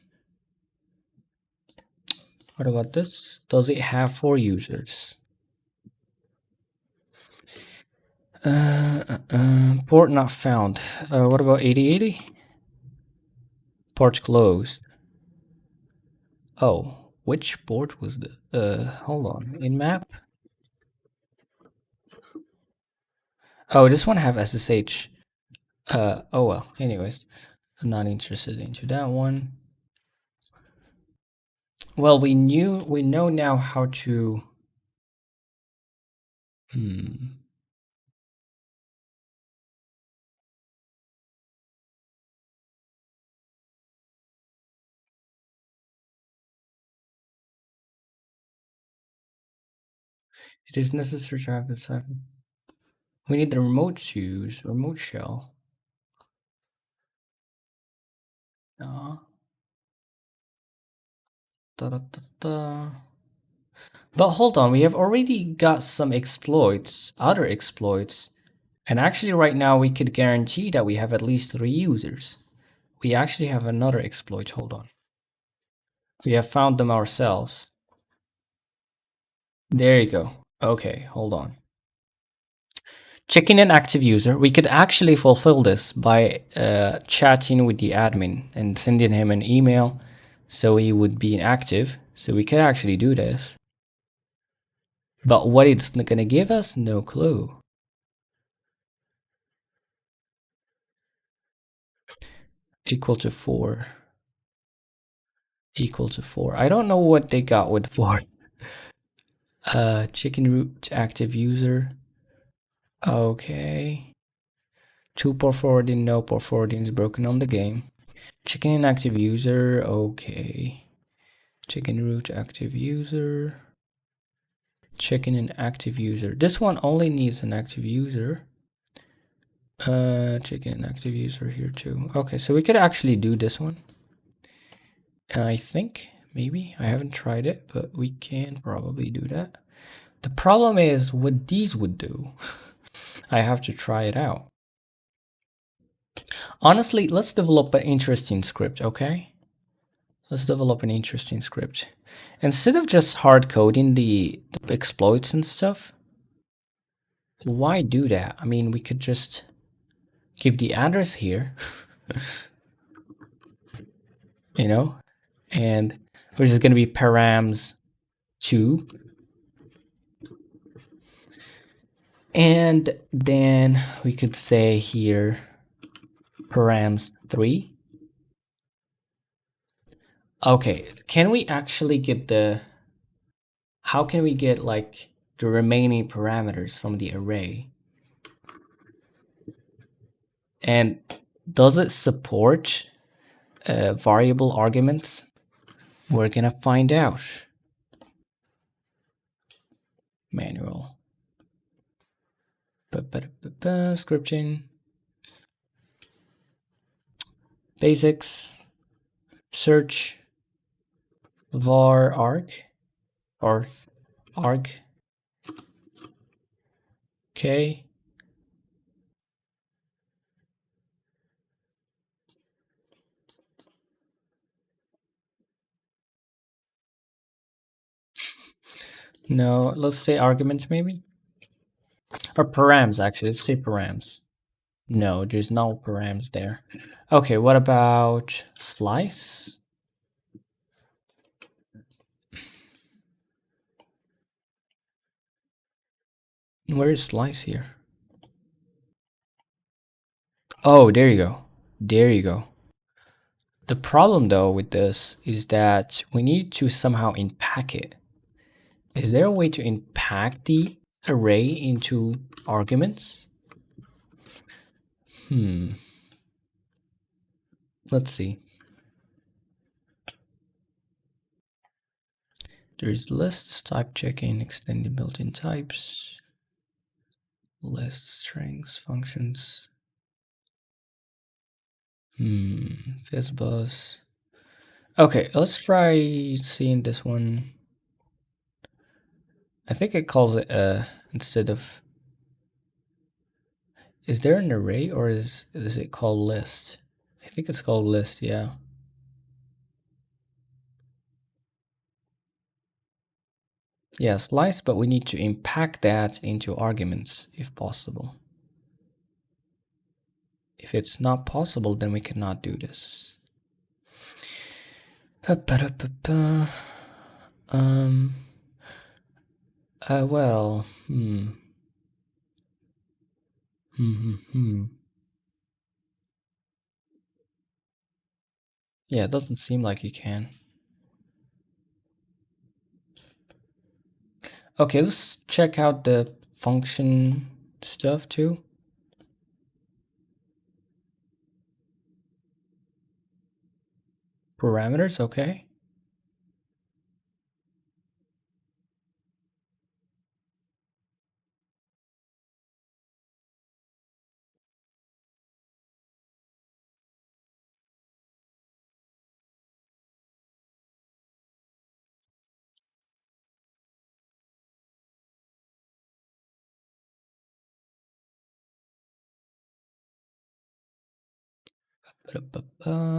What about this? Does it have 4 users? Port not found. What about 8080? Port closed. Oh, which port was the? Hold on. In map? Oh, this one have SSH. Oh well. Anyways, I'm not interested into that one. Well, we know now how to. It is necessary to have this happen. We need the remote to use remote shell. Da, da, da, da. But hold on, we have already got some exploits, other exploits. And actually right now we could guarantee that we have at least 3 users. We actually have another exploit, hold on. We have found them ourselves. There you go. Okay, hold on. Checking an active user. We could actually fulfill this by chatting with the admin and sending him an email so he would be inactive. So we could actually do this. But what it's going to give us, no clue. Equal to 4. Equal to 4. I don't know what they got with 4. Chicken root active user. Okay. 2 port forwarding, no port forwarding is broken on the game. Chicken inactive user, okay. Chicken root active user. Chicken an active user. This one only needs an active user. Chicken an active user here too. Okay, so we could actually do this one. And I think, maybe, I haven't tried it, but we can probably do that. The problem is what these would do. I have to try it out. Honestly, let's develop an interesting script, okay? Let's develop an interesting script. Instead of just hard coding the exploits and stuff, why do that? I mean, we could just give the address here, you know, and which is going to be params 2. And then we could say here params 3. Okay, can we actually get how can we get like the remaining parameters from the array? And does it support variable arguments? We're gonna find out. Manual. Scripting. Basics. Search. Var arg. Or arg. Okay. No, let's say argument maybe. Or params actually. Let's say params. No, there's no params there. Okay, what about slice? Where is slice here? Oh, there you go. There you go. The problem though with this is that we need to somehow unpack it. Is there a way to unpack the array into arguments? Let's see. There's lists, type checking, extended built-in types, lists, strings, functions. Fizzbuzz. Okay, let's try seeing this one. I think it calls it instead of. Is there an array or is it called list? I think it's called list, yeah. Yeah, slice, but we need to unpack that into arguments if possible. If it's not possible, then we cannot do this. Well, Yeah, it doesn't seem like you can. Okay, let's check out the function stuff too. Parameters, okay.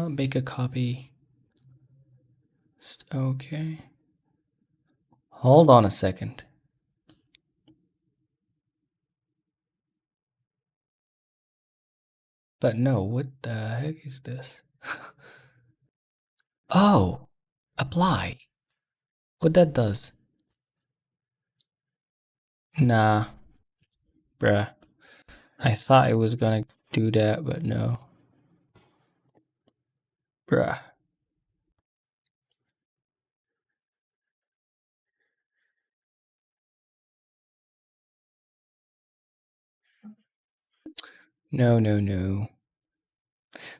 Make a copy. Okay. Hold on a second. But no, what the heck is this? Oh, apply. What that does? Nah, bruh. I thought it was gonna do that, but no. Bruh. No, no, no.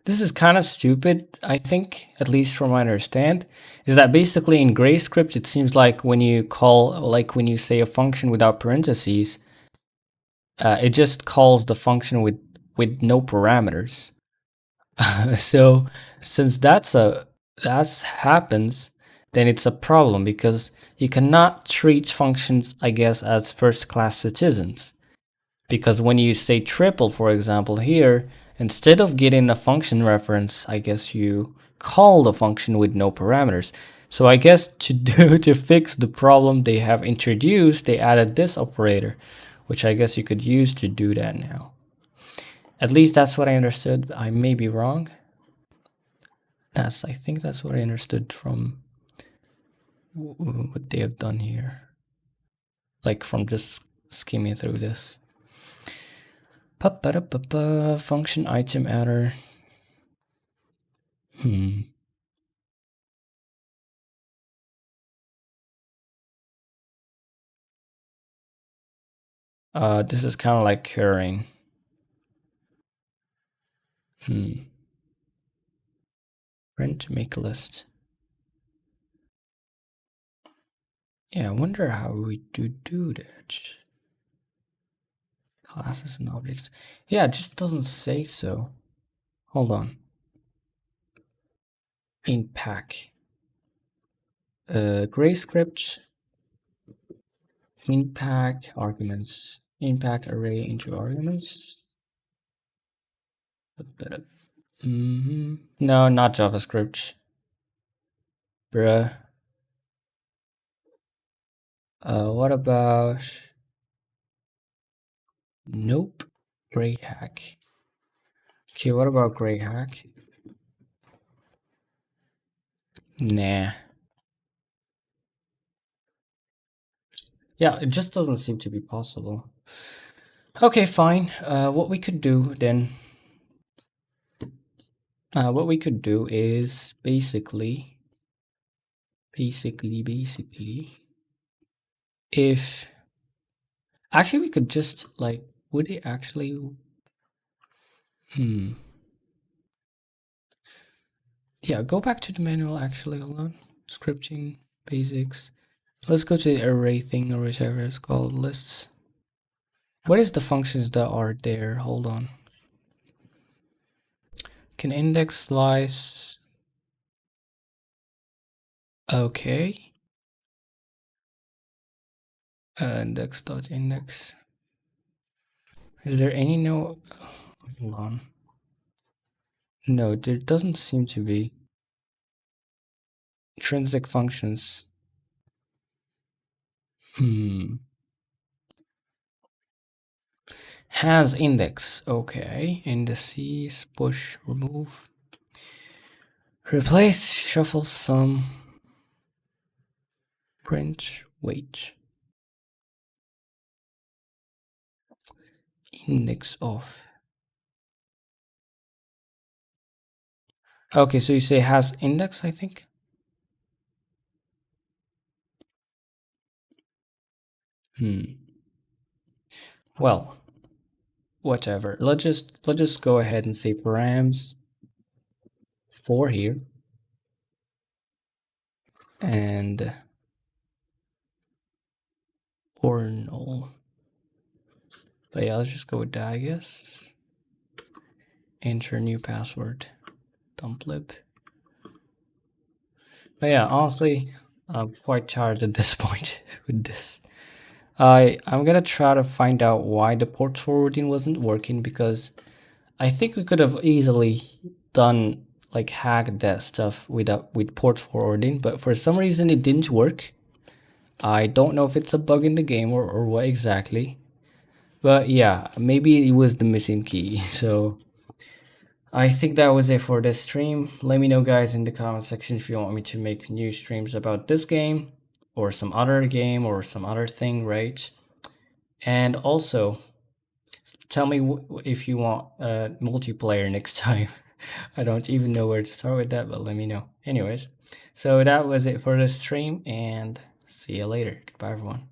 This is kind of stupid, I think, at least from what I understand, is that basically in GreyScript, it seems like when you call, like when you say a function without parentheses, it just calls the function with no parameters. So since that happens, then it's a problem because you cannot treat functions, I guess, as first-class citizens. Because when you say triple, for example, here, instead of getting a function reference, I guess you call the function with no parameters. So I guess to fix the problem they have introduced, they added this operator, which I guess you could use to do that now. At least that's what I understood. I may be wrong. I think that's what I understood from what they have done here. Like from just skimming through this. Function item adder. This is kind of like currying. Print make list. Yeah, I wonder how we do that. Classes and objects. Yeah, it just doesn't say so. Hold on. In pack. GreyScript. In pack arguments. In pack array into arguments. No, not JavaScript. Bruh. What about? Nope. Greyhack. Okay, what about Greyhack? Nah. Yeah, it just doesn't seem to be possible. Okay, fine. What we could do then, what we could do is basically, if actually we could just like, would it actually? Yeah, go back to the manual. Actually, hold on. Scripting basics. Let's go to the array thing or whatever it's called. Lists. What is the functions that are there? Hold on. Can index slice. Okay. Index.index. Is there any no? Hold on. No, there doesn't seem to be. Intrinsic functions. Has index. Okay. Indices, push, remove. Replace, shuffle, sum. Print, wait. Index of. Okay, so you say has index, I think. Well, whatever. Let's just go ahead and say params for here. And or null. But yeah, let's just go with that, I guess. Enter new password. Dumplib. But yeah, honestly, I'm quite tired at this point with this. I'm gonna try to find out why the port forwarding wasn't working, because I think we could have easily done like hacked that stuff with port forwarding, but for some reason it didn't work. I don't know if it's a bug in the game or what exactly. But yeah, maybe it was the missing key. So I think that was it for this stream. Let me know, guys, in the comment section if you want me to make new streams about this game or some other game or some other thing, right? And also, tell me if you want multiplayer next time. I don't even know where to start with that, but let me know. Anyways, so that was it for this stream, and see you later. Goodbye, everyone.